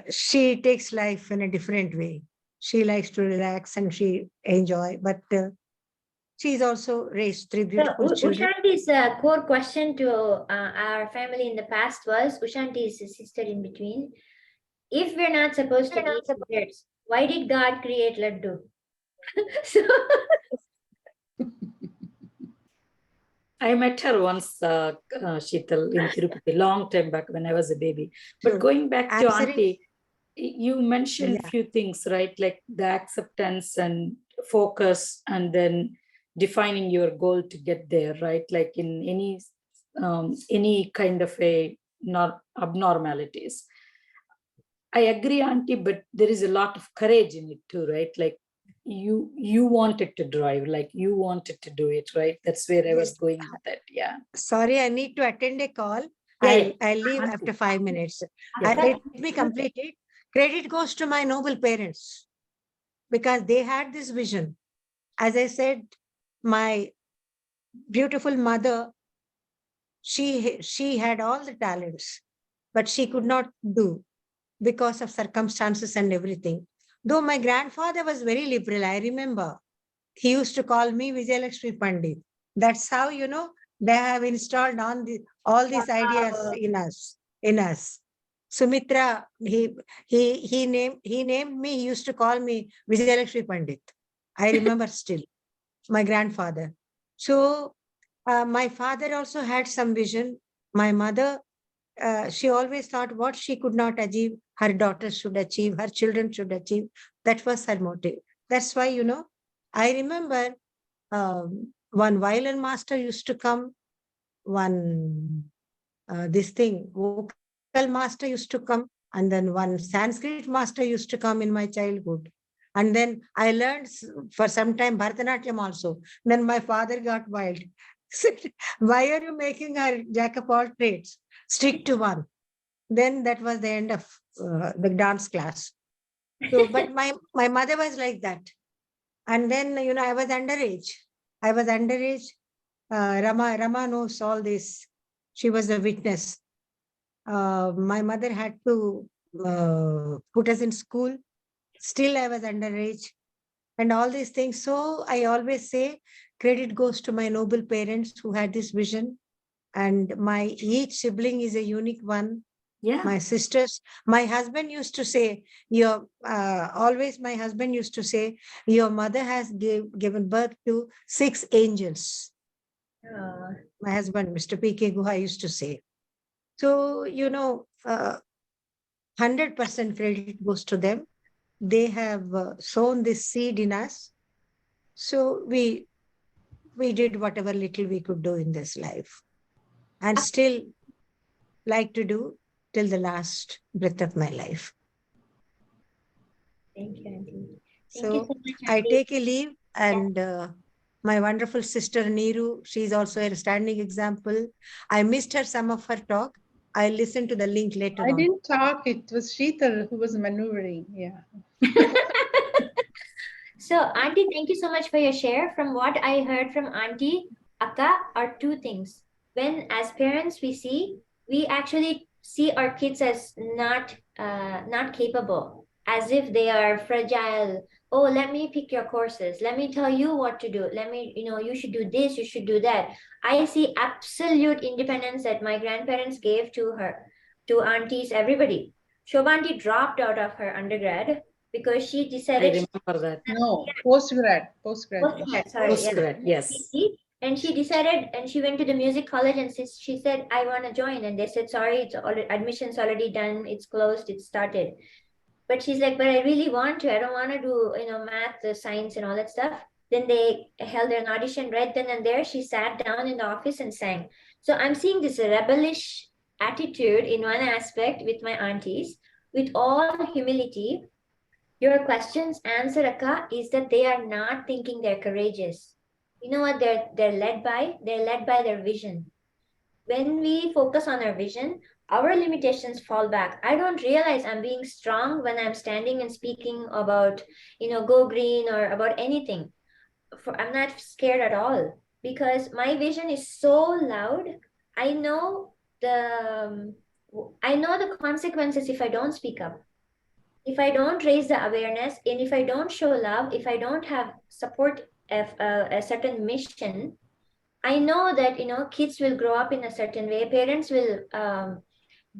she takes life in a different way. She likes to relax and she enjoy, but she's also raised three
So
beautiful children.
Ushanti's core question to our family in the past was, Ushanti's sister in between, if we're not supposed to eat desserts, why did God create laddu? So
I met her once, Sheetal, in Tirupati, long time back when I was a baby. But
So,
going back to
answering-
Auntie, you mentioned
Yeah.
few things, right? Like the acceptance and focus, and then defining your goal to get there, right? Like in any kind of a not abnormalities. I agree, Auntie, but there is a lot of courage in it too, right? Like you wanted to drive, like you wanted to do it, right? That's where I was
Yes.
going with it. Yeah.
Sorry, I need to attend a call.
Yeah,
I'll leave
Auntie.
after 5 minutes.
Yeah.
Let me complete it. Credit goes to my noble parents because they had this vision. As I said, my beautiful mother, she had all the talents, but she could not do because of circumstances and everything. Though my grandfather was very liberal, I remember he used to call me Vijayalakshmi Pandit. That's how, they have installed all these ideas in us. Sumitra, he named me, he used to call me Vijayalakshmi Pandit. I remember still, my grandfather. So my father also had some vision. My mother, she always thought what she could not achieve, her daughters should achieve, her children should achieve. That was her motive. That's why, I remember one violin master used to come, one vocal master used to come, and then one Sanskrit master used to come in my childhood. And then I learned for some time Bharatanatyam also. Then my father got wild. Said, why are you making her jack of all trades? Stick to one. Then that was the end of the dance class. So, but my mother was like that. And then, I was underage. Rama knows all this. She was a witness. My mother had to put us in school. Still, I was underage and all these things. So I always say credit goes to my noble parents who had this vision. And each sibling is a unique one.
Yeah.
My sisters, my husband used to say, always my husband used to say, your mother has given birth to 6 angels. My husband, Mr. P.K. Guha, used to say. So, 100% credit goes to them. They have sown this seed in us. So we did whatever little we could do in this life, and still like to do till the last breath of my life.
Thank you, Auntie. Thank
So
you so much,
I
Auntie.
take a leave, and my wonderful sister Neeru, she's also a standing example. I missed some of her talk. I'll listen to the link later
I
on.
didn't talk. It was Sheetal who was maneuvering. Yeah.
So, Auntie, thank you so much for your share. From what I heard from Auntie, Akka, are two things. When, as parents, we actually see our kids as not capable, as if they are fragile. Oh, let me pick your courses. Let me tell you what to do. You should do this, you should do that. I see absolute independence that my grandparents gave to aunties, everybody. Shobhanti dropped out of her undergrad because she
I
decided
remember that.
No, postgrad.
Postgrad,
Yes.
and she decided, and she went to the music college, and she said, I want to join. And they said, sorry, it's already, admission's already done, it's closed, it's started. But she's like, but I really want to. I don't want to do, math, science, and all that stuff. Then they held an audition right then and there. She sat down in the office and sang. So I'm seeing this rebellish attitude in one aspect with my aunties, with all humility. Your question's answer, Akka, is that they are not thinking they're courageous. You know what they're led by? They're led by their vision. When we focus on our vision, our limitations fall back. I don't realize I'm being strong when I'm standing and speaking about, go green or about anything. I'm not scared at all because my vision is so loud. I know the consequences if I don't speak up. If I don't raise the awareness, and if I don't show love, if I don't have support of a certain mission, I know that kids will grow up in a certain way. Parents will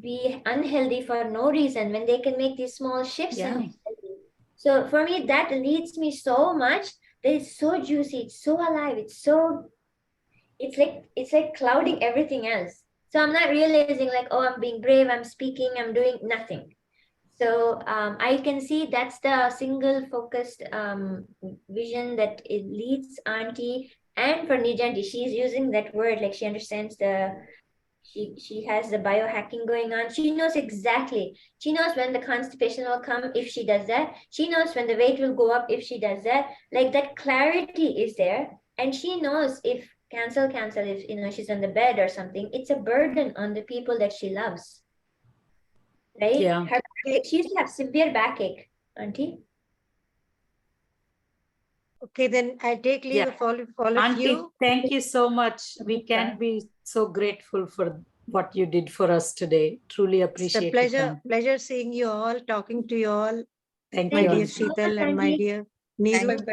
be unhealthy for no reason when they can make these small shifts.
Yeah.
So for me, that leads me so much. That it's so juicy. It's so alive. It's like clouding everything else. So I'm not realizing like, oh, I'm being brave. I'm speaking. I'm doing nothing. So I can see that's the single focused vision that it leads Auntie. And for Nijanti, she's using that word, like she understands she has the biohacking going on. She knows exactly. She knows when the constipation will come if she does that. She knows when the weight will go up if she does that. Like that clarity is there. And she knows if cancel, if she's on the bed or something, it's a burden on the people that she loves. Right?
Yeah.
She used to have severe backache, Auntie.
Okay, then I take leave of all of
Auntie,
you.
thank you so much. We can't be so grateful for what you did for us today. Truly appreciate
It's a
it.
pleasure seeing you all, talking to you all.
Thank
My
you,
dear
Auntie.
Sheetal and my dear Neeru.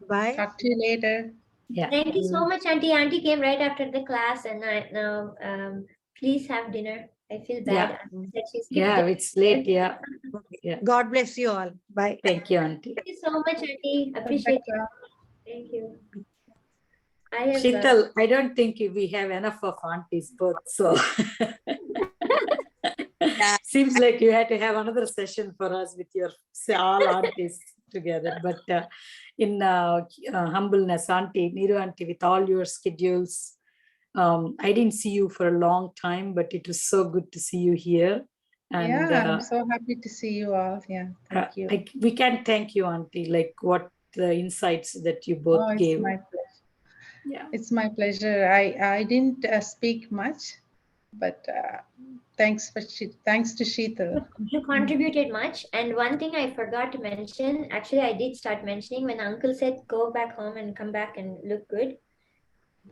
Bye.
Talk to you later.
Yeah.
Thank you so much, Auntie. Auntie came right after the class, and now please have dinner. I feel bad.
Yeah, it's late. Yeah.
God bless you all. Bye.
Thank you, Auntie.
Thank you so much, Auntie. Appreciate it. Thank you.
Sheetal, I don't think we have enough of aunties both. So seems like you had to have another session for us with your all aunties together. But in humbleness, Auntie, Neeru Auntie, with all your schedules, I didn't see you for a long time, but it was so good to see you here. And
I'm so happy to see you all. Yeah, thank you.
We can't thank you, Auntie, like what the insights that you both gave.
It's my pleasure.
Yeah,
it's my pleasure. I didn't speak much, but Thanks to Sheetal.
You contributed much. And one thing I forgot to mention, actually, I did start mentioning when Uncle said, go back home and come back and look good.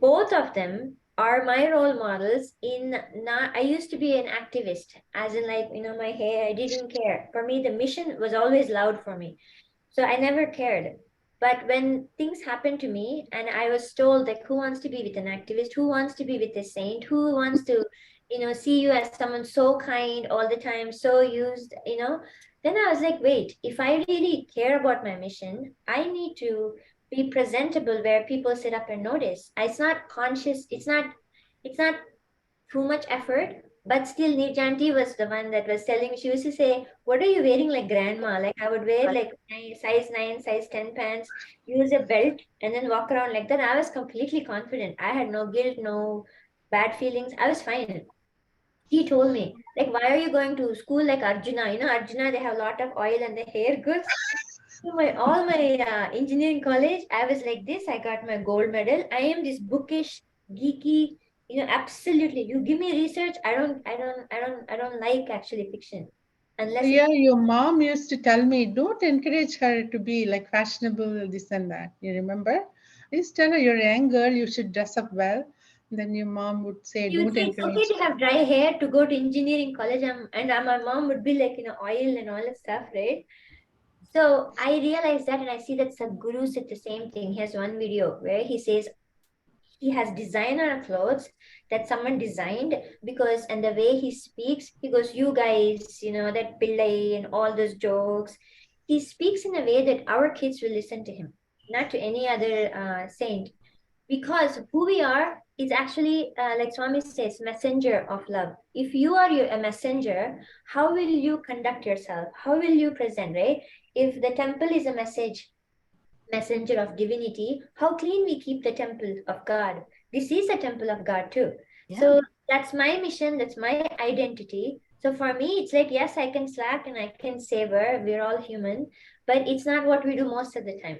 Both of them are my role models in not, I used to be an activist, as in like, my hair, I didn't care. For me, the mission was always loud for me. So I never cared. But when things happened to me and I was told like, who wants to be with an activist? Who wants to be with a saint? Who wants to, see you as someone so kind all the time, so used, then I was like, wait, if I really care about my mission, I need to be presentable where people sit up and notice. It's not conscious. It's not too much effort. But still, Nirjanti was the one that was telling. She used to say, "What are you wearing like grandma?" Like I would wear like size 9, size 10 pants, use a belt, and then walk around like that. I was completely confident. I had no guilt, no bad feelings. I was fine. He told me, like, why are you going to school like Arjuna? Arjuna, they have a lot of oil and the hair goods. So all my engineering college, I was like this. I got my gold medal. I am this bookish, geeky, absolutely. You give me research, I don't like actually fiction, unless
Yeah, your mom used to tell me, don't encourage her to be like fashionable, this and that. You remember? I used to tell her, you're a young girl, you should dress up well. Then your mom would say,
you would
don't
say it's okay
encourage.
to have dry hair to go to engineering college, my mom would be like, oil and all that stuff, right? So I realized that, and I see that Sadhguru said the same thing. He has one video where he says he has designer clothes that someone designed because, and the way he speaks, he goes, you guys, that Pillai and all those jokes. He speaks in a way that our kids will listen to him, not to any other saint, because who we are is actually, like Swami says, messenger of love. If you are a messenger, how will you conduct yourself? How will you present, right? If the temple is a messenger of divinity, how clean we keep the temple of God. This is a temple of God too.
Yeah.
So that's my mission, that's my identity. So for me, it's like, yes, I can slack and I can savor, we're all human, but it's not what we do most of the time.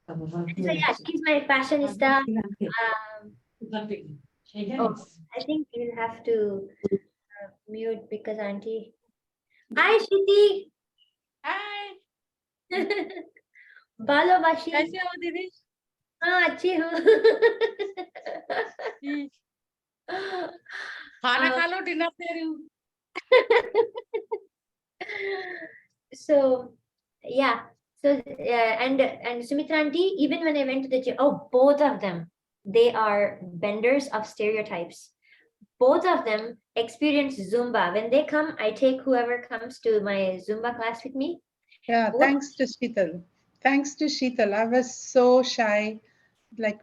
So yeah, she's my fashionista. I think you'll have to mute because Auntie. Hi, Shruti.
हाय
बालो बाशी.
कैसे हो दीदी
हाँ, अच्छी हूँ.
खाना खा लो dinner दे रही हूँ
So yeah, and Sumitra auntie, even when I went to the gym, both of them, they are benders of stereotypes. Both of them experience Zumba. When they come, I take whoever comes to my Zumba class with me.
Yeah, thanks to Sheetal. Thanks to Sheetal. I was so shy like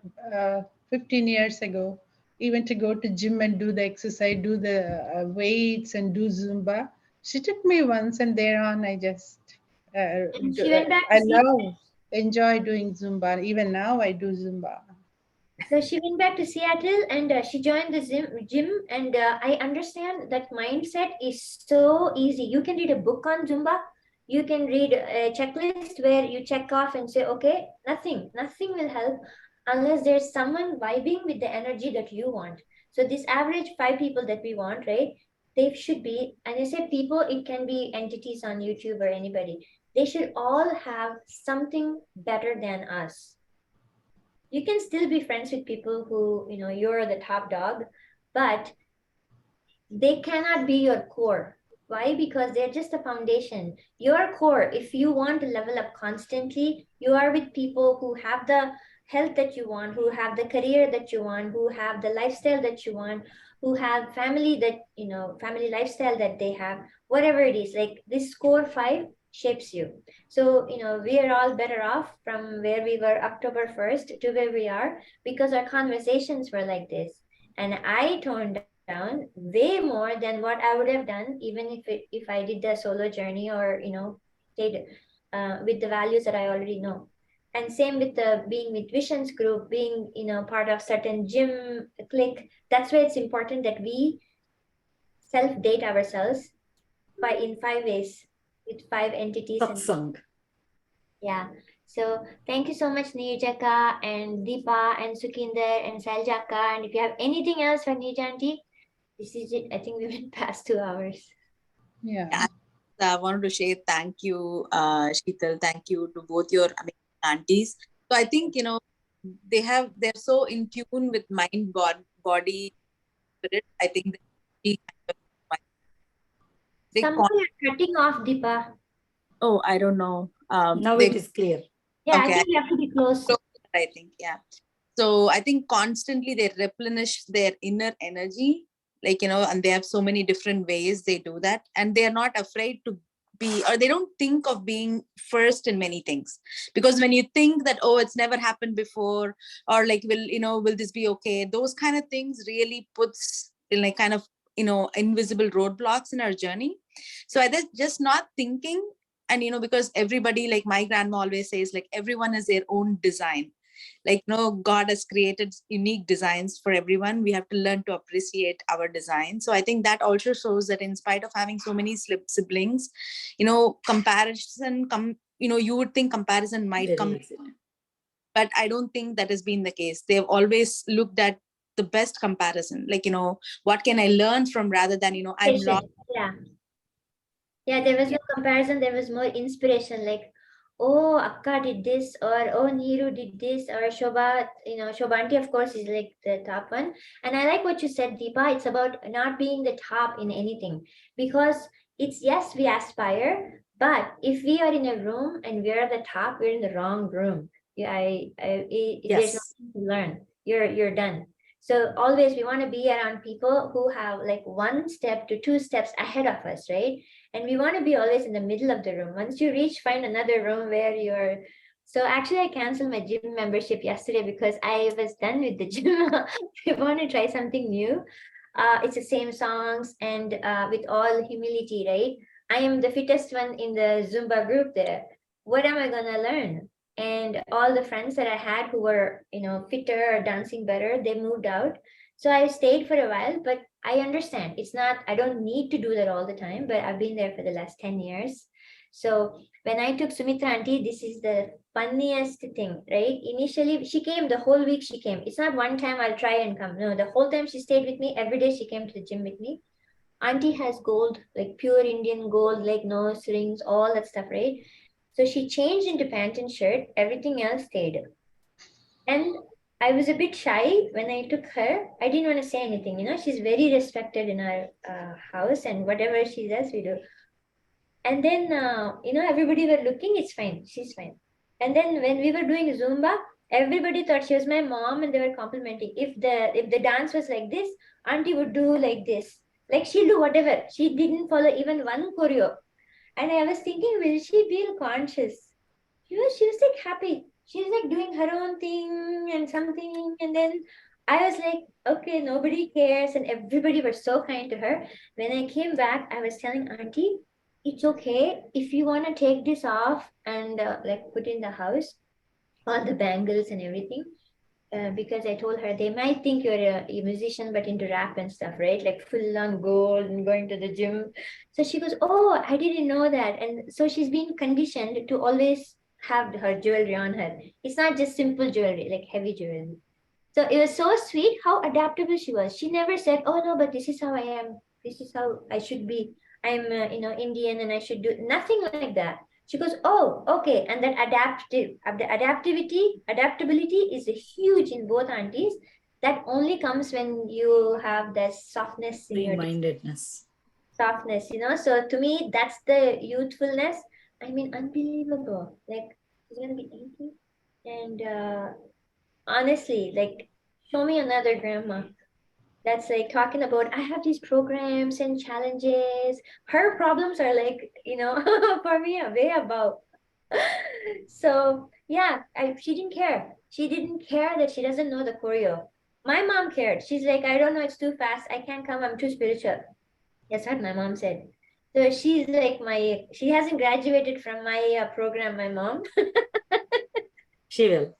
15 years ago, even to go to gym and do the exercise, do the weights and do Zumba. She took me once and thereon I just,
And she went back
I
to
love, enjoy doing Zumba. Even now I do Zumba.
So she went back to Seattle and she joined the gym. And I understand that mindset is so easy. You can read a book on Zumba. You can read a checklist where you check off and say, okay, nothing will help unless there's someone vibing with the energy that you want. So this average 5 people that we want, right? They should be, and I say people, it can be entities on YouTube or anybody. They should all have something better than us. You can still be friends with people who, you're the top dog, but they cannot be your core. Why? Because they're just a foundation. Your core, if you want to level up constantly, you are with people who have the health that you want, who have the career that you want, who have the lifestyle that you want, who have family that, family lifestyle that they have, whatever it is, like this core 5 shapes you. So, we are all better off from where we were October 1st to where we are because our conversations were like this. And I toned down way more than what I would have done, even if I did the solo journey or, stayed with the values that I already know. And same with the being with Vision's group, being, part of certain gym clique. That's why it's important that we self-date ourselves in 5 ways with 5 entities.
Satsang.
Yeah. So thank you so much, Neeraja and Deepa and Sukinder and Saljaka. And if you have anything else for Neeraja auntie, This is it. I think we went past 2 hours.
Yeah.
I wanted to say thank you, Sheetal. Thank you to both your amazing aunties. So I think, they're so in tune with mind, body, spirit. I think they
Somehow you're cutting off, Deepa.
oh, I don't know.
Now it is clear.
Yeah, I
Okay.
think you have to be close.
I think, yeah. So I think constantly they replenish their inner energy, and they have so many different ways they do that. And they are not afraid to be, or they don't think of being first in many things. Because when you think that, oh, it's never happened before, or like, will this be okay? Those kind of things really puts in like kind of, invisible roadblocks in our journey. So I just not thinking, and, because everybody, like my grandma always says, like everyone is their own design. Like, God has created unique designs for everyone. We have to learn to appreciate our design. So I think that also shows that in spite of having so many siblings, comparison you would think comparison might come, but I don't think that has been the case. They've always looked at the best comparison, like, what can I learn from, rather than, I'm lost.
Yeah, there was no comparison. There was more inspiration. Like, oh, Akka did this, or oh, Neeru did this, or Shobha, Shobhanti, of course, is like the top one. And I like what you said, Deepa. It's about not being the top in anything, because it's, yes, we aspire, but if we are in a room and we're at the top, we're in the wrong room. Yeah, there's nothing to learn. You're done. So always we want to be around people who have like 1 step to 2 steps ahead of us, right? And we want to be always in the middle of the room. Once you reach, find another room where you're. So actually, I canceled my gym membership yesterday because I was done with the gym. I want to try something new. It's the same songs, and with all humility, right? I am the fittest one in the Zumba group there. What am I gonna learn? And all the friends that I had who were, fitter or dancing better, they moved out. So I stayed for a while, but I understand. It's not, I don't need to do that all the time, but I've been there for the last 10 years. So when I took Sumitra auntie, this is the funniest thing, right? Initially, she came the whole week. She came. It's not one time I'll try and come. No, the whole time she stayed with me. Every day she came to the gym with me. Auntie has gold, like pure Indian gold, like nose rings, all that stuff, right? So she changed into pant and shirt. Everything else stayed. And I was a bit shy when I took her. I didn't want to say anything. She's very respected in our house, and whatever she does, we do. And then, everybody were looking, it's fine. She's fine. And then when we were doing Zumba, everybody thought she was my mom, and they were complimenting. If the dance was like this, auntie would do like this. Like she'll do whatever. She didn't follow even one choreo. And I was thinking, will she feel conscious? She was like happy. She's like doing her own thing and something. And then I was like, okay, nobody cares. And everybody was so kind to her. When I came back, I was telling auntie, it's okay if you want to take this off and like put in the house, all the bangles and everything. Because I told her they might think you're a musician but into rap and stuff, right? Like full on gold and going to the gym. So she goes, oh, I didn't know that. And so she's been conditioned to always have her jewelry on her. It's not just simple jewelry, like heavy jewelry. So it was so sweet how adaptable she was. She never said, oh no, but this is how I am. This is how I should be. I'm Indian and I should do nothing like that. She goes, oh, okay. And that adaptability is huge in both aunties. That only comes when you have that softness in your
Mindedness.
softness, So to me, that's the youthfulness. I mean, unbelievable. Like, she's gonna be 80. And honestly, like, show me another grandma that's like talking about, I have these programs and challenges. Her problems are like, for me, way above. So yeah, she didn't care. She didn't care that she doesn't know the choreo. My mom cared. She's like, I don't know, it's too fast. I can't come. I'm too spiritual. That's what my mom said. So she's like she hasn't graduated from my program, my mom.
She will.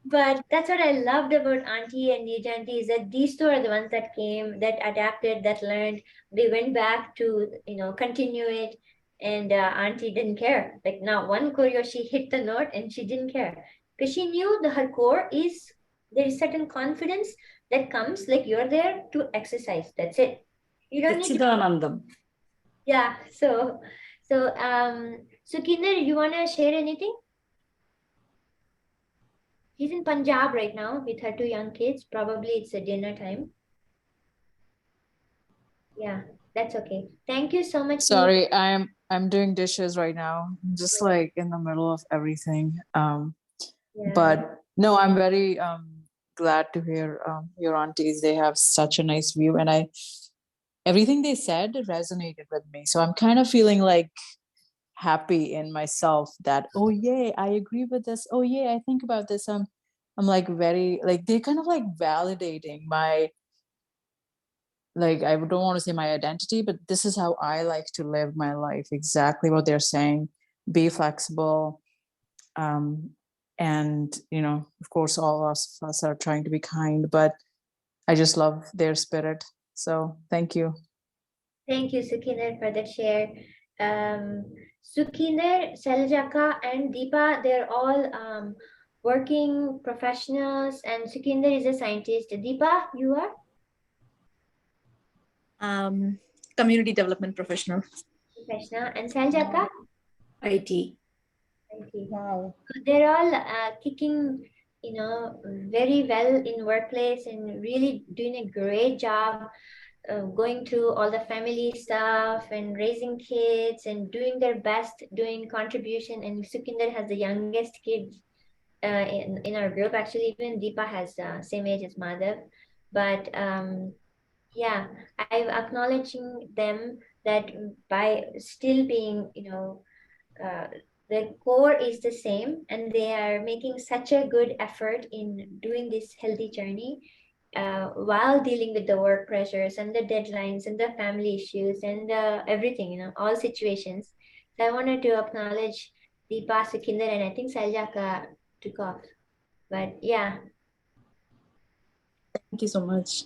But that's what I loved about Auntie and Neeraja Auntie is that these two are the ones that came, that adapted, that learned. They went back to, continue it. And Auntie didn't care. Like now, one choreo, she hit the note and she didn't care. Because she knew her core is, there is certain confidence that comes, like you're there to exercise. That's it. You don't need to.
Sachidanandam.
Yeah. So Kinder, you wanna share anything? She's in Punjab right now with her 2 young kids. Probably it's a dinner time. Yeah, that's okay. Thank you so much.
Sorry, I'm doing dishes right now. I'm just like in the middle of everything.
Yeah.
But no, I'm very glad to hear your aunties. They have such a nice view, and everything they said resonated with me. So I'm kind of feeling like happy in myself that, oh yay, I agree with this. Oh yay, I think about this. I'm like very like they're kind of like validating my, like, I don't want to say my identity, but this is how I like to live my life. Exactly what they're saying. Be flexible. And, you know, of course, all of us are trying to be kind, but I just love their spirit. So thank you.
Thank you, Sukinder, for that share. Sukinder, Saljaka, and Deepa, they're all working professionals, and Sukinder is a scientist. Deepa, you are?
Community development professional.
Professional. And Saljaka?
IT.
Wow.
They're all kicking, very well in workplace and really doing a great job. Going through all the family stuff and raising kids and doing their best, doing contribution. And Sukinder has the youngest kids in our group. Actually, even Deepa has same age as Madhav. But yeah, I'm acknowledging them that by still being, the core is the same, and they are making such a good effort in doing this healthy journey while dealing with the work pressures and the deadlines and the family issues and everything, all situations. So I wanted to acknowledge Deepa, Sukinder, and I think Saljaka took off. But yeah.
Thank you so much.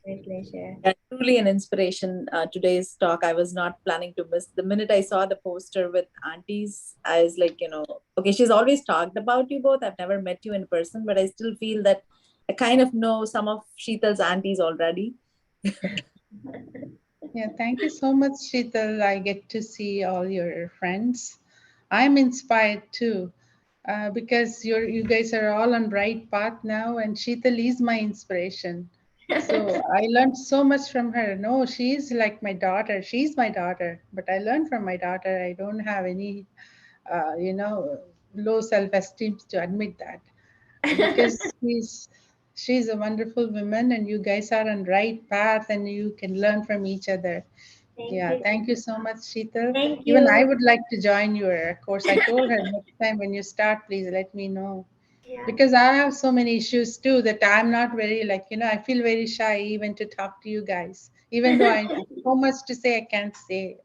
My pleasure.
Truly an inspiration. Today's talk, I was not planning to miss. The minute I saw the poster with aunties, I was like, okay, she's always talked about you both. I've never met you in person, but I still feel that I kind of know some of Sheetal's aunties already.
Yeah, thank you so much, Sheetal. I get to see all your friends. I'm inspired too, because you guys are all on right path now, and Sheetal is my inspiration. So I learned so much from her. No, she's like my daughter. She's my daughter, but I learned from my daughter. I don't have any, low self-esteem to admit that, because she's a wonderful woman, and you guys are on right path, and you can learn from each other. Thank you so much, Sheetal.
Thank
Even I
you.
would like to join your course. I told her next time when you start, please let me know.
Yeah.
Because I have so many issues too that I'm not very, I feel very shy even to talk to you guys. Even though I have so much to say, I can't say.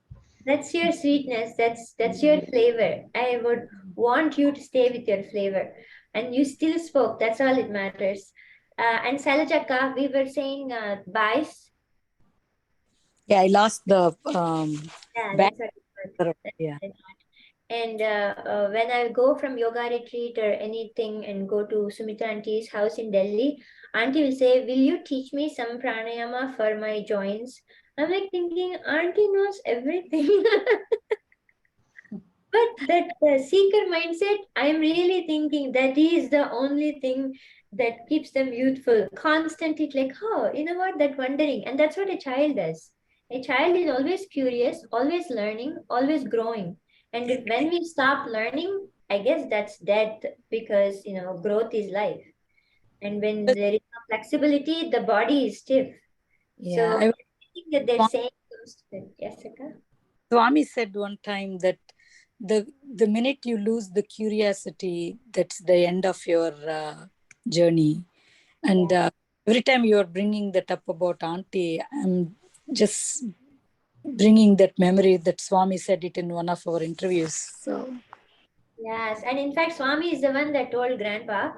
That's your sweetness. That's your flavor. I would want you to stay with your flavor. And you still spoke. That's all it matters. And Salajaka, we were saying buys.
Yeah, I lost the
Yeah,
back.
that's what
Yeah.
And when I go from yoga retreat or anything and go to Sumitra auntie's house in Delhi, auntie will say, will you teach me some pranayama for my joints? I'm like thinking, auntie knows everything. But that seeker mindset, I'm really thinking that is the only thing that keeps them youthful. Constantly like, oh, you know what, that wondering. And that's what a child does. A child is always curious, always learning, always growing. And when we stop learning, I guess that's death, because, growth is life. And when there is no flexibility, the body is stiff.
Yeah,
So everything that they're saying comes to them. Yes, Saka?
Swami said one time that the minute you lose the curiosity, that's the end of your journey. And every time you are bringing that up about auntie, I'm just bringing that memory that Swami said it in one of our interviews. So
Yes, and in fact, Swami is the one that told Grandpa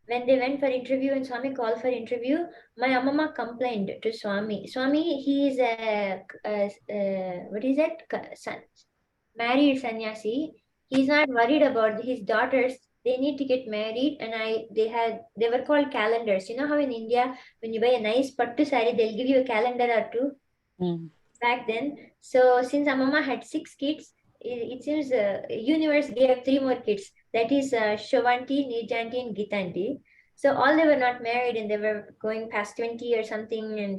when they went for interview and Swami called for interview. My Amma complained to Swami. Swami, he is what is it? Married sannyasi. He's not worried about his daughters they need to get married, and they were called calendars. You know how in India, when you buy a nice pattu saree, they'll give you a calendar or two back then. So since Amama had 6 kids, it seems universe gave 3 more kids. That is Shovanti, Nijanti, and Gitanti. So all they were not married, and they were going past 20 or something, and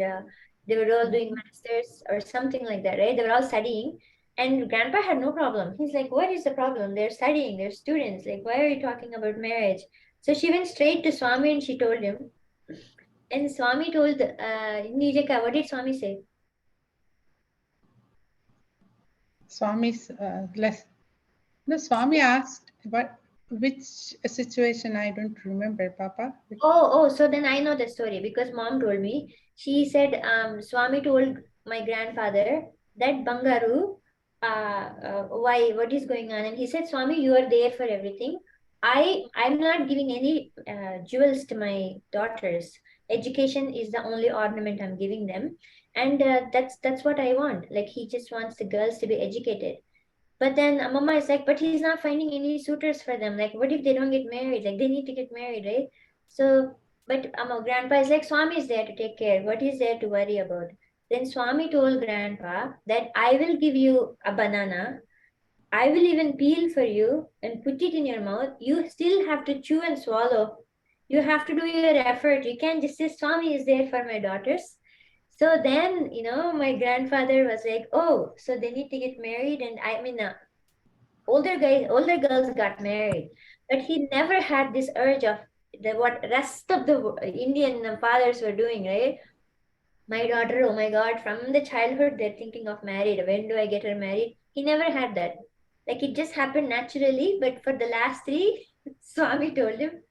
they were all doing masters or something like that, right? They were all studying. And grandpa had no problem. He's like, what is the problem? They're studying, they're students. Like, why are you talking about marriage? So she went straight to Swami and she told him. And Swami told Nijaka, what did Swami say?
Swami's no, Swami asked which situation. I don't remember, Papa.
Oh, so then I know the story because mom told me. She said, Swami told my grandfather that Bangaru, why, what is going on? And he said, Swami, you are there for everything. I'm not giving any jewels to my daughters. Education is the only ornament I'm giving them. And that's what I want. Like, he just wants the girls to be educated. But then Mama is like, but he's not finding any suitors for them. Like, what if they don't get married? Like, they need to get married, right? So, but grandpa is like, Swami is there to take care. What is there to worry about? Then Swami told grandpa that I will give you a banana. I will even peel for you and put it in your mouth. You still have to chew and swallow. You have to do your effort. You can't just say Swami is there for my daughters. So then, my grandfather was like, oh, so they need to get married. And I mean, older girls got married. But he never had this urge of what rest of the Indian fathers were doing, right? My daughter, oh my God, from the childhood, they're thinking of married. When do I get her married? He never had that. Like, it just happened naturally. But for the last 3, Swami told him,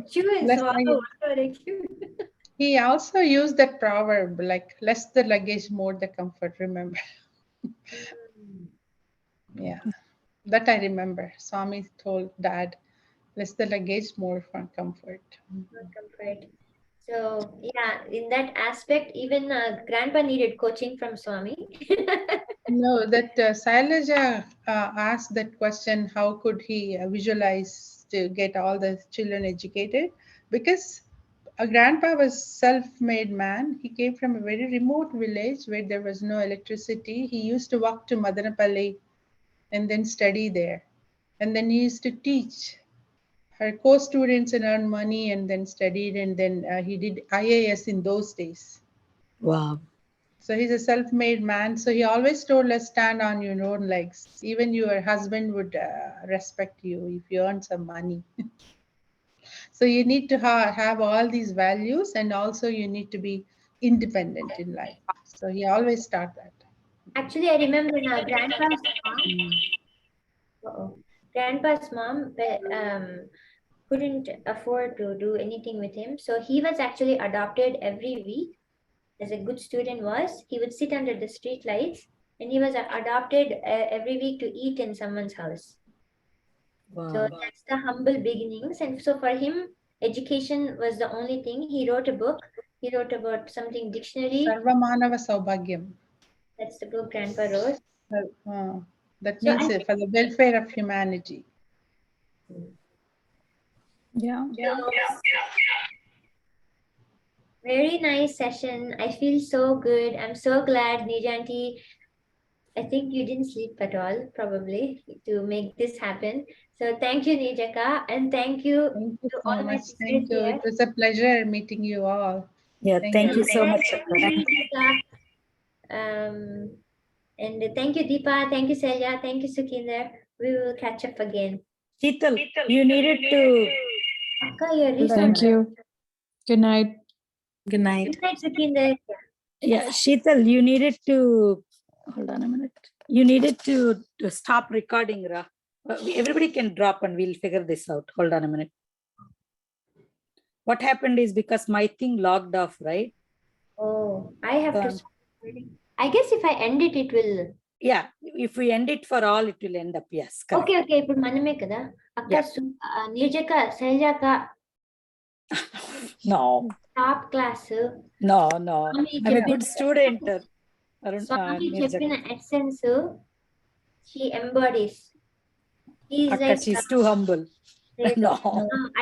chew and swallow.
He also used that proverb, like, less the luggage, more the comfort, remember? Yeah, that I remember. Swami told Dad, less the luggage, more for comfort.
More comfort. So, yeah, in that aspect, even grandpa needed coaching from Swami.
No, that Sailaja asked that question, how could he visualize to get all the children educated? Because a grandpa was self-made man. He came from a very remote village where there was no electricity. He used to walk to Madanapalli and then study there. And then he used to teach her co-students and earn money and then studied. And then he did IAS in those days.
Wow.
So he's a self-made man. So he always told us, stand on your own legs. Even your husband would respect you if you earn some money. So you need to have all these values, and also you need to be independent in life. So he always taught that.
Actually, I remember now, grandpa's mom couldn't afford to do anything with him. So he was actually adopted every week. As a good student was, he would sit under the street lights, and he was adopted every week to eat in someone's house. Wow. So that's the humble beginnings. And so for him, education was the only thing. He wrote a book. He wrote about something dictionary.
Sarvamanava Saubhagyam.
That's the book grandpa wrote.
That means for the welfare of humanity.
Yeah.
Very nice session. I feel so good. I'm so glad, Nijanti. I think you didn't sleep at all, probably, to make this happen. So thank you, Nijaka, and thank you
to all my sisters. Thank you. It was a pleasure meeting you all.
Yeah, thank you so much.
And thank you, Deepa. Thank you, Selja. Thank you, Sukhinder. We will catch up again.
Sheetal, you needed to.
Thank you. Good night.
Good night.
Good night, Sukhinder.
Yeah, Sheetal, you needed to. Hold on a minute. You needed to stop recording, Ra. Everybody can drop and we'll figure this out. Hold on a minute. What happened is because my thing logged off, right?
Oh, I have to. I guess if I end it, it will.
Yeah, if we end it for all, it will end up. Yes. Correct.
Okay. But maname kada. Akka Nirjaka, Seljaka.
No.
Top class.
No. I'm a good student.
Swami Cheppina essence, she embodies.
She's too humble.
There you go.
No.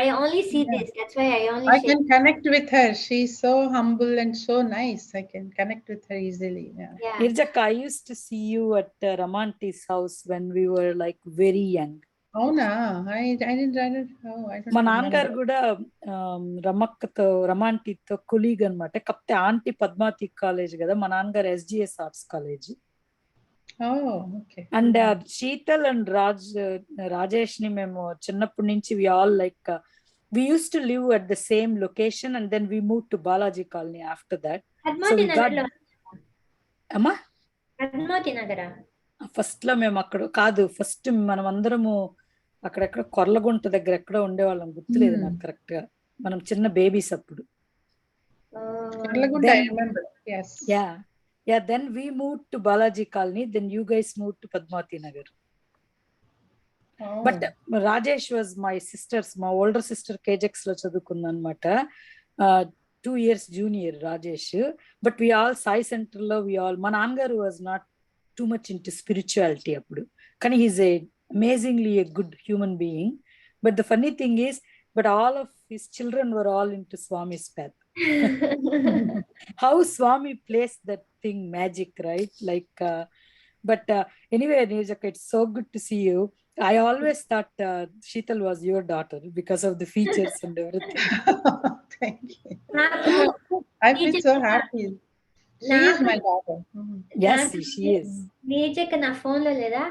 I only see
Yeah.
this. That's why I only
I
share.
can connect with her. She's so humble and so nice. I can connect with her easily. Yeah.
Yeah.
Nirjaka, I used to see you at Ramanti's house when we were like very young.
Oh, no. I didn't. Oh, I
మా
don't
నాన్నగారు
remember.
కూడా రమాంటితో colleague అనమాట. కాకపోతే aunty Padmavati college కదా, మా నాన్నగారు SGS arts college.
Oh, okay.
And Sheetal and Rajesh ని మేము చిన్నప్పటి నుంచి we all like we used to live at the same location and then we moved to Balaji Colony after that. So
Padmavathi
we got
నగర్లో
అమ్మా
Padmavati నగరా?
First లో మేము అక్కడ కాదు, ఫస్ట్ మనం అందరము అక్కడెక్కడ కొర్లగుంట దగ్గర ఎక్కడో ఉండేవాళ్ళం, గుర్తులేదు నాకు కరెక్ట్ గా. మనం చిన్న బేబీస్ అప్పుడు.
Karlagunda, I remember. Yes.
Yeah, then we moved to Balaji Colony, then you guys moved to Padmavati Nagar.
Oh.
But Rajesh was my sister's, my older sister KJX లో చదువుకుంది అనమాట. 2 years junior Rajesh. But we all Sai Center లో we all, మా నాన్నగారు was not too much into spirituality అప్పుడు, కానీ he's a amazingly a good human being. But the funny thing is, but all of his children were all into Swami's path. How Swami plays that thing magic, right? Like but anyway, Neeraja, it's so good to see you. I always thought Sheetal was your daughter because of the features and everything.
Thank you.
నాకు
I feel so happy. She is my daughter.
Yes, she is.
నీచక్క నా phone లో లేదా,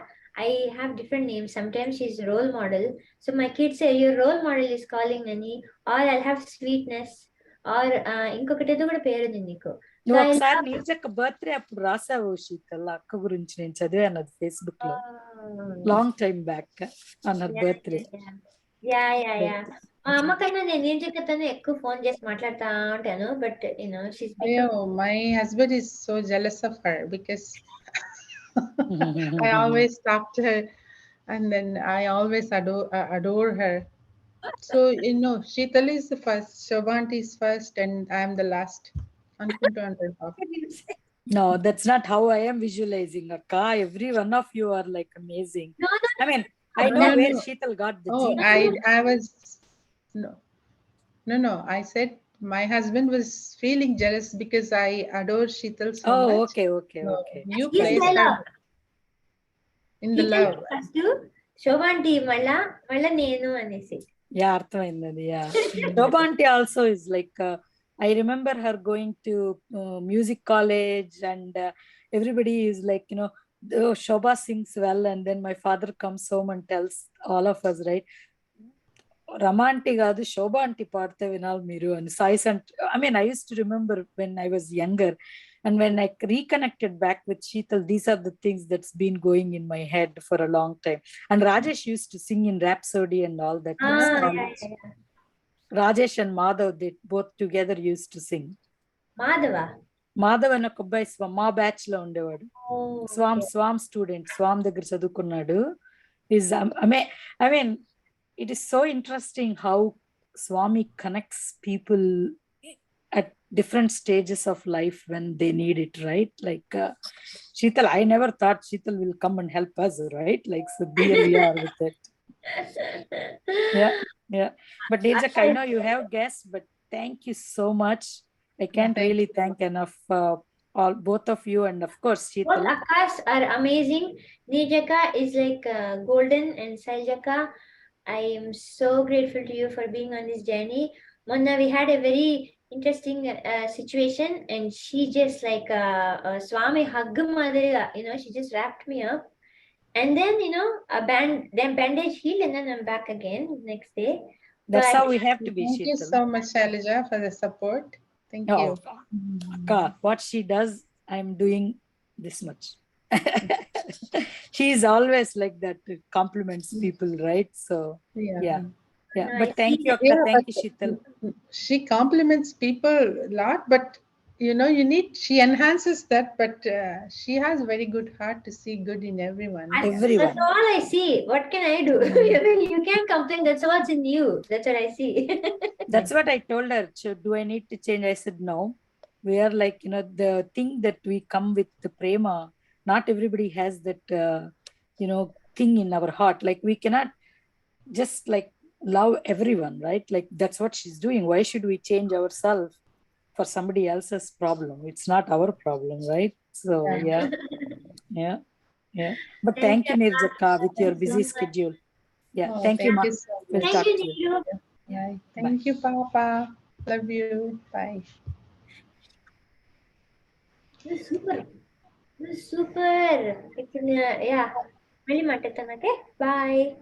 I have different names. Sometimes she's role model. So my kids say your role model is calling Nani, or I'll have sweetness, or ఇంకొకటి ఏదో కూడా పేరు ఉంది నీకు.
నువ్వు ఒకసారి నీరజక్క బర్త్డే అప్పుడు రాసావు శీతల్, అక్క గురించి నేను చదివాను అది ఫేస్బుక్ లో లాంగ్ టైమ్ బ్యాక్ అన్నది బర్త్డే.
యా మా అమ్మకైనా నేను నీరజక్కతోనే ఎక్కువ ఫోన్ చేసి మాట్లాడుతా ఉంటాను. But she's
My husband is so jealous of her because I always talk to her and then I always adore her. So, Sheetal is the first, Shobhanti is first, and I am the last.
No, that's not how I am visualizing, Akka. Every one of you are like amazing.
No.
I mean, I know where Sheetal got the gene.
I was no. I said my husband was feeling jealous because I adore Sheetal so much.
Okay.
You place her in the love.
First శోభాంటి మళ్ళా నేను అనేసి.
Yeah, అర్థమైంది అది. Yeah, Shobhanti also is like I remember her going to music college and everybody is like, Shobha sings well, and then my father comes home and tells all of us, right, Ramanti కాదు Shobhanti పాడితే వినాలి మీరు అని. Sai Center, I mean, I used to remember when I was younger and when I reconnected back with Sheetal, these are the things that's been going in my head for a long time. And Rajesh used to sing in Rhapsody and all that.
Yeah.
Rajesh and Madhav, they both together used to sing. Madhav and ఒక అబ్బాయి మా batch లో ఉండేవాడు. Swarm student, swarm దగ్గర చదువుకున్నాడు. I mean, it is so interesting how Swami connects people at different stages of life when they need it, right? Like Sheetal, I never thought Sheetal will come and help us, right? Like, so here we are with it. Yeah. But Neeraja, I know you have guests, but thank you so much. I can't really thank enough both of you, and of course Sheetal.
Both Akkas are amazing. Neerajaka is like golden, and Saljaka, I am so grateful to you for being on this journey. Monna, we had a very interesting situation, and she just like a Swami hug madriga, she just wrapped me up, and then bandage healed, and then I'm back again next day.
That's how we have to be.
Thank you so much, Shailaja, for the support. Thank you.
Akka, what she does, I'm doing this much. She is always like that, compliments people, right? So yeah. But thank you, Akka. Thank you, Sheetal.
She compliments people a lot, but she enhances that, but she has a very good heart to see good in everyone.
That's all I see. What can I do? You can't complain. That's what's in you. That's what I see.
That's what I told her. Do I need to change? I said, no. We are like, the thing that we come with the prema, not everybody has that, thing in our heart. Like, we cannot just like love everyone, right? Like that's what she's doing. Why should we change ourselves for somebody else's problem? It's not our problem, right? So
Yeah.
yeah. But
Thank
thank
you,
you, Neeraja, with your
Thanks so
busy
much.
schedule. Yeah,
Oh,
thank you,
thank
Ma.
you so
We'll
much.
Thank
talk
you,
to you.
Neelu.
Yeah.
Bye.
Thank you, Papa. Love you. Bye.
This is super. This is super. Yeah. Many okay? Bye.